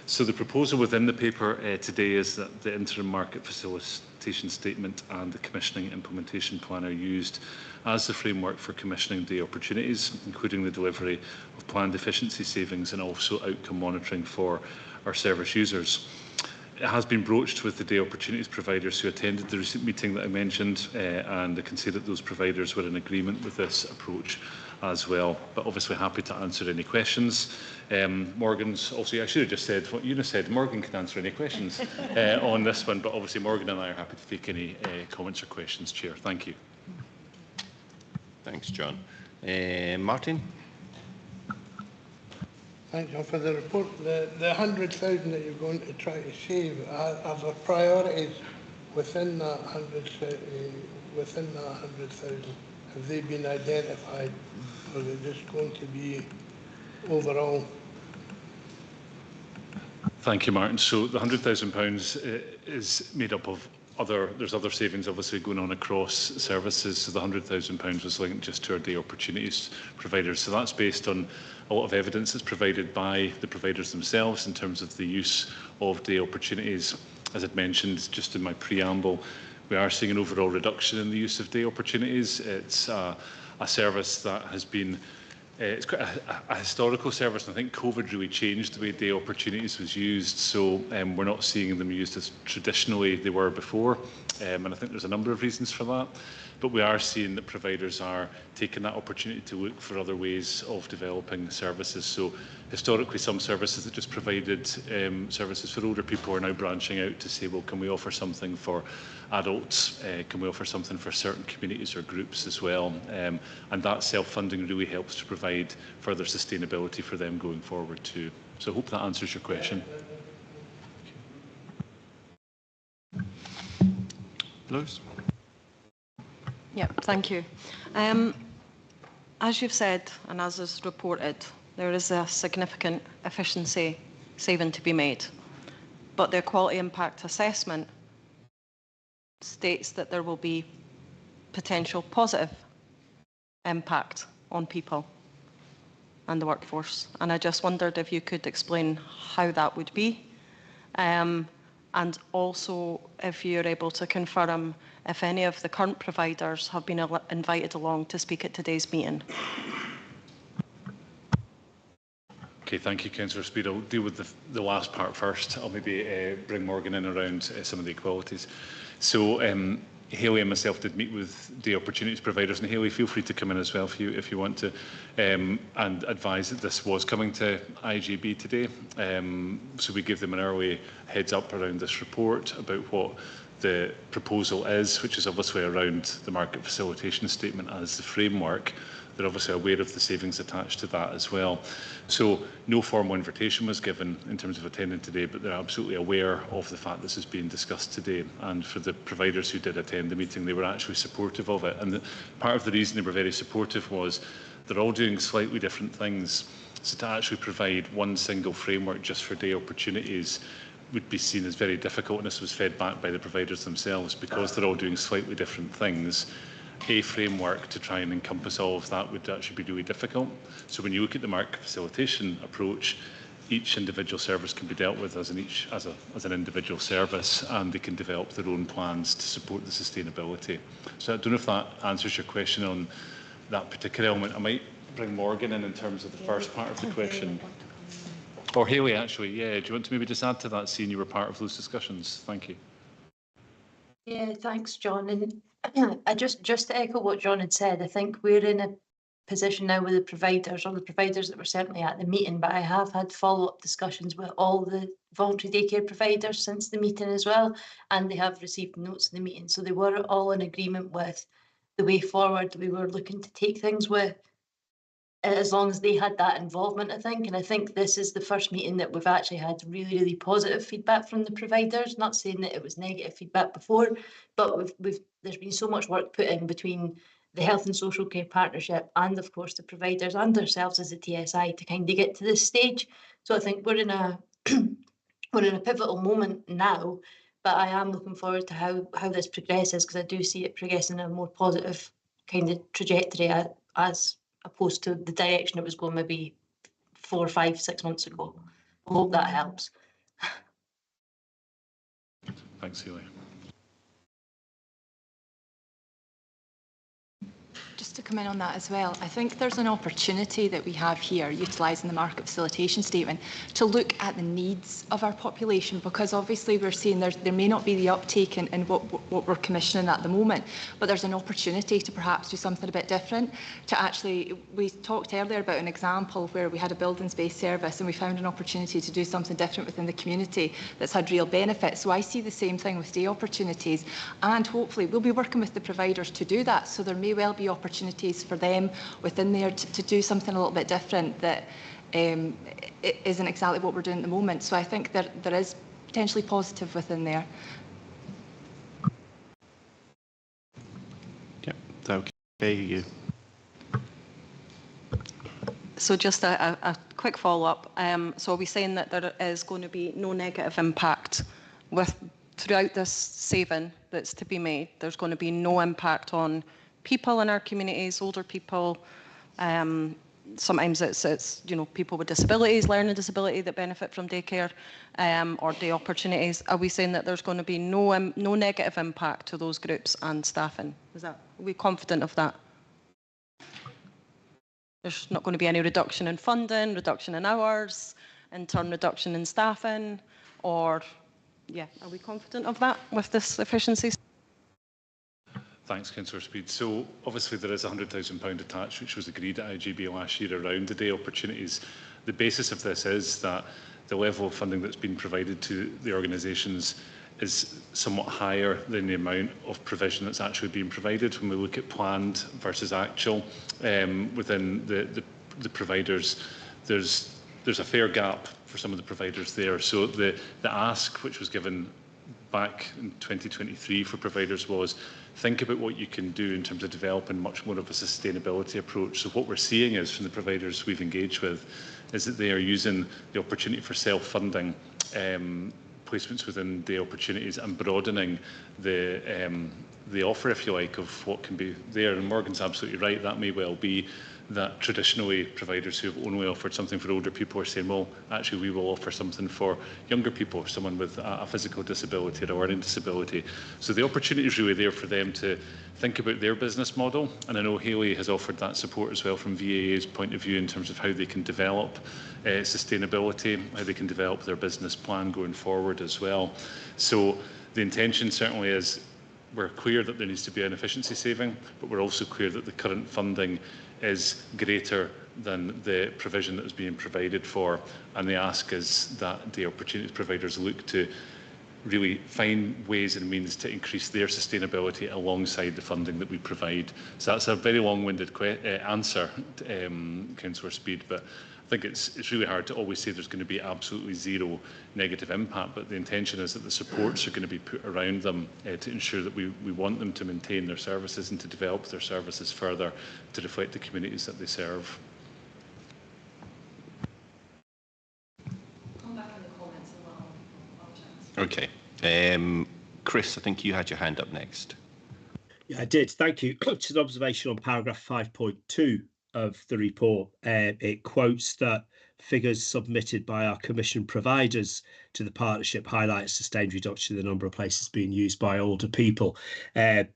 So the proposal within the paper today is that the interim market facilitation statement and the commissioning implementation plan are used as the framework for commissioning day opportunities, including the delivery of planned efficiency savings and also outcome monitoring for our service users. It has been broached with the day opportunities providers who attended the recent meeting that I mentioned, and I can say that those providers were in agreement with this approach as well, but obviously happy to answer any questions. Morgan's also, I should have just said what Una said, Morgan can answer any questions on this one, but obviously Morgan and I are happy to take any comments or questions, Chair. Thank you. Thanks, John. Martin? Thanks, John, for the report. The 100,000 that you're going to try to save, are there priorities within that 100,000? Have they been identified, or is it just going to be overall? Thank you, Martin. So the £100,000 is made up of there's other savings obviously going on across services. So the £100,000 was linked just to our day opportunities providers. So that's based on a lot of evidence that's provided by the providers themselves in terms of the use of day opportunities. As I'd mentioned just in my preamble, we are seeing an overall reduction in the use of day opportunities. It's a service that has been it's quite a historical service, and I think COVID really changed the way day opportunities was used. So we're not seeing them used as traditionally they were before, and I think there's a number of reasons for that. But we are seeing that providers are taking that opportunity to look for other ways of developing services. So historically, some services that just provided services for older people are now branching out to say, well, can we offer something for adults? Can we offer something for certain communities or groups as well? And that self-funding really helps to provide further sustainability for them going forward too. So I hope that answers your question. Lewis? Yeah, thank you. As you've said, and as is reported, there is a significant efficiency saving to be made, but the quality impact assessment states that there will be potential positive impact on people and the workforce. And I just wondered if you could explain how that would be, and also if you're able to confirm if any of the current providers have been invited along to speak at today's meeting. Okay, thank you, Councillor Speed. I'll deal with the last part first. I'll maybe bring Morgan in around some of the equalities. So Hayley and myself did meet with the opportunities providers, and Hayley, feel free to come in as well if you want to, and advise that this was coming to IGB today. So we give them an early heads up around this report about what the proposal is, which is obviously around the market facilitation statement as the framework. They're obviously aware of the savings attached to that as well. So no formal invitation was given in terms of attending today, but they're absolutely aware of the fact this is being discussed today. And for the providers who did attend the meeting, they were actually supportive of it. And part of the reason they were very supportive was they're all doing slightly different things. So to actually provide one single framework just for day opportunities would be seen as very difficult, and this was fed back by the providers themselves because they're all doing slightly different things. A framework to try and encompass all of that would actually be really difficult. So when you look at the market facilitation approach, each individual service can be dealt with as an individual service, and they can develop their own plans to support the sustainability. So I don't know if that answers your question on that particular element. I might bring Morgan in terms of the first part of the question. Or Hayley, actually, yeah. Do you want to maybe just add to that, seeing you were part of those discussions? Thank you. Yeah, thanks, John. And I just to echo what John had said, I think we're in a position now with the providers, or the providers that were certainly at the meeting, but I have had follow-up discussions with all the voluntary daycare providers since the meeting as well, and they have received notes of the meeting. So they were all in agreement with the way forward we were looking to take things with, as long as they had that involvement, I think. And I think this is the first meeting that we've actually had really, really positive feedback from the providers. Not saying that it was negative feedback before, but there's been so much work put in between the Health and Social Care Partnership and, of course, the providers and ourselves as the TSI to kind of get to this stage. So I think we're in a we're in a pivotal moment now, but I am looking forward to how this progresses, because I do see it progressing in a more positive kind of trajectory as opposed to the direction it was going maybe 4, 5, 6 months ago. I hope that helps. Thanks, Celia. Just to come in on that as well, I think there's an opportunity that we have here, utilising the market facilitation statement, to look at the needs of our population, because obviously we're seeing there may not be the uptake in what we're commissioning at the moment, but there's an opportunity to perhaps do something a bit different. To actually, we talked earlier about an example where we had a buildings-based service and we found an opportunity to do something different within the community that's had real benefit. So I see the same thing with day opportunities, and hopefully we'll be working with the providers to do that. So there may well be opportunities for them within there to do something a little bit different that it isn't exactly what we're doing at the moment. So I think there is potentially positive within there. Yep, okay, you. So just a quick follow-up. So are we saying that there is going to be no negative impact throughout this saving that's to be made? There's going to be no impact on people in our communities, older people. Sometimes it's people with disabilities, learning disability that benefit from daycare or day opportunities. Are we saying that there's going to be no negative impact to those groups and staffing? Are we confident of that? There's not going to be any reduction in funding, reduction in hours, in turn reduction in staffing, or are we confident of that with this efficiency? Thanks, Councillor Speed. So obviously there is £100,000 attached, which was agreed at IGB last year around the day opportunities. The basis of this is that the level of funding that's been provided to the organisations is somewhat higher than the amount of provision that's actually being provided when we look at planned versus actual within the providers. There's a fair gap for some of the providers there. So the ask which was given back in 2023 for providers was think about what you can do in terms of developing much more of a sustainability approach. So what we're seeing is from the providers we've engaged with is that they are using the opportunity for self-funding placements within the opportunities and broadening the offer, if you like, of what can be there. And Morgan's absolutely right. That may well be that traditionally providers who have only offered something for older people are saying, well, actually we will offer something for younger people, someone with a physical disability or a learning disability. So the opportunity is really there for them to think about their business model. And I know Hayley has offered that support as well from VAA's point of view in terms of how they can develop sustainability, how they can develop their business plan going forward as well. So the intention certainly is we're clear that there needs to be an efficiency saving, but we're also clear that the current funding is greater than the provision that is being provided for, and the ask is that the opportunity providers look to really find ways and means to increase their sustainability alongside the funding that we provide. So that's a very long-winded answer, Councillor Speed, but I think it's really hard to always say there's going to be absolutely zero negative impact, but the intention is that the supports are going to be put around them to ensure that we want them to maintain their services and to develop their services further to reflect the communities that they serve. Come back in the comments as well. Okay. Chris, I think you had your hand up next. Yeah, I did. Thank you. Just an observation on paragraph 5.2 of the report. It quotes that figures submitted by our commission providers to the partnership highlight a sustained reduction in the number of places being used by older people. And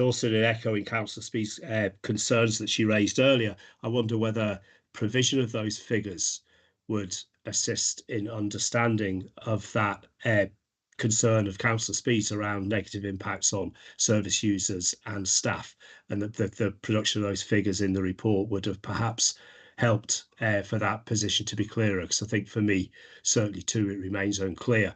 also in echoing Councillor Speed's concerns that she raised earlier, I wonder whether provision of those figures would assist in understanding of that concern of Councillor Speed's around negative impacts on service users and staff, and that the production of those figures in the report would have perhaps helped for that position to be clearer, because I think for me, certainly too, it remains unclear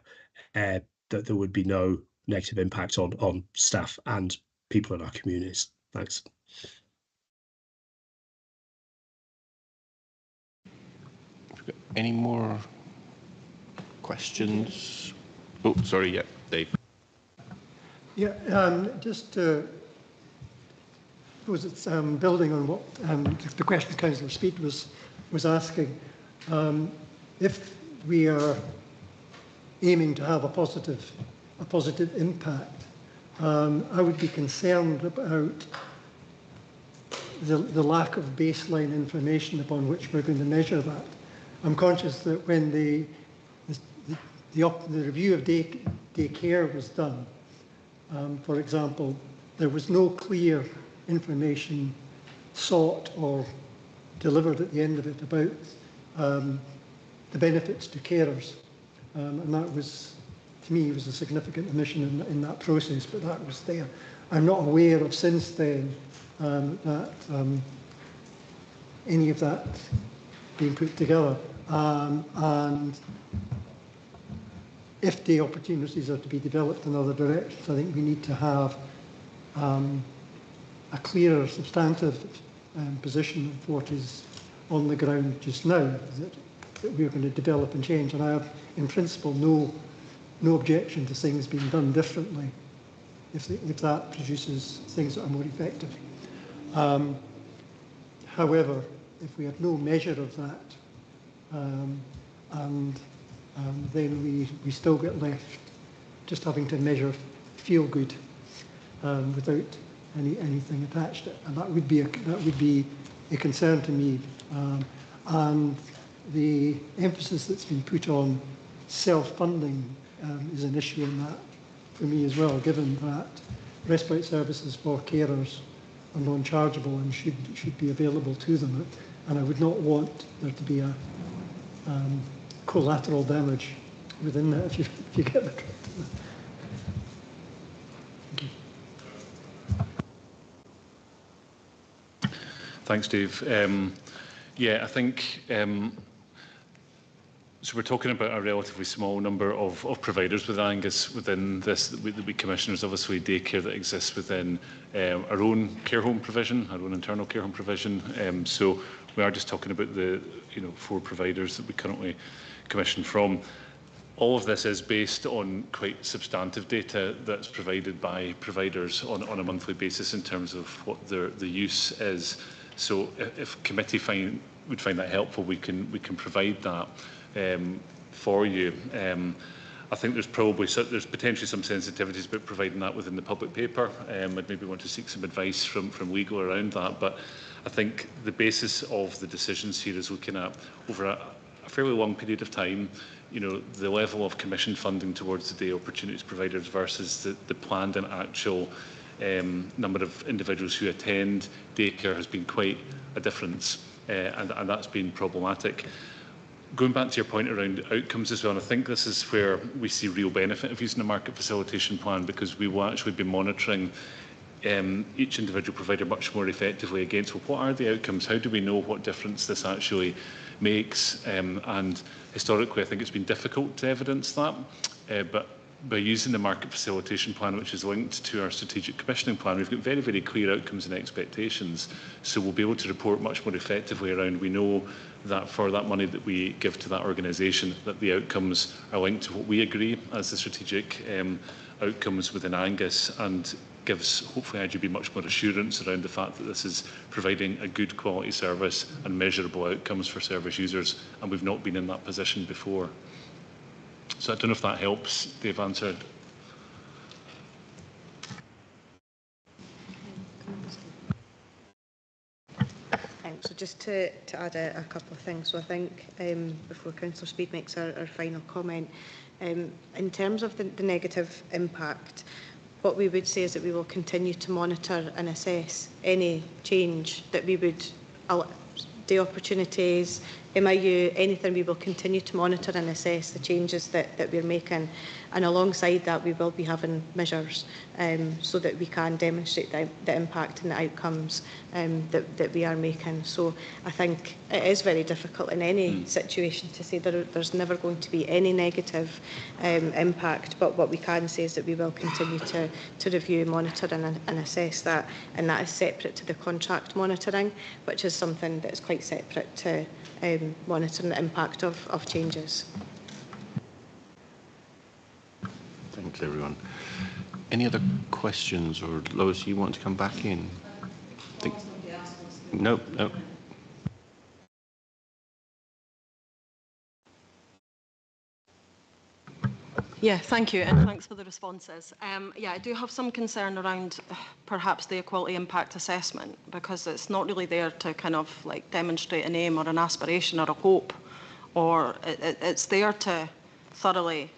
that there would be no negative impact on staff and people in our communities. Thanks. Any more questions? Oh, sorry, yeah, Dave. Yeah, just was it building on what the question Councillor Speed was asking. If we are aiming to have a positive impact, I would be concerned about the lack of baseline information upon which we're going to measure that. I'm conscious that when the review of daycare was done, for example, there was no clear information sought or delivered at the end of it about the benefits to carers. And that was, to me, was a significant omission in that process, but that was there. I'm not aware of since then that any of that being put together. And if the opportunities are to be developed in other directions, I think we need to have a clearer substantive position of what is on the ground just now that we're going to develop and change. And I have, in principle, no objection to things being done differently if that produces things that are more effective. However, if we have no measure of that, then we still get left just having to measure feel good without anything attached, and that would be a concern to me. And the emphasis that's been put on self-funding is an issue in that for me as well, given that respite services for carers are non-chargeable and should be available to them, and I would not want there to be a collateral damage within that, if you get the drift. Thanks, Dave. Yeah, I think so. We're talking about a relatively small number of providers with Angus within this. The commissioners, obviously, daycare that exists within our own care home provision, our own internal care home provision. So we are just talking about the 4 providers that we currently commission from. All of this is based on quite substantive data that's provided by providers on a monthly basis in terms of what the use is. So if committee would find that helpful, we can provide that for you. I think there's potentially some sensitivities about providing that within the public paper. I'd maybe want to seek some advice from legal around that. But I think the basis of the decisions here is looking at over a fairly long period of time, the level of commission funding towards the day opportunities providers versus the planned and actual number of individuals who attend daycare has been quite a difference, and that's been problematic. Going back to your point around outcomes as well, and I think this is where we see real benefit of using a market facilitation plan, because we will actually be monitoring each individual provider much more effectively against, well, what are the outcomes? How do we know what difference this actually makes? And historically, I think it's been difficult to evidence that, but by using the market facilitation plan, which is linked to our strategic commissioning plan, we've got very, very clear outcomes and expectations. So we'll be able to report much more effectively around, we know that for that money that we give to that organisation, that the outcomes are linked to what we agree as the strategic outcomes within Angus, and gives hopefully IGB much more assurance around the fact that this is providing a good quality service and measurable outcomes for service users, and we've not been in that position before. So I don't know if that helps, Dave, answered. So just to add a couple of things. So I think before Councillor Speed makes our final comment, in terms of the negative impact, what we would say is that we will continue to monitor and assess any change that we would, day opportunities, MIU, anything, we will continue to monitor and assess the changes that we're making, and alongside that we will be having measures so that we can demonstrate the impact and the outcomes that we are making. So I think it is very difficult in any situation to say there's never going to be any negative impact, but what we can say is that we will continue to review, monitor and assess that, and that is separate to the contract monitoring, which is something that is quite separate to monitoring the impact of changes. Thanks, everyone. Any other questions, or Lois, you want to come back in? No. Yeah, thank you, and thanks for the responses. Yeah, I do have some concern around perhaps the equality impact assessment, because it's not really there to kind of like demonstrate an aim or an aspiration or a hope, or it's there to thoroughly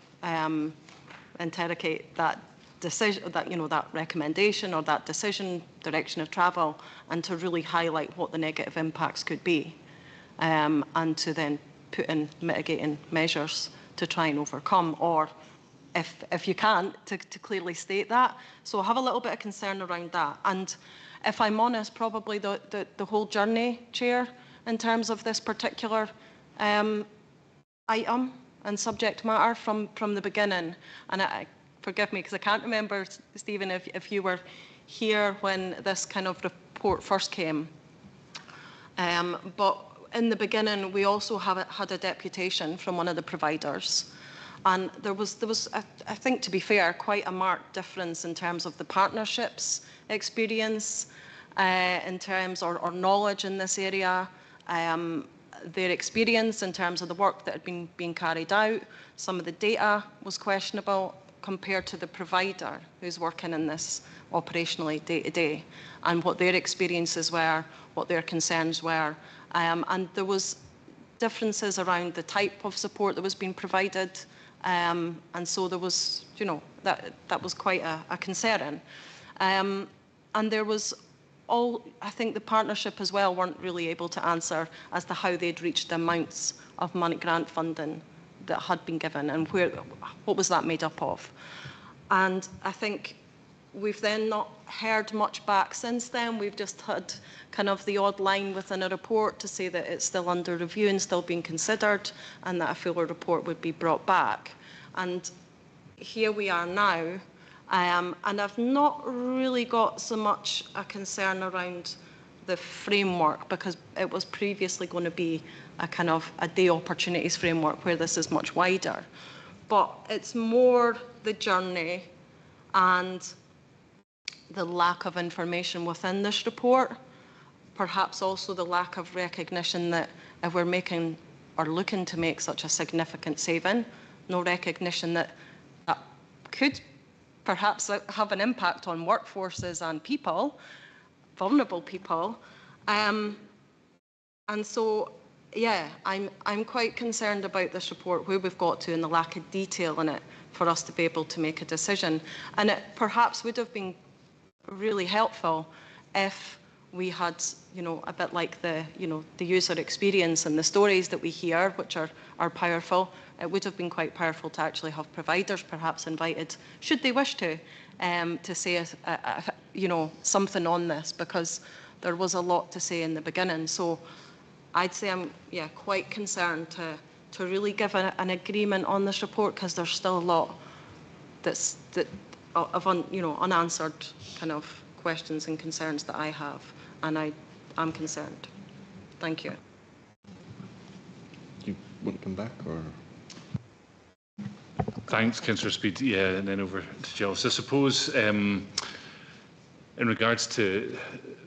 interrogate that decision, that that recommendation or that decision, direction of travel, and to really highlight what the negative impacts could be, and to then put in mitigating measures to try and overcome, or if you can't, to clearly state that. So I have a little bit of concern around that. And if I'm honest, probably the whole journey, Chair, in terms of this particular item and subject matter from the beginning. And forgive me, because I can't remember, Stephen, if you were here when this kind of report first came. But in the beginning, we also had a deputation from one of the providers. And there was, I think, to be fair, quite a marked difference in terms of the partnerships experience, in terms or knowledge in this area, their experience in terms of the work that had been being carried out. Some of the data was questionable compared to the provider who's working in this operationally day to day, and what their experiences were, what their concerns were. And there was differences around the type of support that was being provided. And so there was, that was quite a concern. And there was I think the partnership as well weren't really able to answer as to how they'd reached the amounts of money grant funding that had been given, and what was that made up of. And I think we've then not heard much back since then. We've just had kind of the odd line within a report to say that it's still under review and still being considered, and that a fuller report would be brought back. And here we are now, and I've not really got so much a concern around the framework, because it was previously going to be a kind of a day opportunities framework where this is much wider. But it's more the journey and the lack of information within this report, perhaps also the lack of recognition that if we're making or looking to make such a significant saving, no recognition that that could perhaps have an impact on workforces and people, vulnerable people. And so, yeah, I'm quite concerned about this report, where we've got to, and the lack of detail in it for us to be able to make a decision. And it perhaps would have been really helpful if we had, a bit like the user experience and the stories that we hear, which are powerful. It would have been quite powerful to actually have providers perhaps invited, should they wish to say, something on this, because there was a lot to say in the beginning. So I'd say I'm, quite concerned to really give an agreement on this report, because there's still a lot of unanswered kind of questions and concerns that I have, and I'm concerned. Thank you. Do you want to come back, or? Thanks, Councillor Speed. Yeah, and then over to Jill. So I suppose in regards to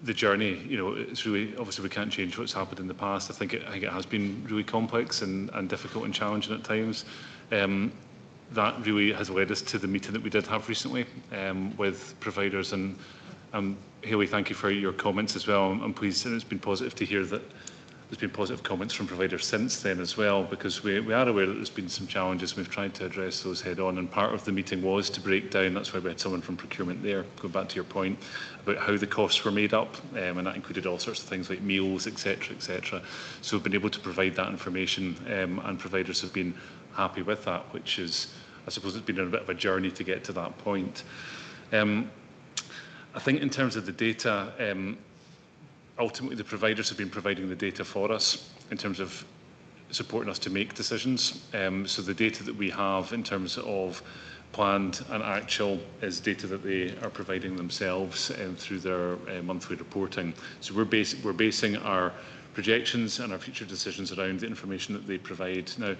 the journey, it's really, obviously we can't change what's happened in the past. I think it has been really complex and difficult and challenging at times. That really has led us to the meeting that we did have recently with providers. And Hayley, thank you for your comments as well. I'm pleased, and it's been positive to hear that there's been positive comments from providers since then as well, because we are aware that there's been some challenges. We've tried to address those head on, and part of the meeting was to break down, that's why we had someone from procurement there, going back to your point, about how the costs were made up, and that included all sorts of things like meals, etc., etc. So we've been able to provide that information, and providers have been happy with that, which is, I suppose it's been a bit of a journey to get to that point. I think in terms of the data, ultimately the providers have been providing the data for us in terms of supporting us to make decisions. So the data that we have in terms of planned and actual is data that they are providing themselves through their monthly reporting. So we're basing our projections and our future decisions around the information that they provide. Now,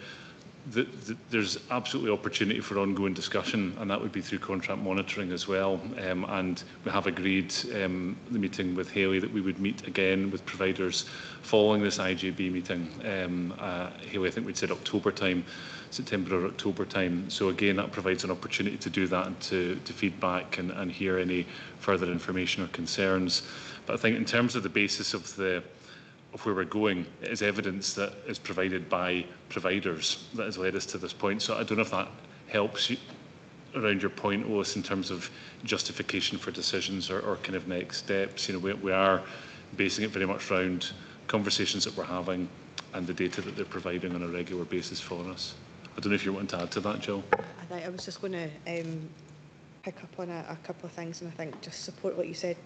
there's absolutely opportunity for ongoing discussion, and that would be through contract monitoring as well. And we have agreed the meeting with Hayley that we would meet again with providers following this IJB meeting. Hayley, I think we'd said October time, September or October time. So again, that provides an opportunity to do that and to feedback and hear any further information or concerns. But I think in terms of the basis of where we're going, it is evidence that is provided by providers that has led us to this point. So I don't know if that helps you around your point, Olis, in terms of justification for decisions or kind of next steps. You know, we are basing it very much around conversations that we're having and the data that they're providing on a regular basis for us. I don't know if you want to add to that, Jill. I was just going to pick up on a couple of things, and I think just support what you said,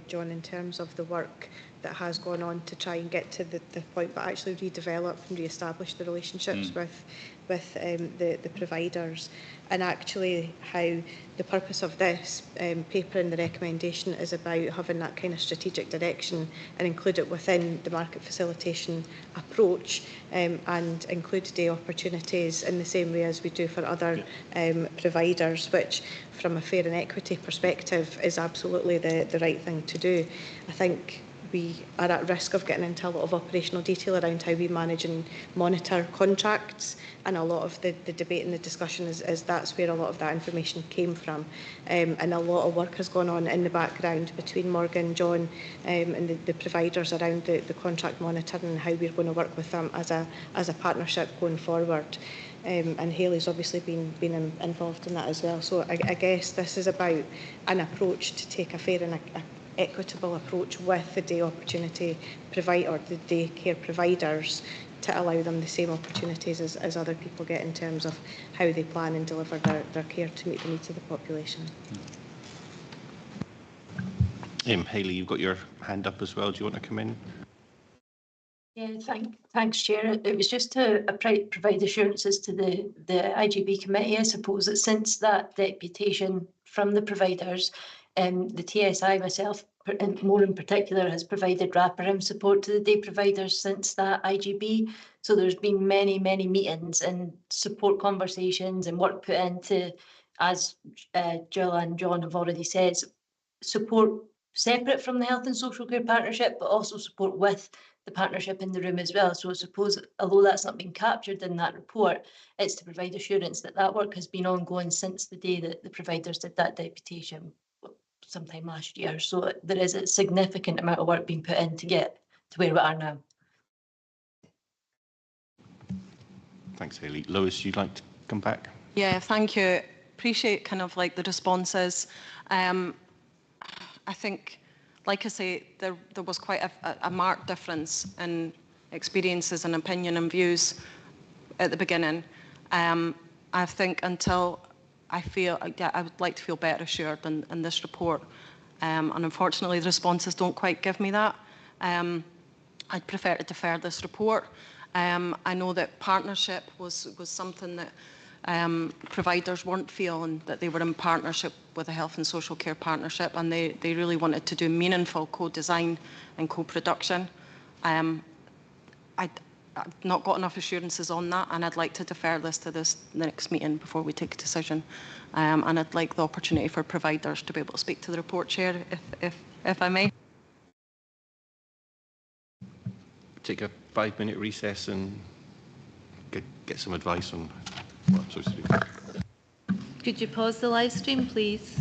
John, in terms of the work that has gone on to try and get to the point, but actually redevelop and re-establish the relationships with the providers, and actually how the purpose of this paper and the recommendation is about having that kind of strategic direction and include it within the market facilitation approach, and include day opportunities in the same way as we do for other providers, which from a fair and equity perspective is absolutely the right thing to do. I think we are at risk of getting into a lot of operational detail around how we manage and monitor contracts, and a lot of the debate and the discussion is that's where a lot of that information came from, and a lot of work has gone on in the background between Morgan, John, and the providers around the contract monitoring and how we're going to work with them as a partnership going forward. And Hayley's obviously been involved in that as well. So I guess this is about an approach to take a fair and equitable approach with the day opportunity provider or the day care providers to allow them the same opportunities as other people get in terms of how they plan and deliver their care to meet the needs of the population. Hayley, you've got your hand up as well. Do you want to come in? Yeah, thanks, Chair. It was just to provide assurances to the IGB committee. I suppose that since that deputation from the providers, the TSI, myself, and more in particular, has provided wraparound support to the day providers since that IGB. So there's been many meetings and support conversations and work put into, as Jill and John have already said, support separate from the Health and Social Care Partnership, but also support with the partnership in the room as well. So I suppose, although that's not been captured in that report, it's to provide assurance that that work has been ongoing since the day that the providers did that deputation sometime last year. So there is a significant amount of work being put in to get to where we are now. Thanks, Hayley. Lois, you'd like to come back? Yeah, thank you. Appreciate kind of like the responses. I think, like I say, there was quite a marked difference in experiences and opinion and views at the beginning. I think until I would like to feel better assured in this report, and unfortunately the responses don't quite give me that. I'd prefer to defer this report. I know that partnership was something that providers weren't feeling that they were in partnership with a Health and Social Care Partnership, and they really wanted to do meaningful co-design and co-production. I've not got enough assurances on that, and I'd like to defer this to the next meeting before we take a decision. And I'd like the opportunity for providers to be able to speak to the report, Chair, if I may. Take a 5-minute recess and get some advice on what I'm supposed to do. Could you pause the live stream, please?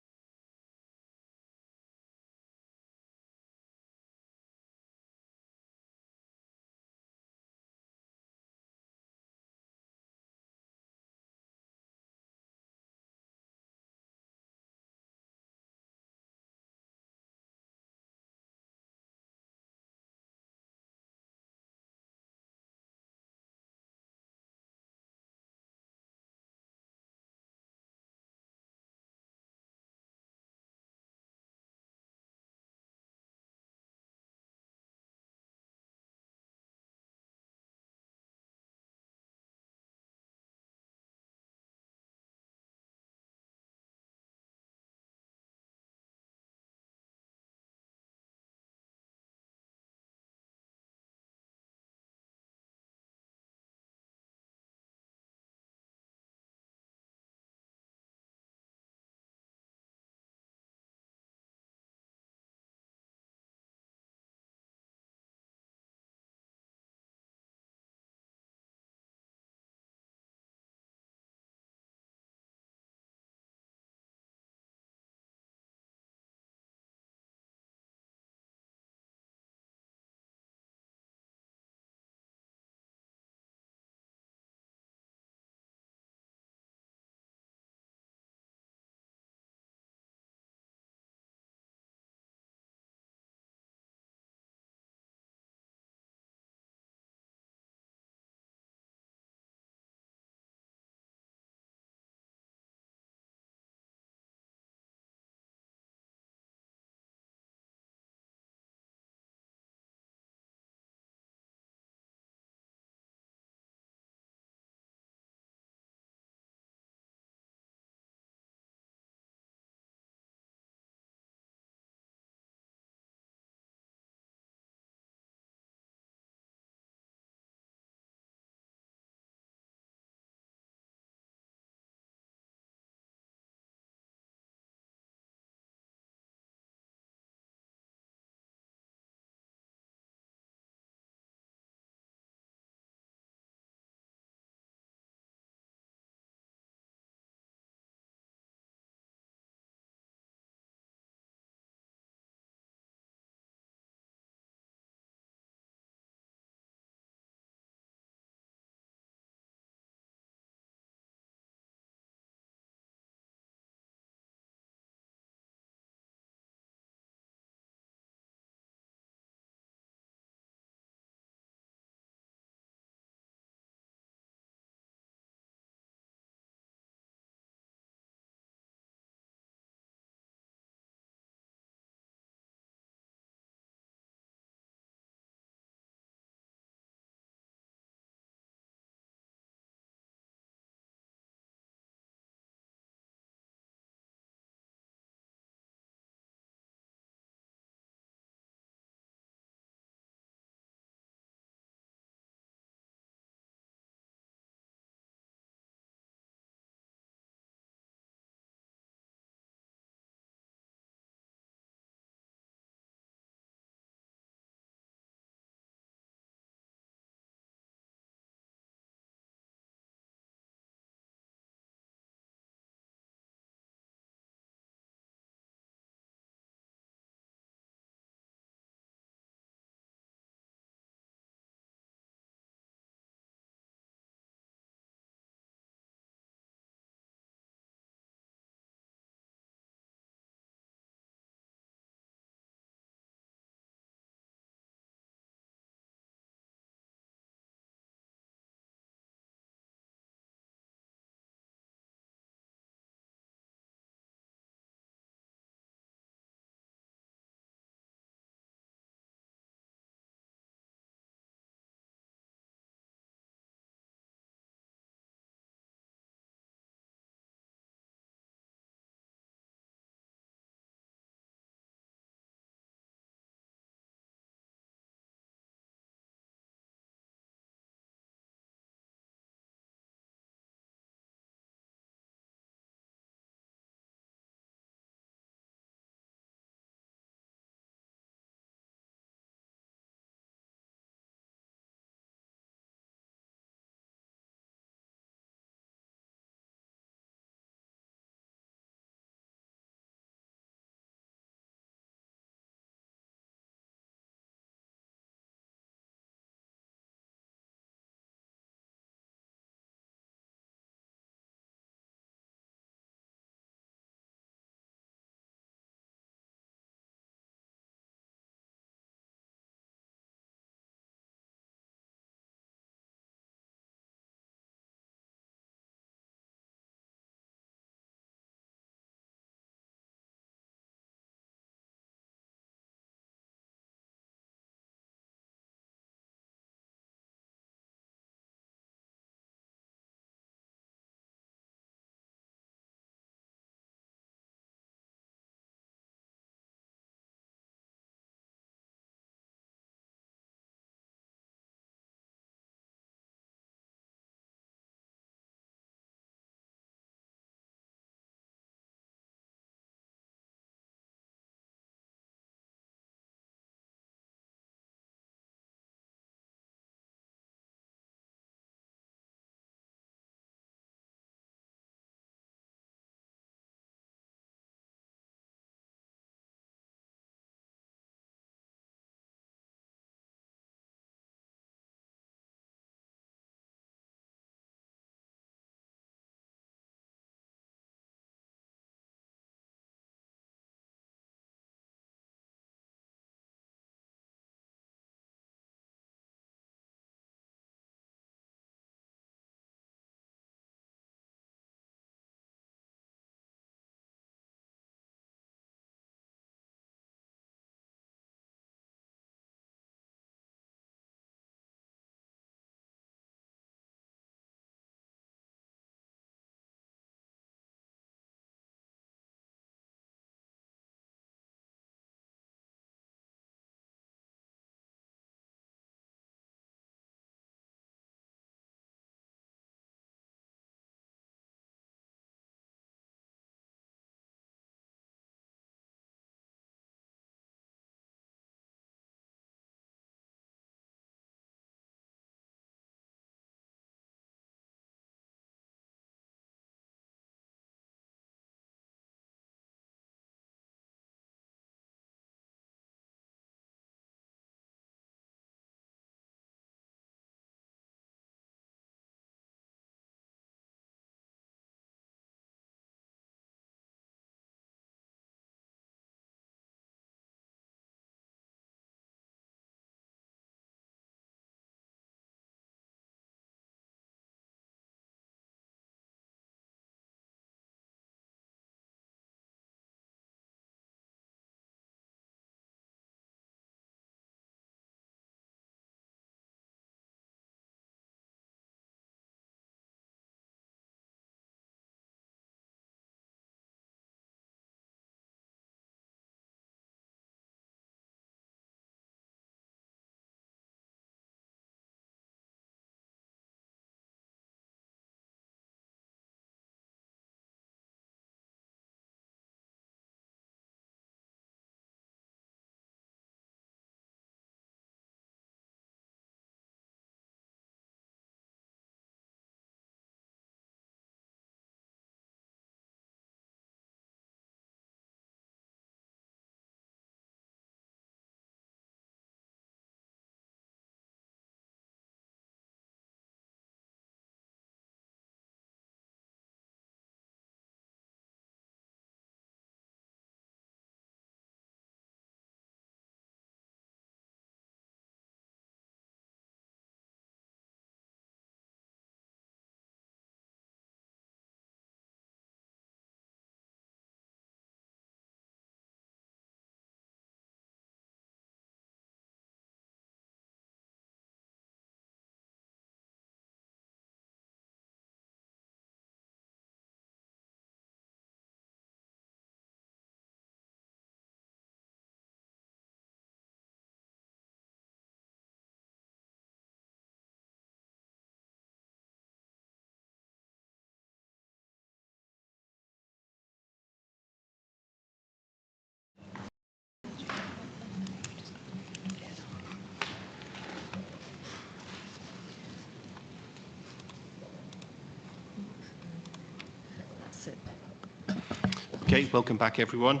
Okay, welcome back, everyone.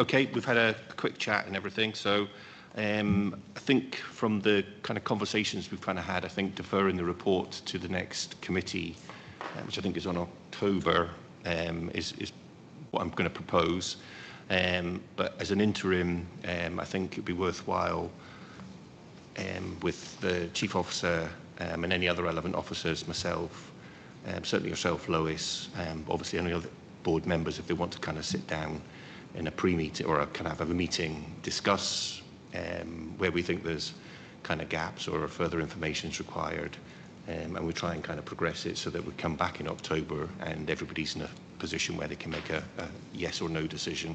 Okay, we've had a quick chat and everything, so I think from the kind of conversations we've kind of had, I think deferring the report to the next committee, which I think is on October, is what I'm going to propose. But as an interim, I think it'd be worthwhile with the Chief Officer and any other relevant officers, myself, certainly yourself, Lois, obviously any other board members, if they want to kind of sit down in a pre-meeting or kind of have a meeting, discuss where we think there's kind of gaps or further information is required, and we try and kind of progress it so that we come back in October and everybody's in a position where they can make a yes or no decision.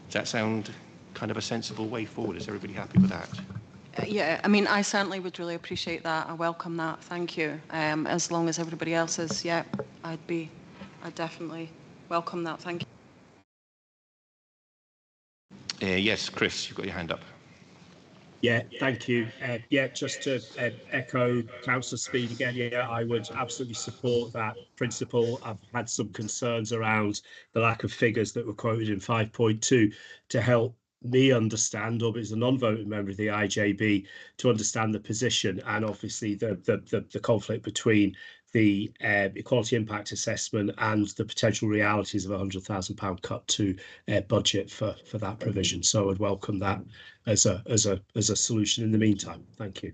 Does that sound kind of a sensible way forward? Is everybody happy with that? Yeah, I mean, I certainly would really appreciate that. I welcome that. Thank you. As long as everybody else is, yeah, I'd definitely welcome that. Thank you. Yes, Chris, you've got your hand up. Yeah, thank you. Yeah, just to echo Councillor Speed again, yeah, I would absolutely support that principle. I've had some concerns around the lack of figures that were quoted in 5.2 to help me understand, or as a non-voting member of the IJB, to understand the position and obviously the conflict between the equality impact assessment and the potential realities of a £100,000 cut to budget for that provision. So I would welcome that as a solution in the meantime. Thank you.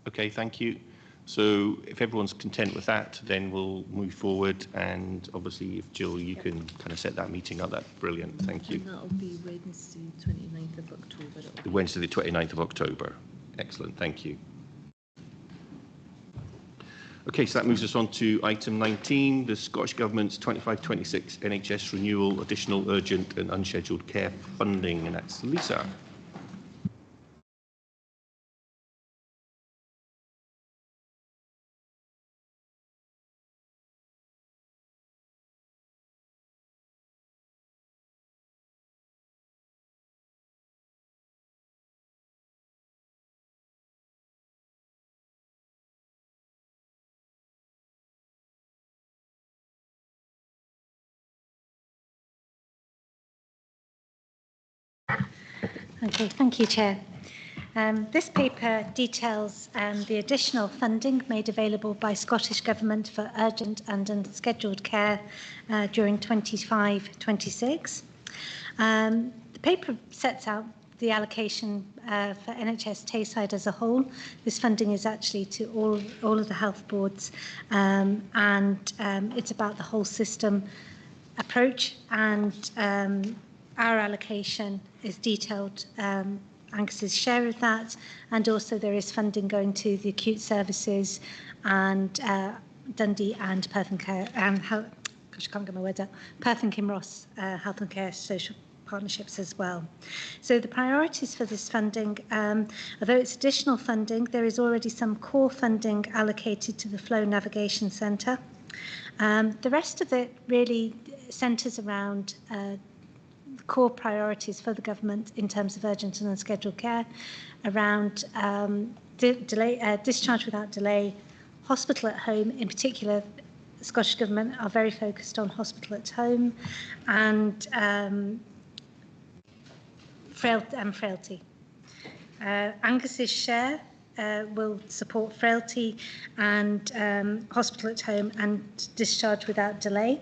Okay, thank you. So if everyone's content with that, then we'll move forward. And obviously, if Jill, you can kind of set that meeting up, that's brilliant. Thank you. And that'll be Wednesday, 29th of October. Wednesday, the 29th of October. Excellent, thank you. Okay, so that moves us on to item 19, the Scottish Government's 25-26 NHS renewal, additional urgent and unscheduled care funding, and that's Lisa. Okay, thank you, Chair. This paper details the additional funding made available by Scottish Government for urgent and unscheduled care during 25-26. The paper sets out the allocation for NHS Tayside as a whole. This funding is actually to all of the health boards, and it's about the whole system approach, and our allocation is detailed, Angus's share of that, and also there is funding going to the acute services and Dundee and Perth and Care, gosh, I can't get my words out, Perth and Kinross Health and Care Social Partnerships as well. So the priorities for this funding, although it's additional funding, there is already some core funding allocated to the Flow Navigation Centre. The rest of it really centres around core priorities for the government in terms of urgent and unscheduled care, around discharge without delay, hospital at home. In particular, the Scottish Government are very focused on hospital at home, and frailty. Angus's share will support frailty and hospital at home and discharge without delay.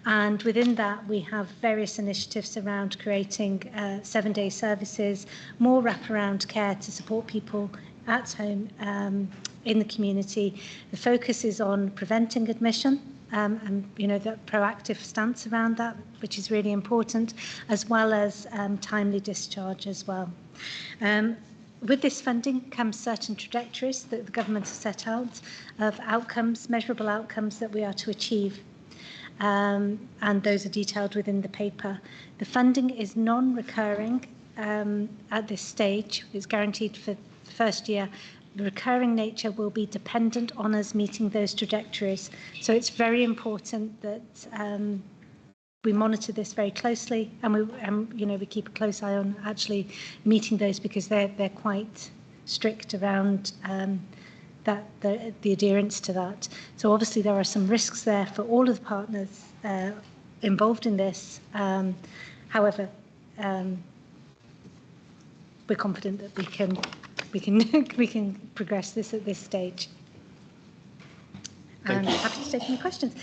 And within that, we have various initiatives around creating 7-day services, more wraparound care to support people at home in the community. The focus is on preventing admission and, you know, the proactive stance around that, which is really important, as well as timely discharge as well. With this funding comes certain trajectories that the government has set out of outcomes, measurable outcomes that we are to achieve. And those are detailed within the paper. The funding is non-recurring at this stage. It's guaranteed for the first year. The recurring nature will be dependent on us meeting those trajectories. So it's very important that we monitor this very closely, and we keep a close eye on actually meeting those, because they're quite strict around the adherence to that. So obviously there are some risks there for all of the partners involved in this. However, we're confident that we can progress this at this stage. And happy to take any questions.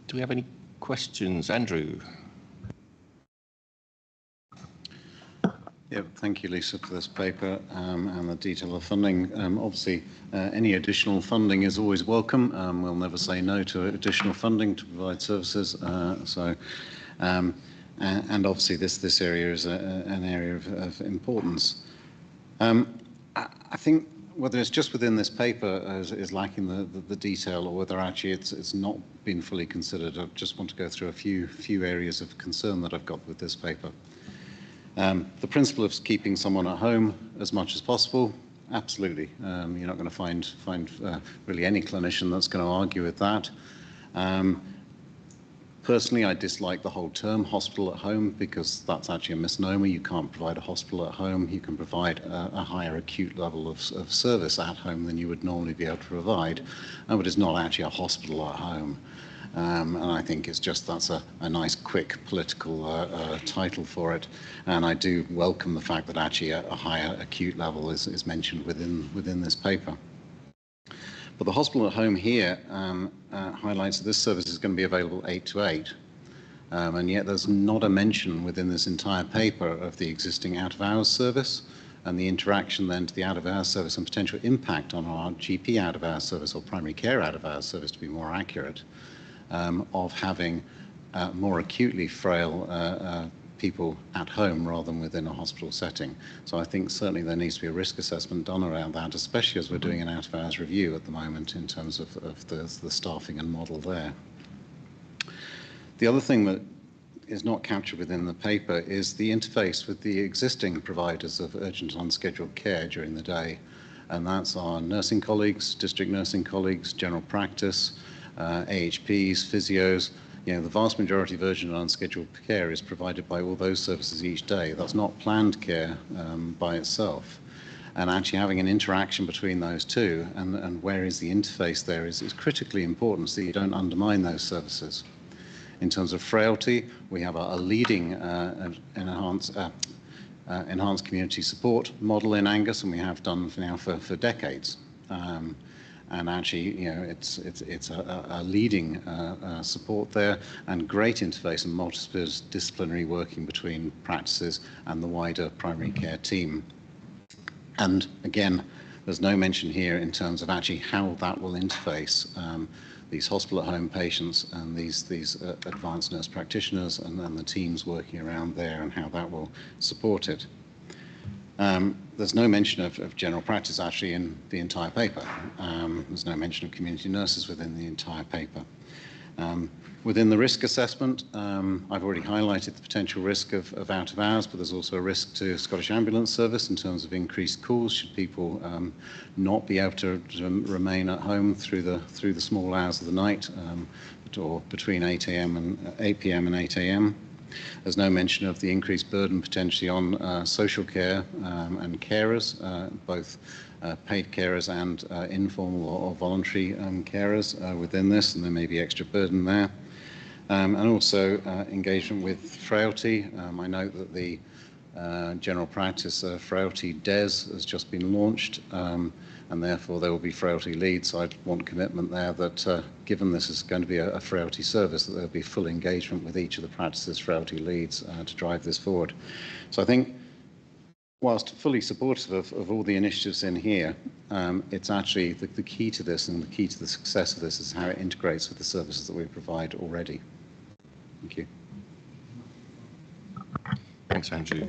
Do we have any questions? Andrew? Yeah, thank you, Lisa, for this paper and the detail of funding. Obviously, any additional funding is always welcome. We'll never say no to additional funding to provide services. And obviously, this area is an area of importance. I think whether it's just within this paper is lacking the detail, or whether actually it's not been fully considered. I just want to go through a few areas of concern that I've got with this paper. The principle of keeping someone at home as much as possible, absolutely. You're not going to find really any clinician that's going to argue with that. Personally, I dislike the whole term hospital at home, because that's actually a misnomer. You can't provide a hospital at home. You can provide a higher acute level of service at home than you would normally be able to provide, but it's not actually a hospital at home. And I think it's just that's a nice, quick political title for it. And I do welcome the fact that actually a higher acute level is mentioned within this paper. But the hospital at home here highlights that this service is going to be available 8 to 8. And yet there's not a mention within this entire paper of the existing out-of-hours service and the interaction then to the out-of-hours service and potential impact on our GP out-of-hours service, or primary care out-of-hours service to be more accurate, of having more acutely frail people at home rather than within a hospital setting. So I think certainly there needs to be a risk assessment done around that, especially as we're doing an out-of-hours review at the moment in terms of the staffing and model there. The other thing that is not captured within the paper is the interface with the existing providers of urgent unscheduled care during the day. And that's our nursing colleagues, district nursing colleagues, general practice, AHPs, physios. The vast majority of urgent and unscheduled care is provided by all those services each day. That's not planned care by itself. And actually having an interaction between those two and where is the interface there is critically important, so that you don't undermine those services. In terms of frailty, we have a leading enhanced community support model in Angus, and we have done now for decades. And actually, it's a leading support there, and great interface and multidisciplinary working between practices and the wider primary care team. And again, there's no mention here in terms of actually how that will interface these hospital-at-home patients and these advanced nurse practitioners and the teams working around there, and how that will support it. There's no mention of general practice actually in the entire paper. There's no mention of community nurses within the entire paper. Within the risk assessment, I've already highlighted the potential risk of out of hours, but there's also a risk to Scottish Ambulance Service in terms of increased calls should people not be able to remain at home through the small hours of the night, or between 8 p.m. and 8 a.m. There's no mention of the increased burden potentially on social care and carers, both paid carers and informal or voluntary carers within this, and there may be extra burden there. And also engagement with frailty. I note that the general practice frailty DES has just been launched, and therefore there will be frailty leads. So I'd want commitment there that given this is going to be a frailty service, that there'll be full engagement with each of the practices' frailty leads to drive this forward. So I think whilst fully supportive of all the initiatives in here, it's actually the key to this, and the key to the success of this is how it integrates with the services that we provide already. Thank you. Thanks, Andrew.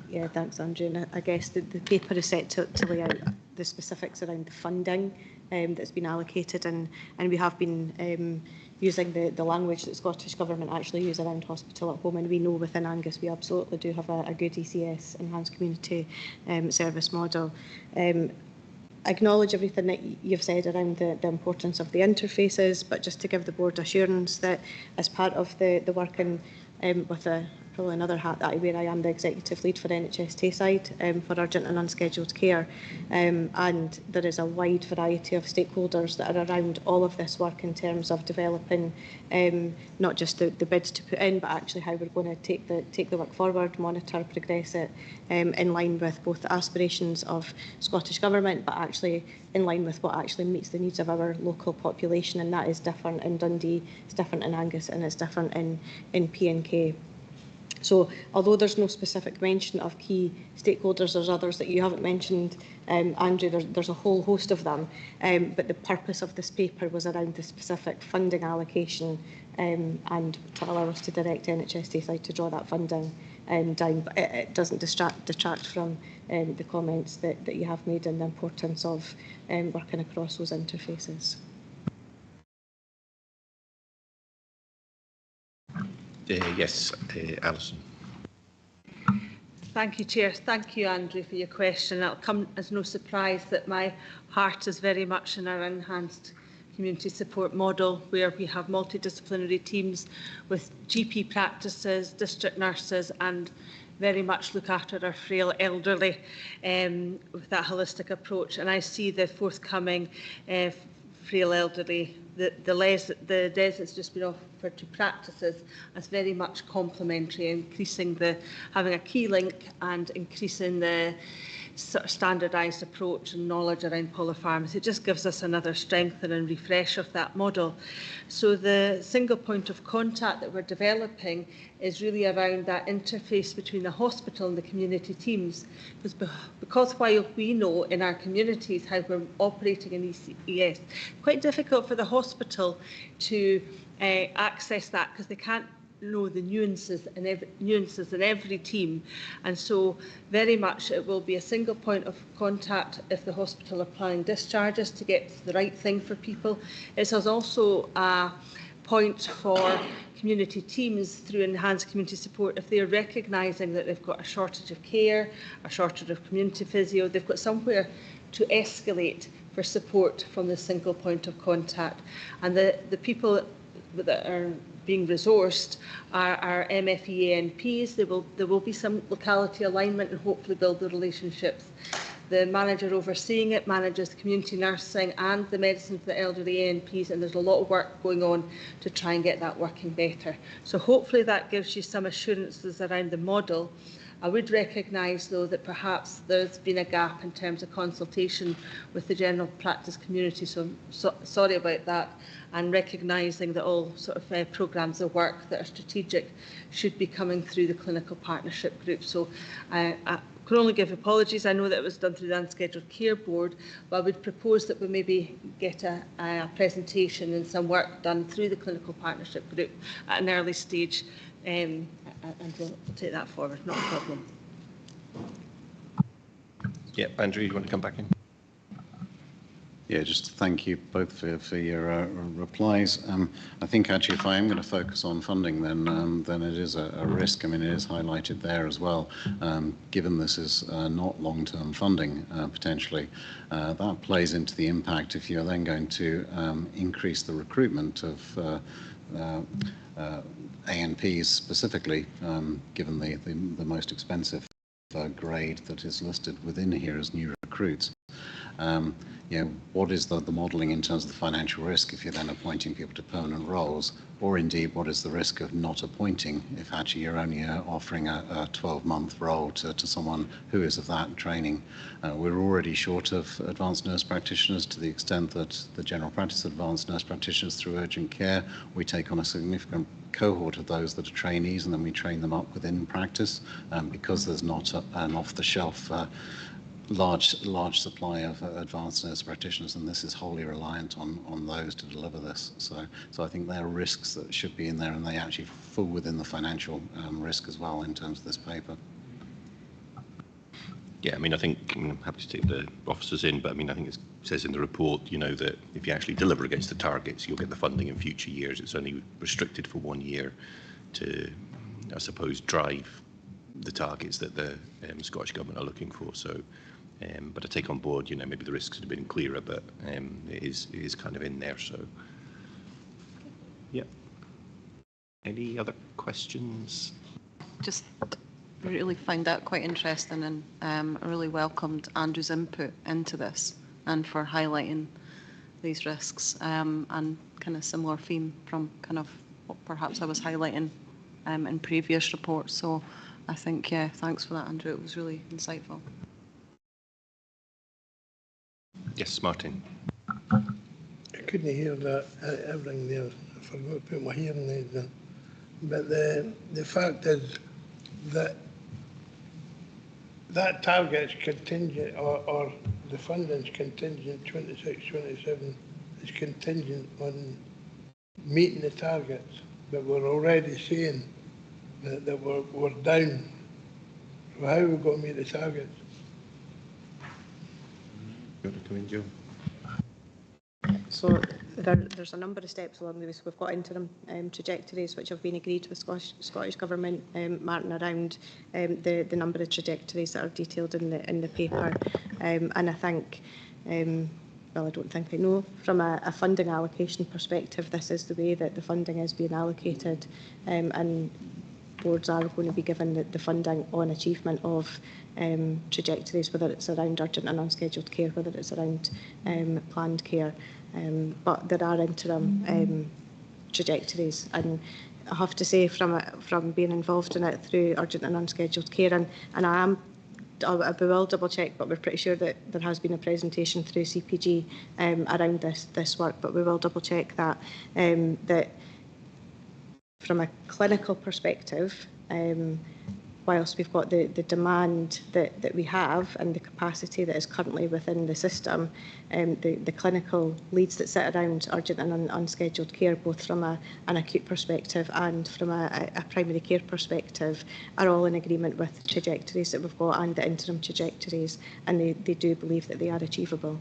Yeah, thanks, Andrew. And I guess the paper is set to lay out the specifics around the funding that's been allocated, and we have been using the language that the Scottish Government actually use around hospital at home, and we know within Angus we absolutely do have a good ECS, enhanced community service model. Acknowledge everything that you've said around the importance of the interfaces, but just to give the board assurance that as part of the working with probably another hat that I wear. I am the executive lead for NHS Tayside for urgent and unscheduled care, and there is a wide variety of stakeholders that are around all of this work in terms of developing not just the bids to put in, but actually how we're going to take the work forward, monitor, progress it in line with both the aspirations of Scottish Government, but actually in line with what actually meets the needs of our local population, and that is different in Dundee, it's different in Angus, and it's different in P&K. So although there's no specific mention of key stakeholders, there's others that you haven't mentioned, Andrew, there's a whole host of them, but the purpose of this paper was around the specific funding allocation and to allow us to direct NHS Tayside to draw that funding down, but it doesn't detract from the comments that you have made and the importance of working across those interfaces. Yes, Alison. Thank you, Chair. Thank you, Andrew, for your question. It'll come as no surprise that my heart is very much in our enhanced community support model, where we have multidisciplinary teams with GP practices, district nurses, and very much look after our frail elderly with that holistic approach. And I see the forthcoming frail elderly, the DES that's just been offered to practices as very much complementary, increasing having a key link and increasing the sort of standardised approach and knowledge around polypharmacy. It just gives us another strengthen and refresh of that model. So the single point of contact that we're developing is really around that interface between the hospital and the community teams. Because while we know in our communities how we're operating in ECES, quite difficult for the hospital to access that because they can't know the nuances in every team, and so very much it will be a single point of contact if the hospital are planning discharges to get the right thing for people. It is also a point for community teams through enhanced community support if they're recognising that they've got a shortage of care, a shortage of community physio, they've got somewhere to escalate for support from the single point of contact. And the people that are being resourced are MFE-ANPs. There will be some locality alignment and hopefully build the relationships. The manager overseeing it manages the community nursing and the medicine for the elderly ANPs, and there's a lot of work going on to try and get that working better. So hopefully that gives you some assurances around the model. I would recognise, though, that perhaps there's been a gap in terms of consultation with the general practice community, so sorry about that, and recognising that all sort of programmes of work that are strategic should be coming through the clinical partnership group. So I can only give apologies. I know that it was done through the Unscheduled Care Board, but I would propose that we maybe get a presentation and some work done through the clinical partnership group at an early stage, and we'll take that forward, not a problem. Yeah, Andrew, you want to come back in? Yeah, just to thank you both for your replies. I think actually if I am going to focus on funding, then it is a risk. I mean, it is highlighted there as well. Given this is not long-term funding, potentially, that plays into the impact if you're then going to increase the recruitment of ANPs specifically, given the most expensive grade that is listed within here as new recruits. What is the modelling in terms of the financial risk if you're then appointing people to permanent roles, or indeed what is the risk of not appointing if actually you're only offering a 12-month role to someone who is of that training? We're already short of advanced nurse practitioners to the extent that the general practice advanced nurse practitioners through urgent care, we take on a significant cohort of those that are trainees and then we train them up within practice because there's not an off-the-shelf large supply of advanced nurse practitioners, and this is wholly reliant on those to deliver this. So I think there are risks that should be in there, and they actually fall within the financial risk as well in terms of this paper. Yeah, I mean, I think I'm happy to take the officers in, but I mean, I think it says in the report, that if you actually deliver against the targets, you'll get the funding in future years. It's only restricted for 1 year to, I suppose, drive the targets that the Scottish Government are looking for. So, but I take on board, maybe the risks have been clearer, but it is kind of in there. So, yeah. Any other questions? just really found that quite interesting, and I really welcomed Andrew's input into this and for highlighting these risks, and kind of similar theme from kind of what perhaps I was highlighting in previous reports. So I think, yeah, thanks for that, Andrew. It was really insightful. Yes, Martin. I couldn't hear that everything there. I forgot to put my hearing aids in. But the fact is that that target's contingent, or the funding's contingent, 26, 27 is contingent on meeting the targets. But we're already saying that we're down. So how are we going to meet the targets? You want to come in, Joe? So there's a number of steps along the way. So we've got interim trajectories which have been agreed with Scottish Government, Martin, around the number of trajectories that are detailed in the paper. And I think, well, I don't think I know, from a funding allocation perspective, this is the way that the funding is being allocated, and boards are going to be given the funding on achievement of trajectories, whether it's around urgent and unscheduled care, whether it's around planned care. But there are interim trajectories, and I have to say, from being involved in it through urgent and unscheduled care, and I will double check, but we're pretty sure that there has been a presentation through CPG around this work, but we will double check that, that from a clinical perspective, whilst we've got the demand that we have and the capacity that is currently within the system, the clinical leads that sit around urgent and unscheduled care, both from an acute perspective and from a primary care perspective, are all in agreement with the trajectories that we've got and the interim trajectories, and they do believe that they are achievable.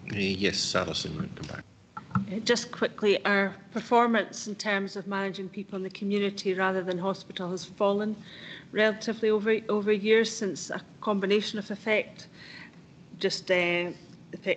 Yes, Alison, we'll come back. Just quickly, our performance in terms of managing people in the community rather than hospital has fallen relatively over years, since a combination of effect, just the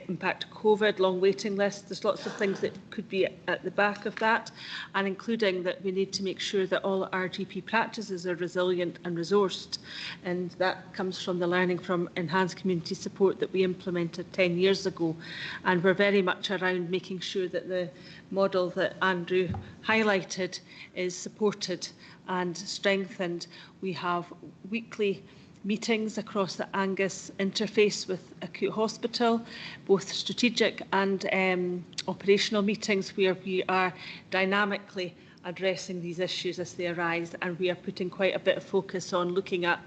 impact of COVID, long waiting lists. There's lots of things that could be at the back of that, and including that we need to make sure that all our GP practices are resilient and resourced, and that comes from the learning from enhanced community support that we implemented 10 years ago, and we're very much around making sure that the model that Andrew highlighted is supported and strengthened. We have weekly meetings across the Angus interface with Acute Hospital, both strategic and operational meetings, where we are dynamically addressing these issues as they arise, and we are putting quite a bit of focus on looking at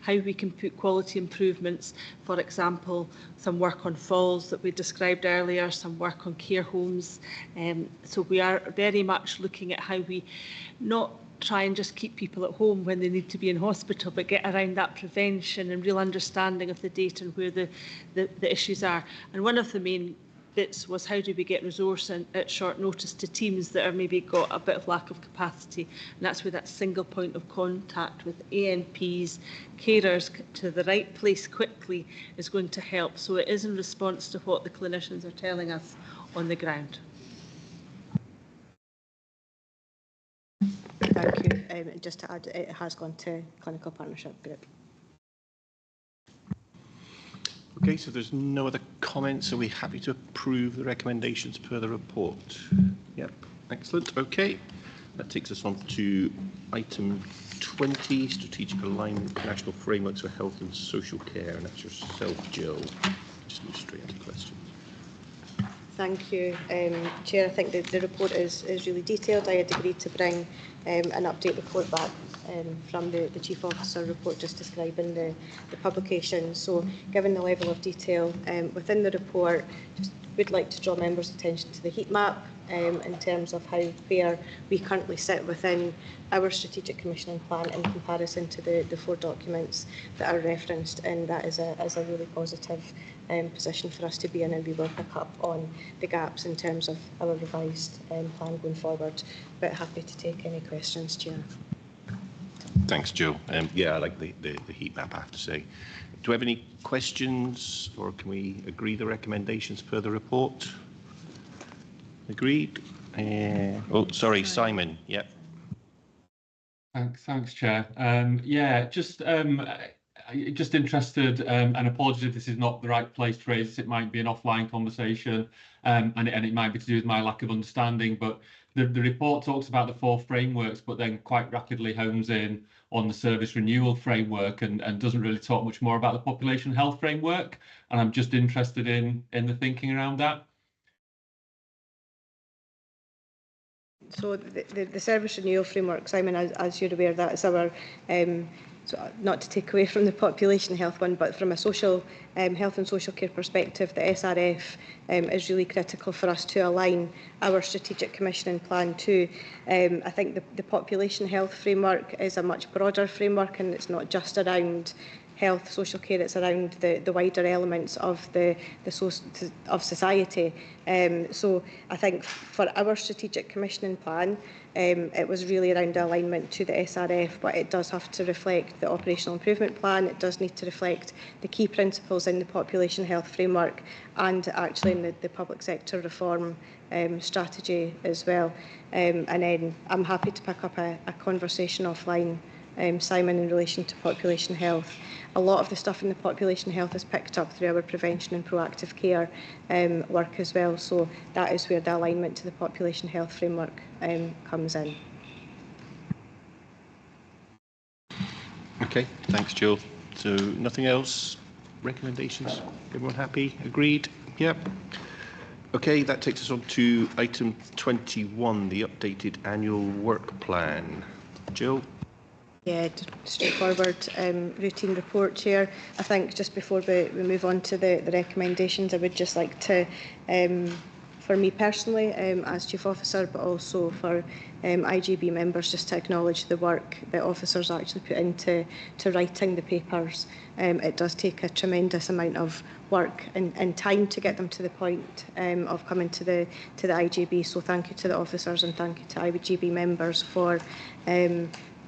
how we can put quality improvements, for example, some work on falls that we described earlier, some work on care homes. So we are very much looking at how we not try and just keep people at home when they need to be in hospital, but get around that prevention and real understanding of the data and where the issues are. And one of the main bits was, how do we get resource at short notice to teams that are maybe got a bit of lack of capacity, and that's where that single point of contact with ANPs, carers to the right place quickly is going to help. So it is in response to what the clinicians are telling us on the ground. Thank you. Just to add, it has gone to Clinical Partnership Group. Okay, so there's no other comments. Are we happy to approve the recommendations per the report? Yep, excellent. Okay, that takes us on to item 20, strategic alignment, national frameworks for health and social care, and that's yourself, Jill. Just move straight into questions. Thank you, Chair. I think the report is really detailed. I had agreed to bring an update report back from the Chief Officer report, just describing the publication. So given the level of detail within the report, just would like to draw members' attention to the heat map in terms of where we currently sit within our strategic commissioning plan in comparison to the 4 documents that are referenced, and that is a really positive position for us to be in, and we will pick up on the gaps in terms of our revised plan going forward. But happy to take any questions, Chair. Thanks, Jill. Yeah, I like the heat map, I have to say. Do we have any questions, or can we agree the recommendations per the report? Agreed. Oh, sorry, Simon. Yep. Thanks, Chair. Yeah, just interested, and apologies if this is not the right place to raise this. It might be an offline conversation, and it might be to do with my lack of understanding. But the report talks about the 4 frameworks, but then quite rapidly homes in on the service renewal framework, and doesn't really talk much more about the population health framework. And I'm just interested in the thinking around that. So the service renewal framework, Simon, as you're aware, that is our, so not to take away from the population health one, but from a social health and social care perspective, the SRF is really critical for us to align our strategic commissioning plan to. I think the population health framework is a much broader framework, and it's not just around health, social care, it's around the wider elements of of society. So I think for our strategic commissioning plan, it was really around the alignment to the SRF, but it does have to reflect the operational improvement plan. It does need to reflect the key principles in the population health framework and actually in the public sector reform strategy as well. And then I'm happy to pick up a conversation offline, Simon, in relation to population health. A lot of the stuff in the population health is picked up through our prevention and proactive care work as well. So that is where the alignment to the population health framework comes in. Okay, thanks, Jill. So nothing else? Recommendations? Everyone happy? Agreed? Yep. Okay, that takes us on to item 21, the updated annual work plan. Jill? Yeah, straightforward routine report, Chair. I think just before we move on to the recommendations, I would just like to, for me personally, as Chief Officer, but also for IGB members, just to acknowledge the work that officers actually put into writing the papers. It does take a tremendous amount of work and time to get them to the point of coming to the IGB. So thank you to the officers and thank you to IGB members for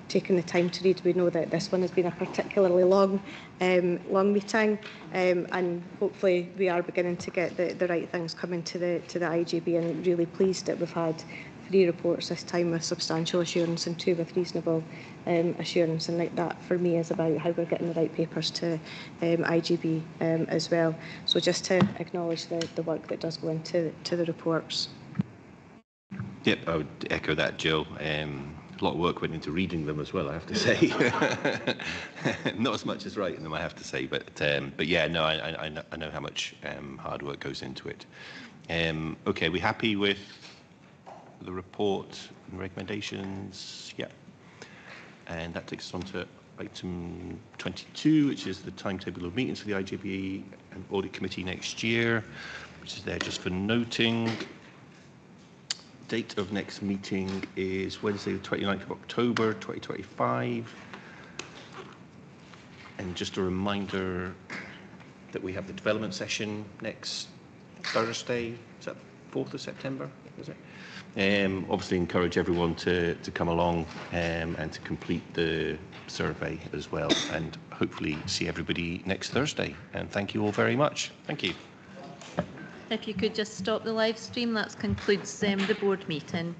taking the time to read. We know that this one has been a particularly long meeting, and hopefully we are beginning to get the right things coming to the IGB, and really pleased that we've had 3 reports this time with substantial assurance and 2 with reasonable assurance, and like that for me is about how we're getting the right papers to IGB as well. So just to acknowledge the work that does go into the reports. Yep, I would echo that, Jill. A lot of work went into reading them as well, I have to say. Not as much as writing them, I have to say, but yeah, no, I know how much hard work goes into it. Okay, we happy with the report and recommendations? Yeah. And that takes us on to item 22, which is the timetable of meetings for the IGB and Audit Committee next year, which is there just for noting. Date of next meeting is Wednesday, the 29th of October, 2025. And just a reminder that we have the development session next Thursday. Is that 4th of September? Is it? Obviously, encourage everyone to come along and to complete the survey as well. And hopefully see everybody next Thursday. And thank you all very much. Thank you. If you could just stop the live stream, that concludes the board meeting.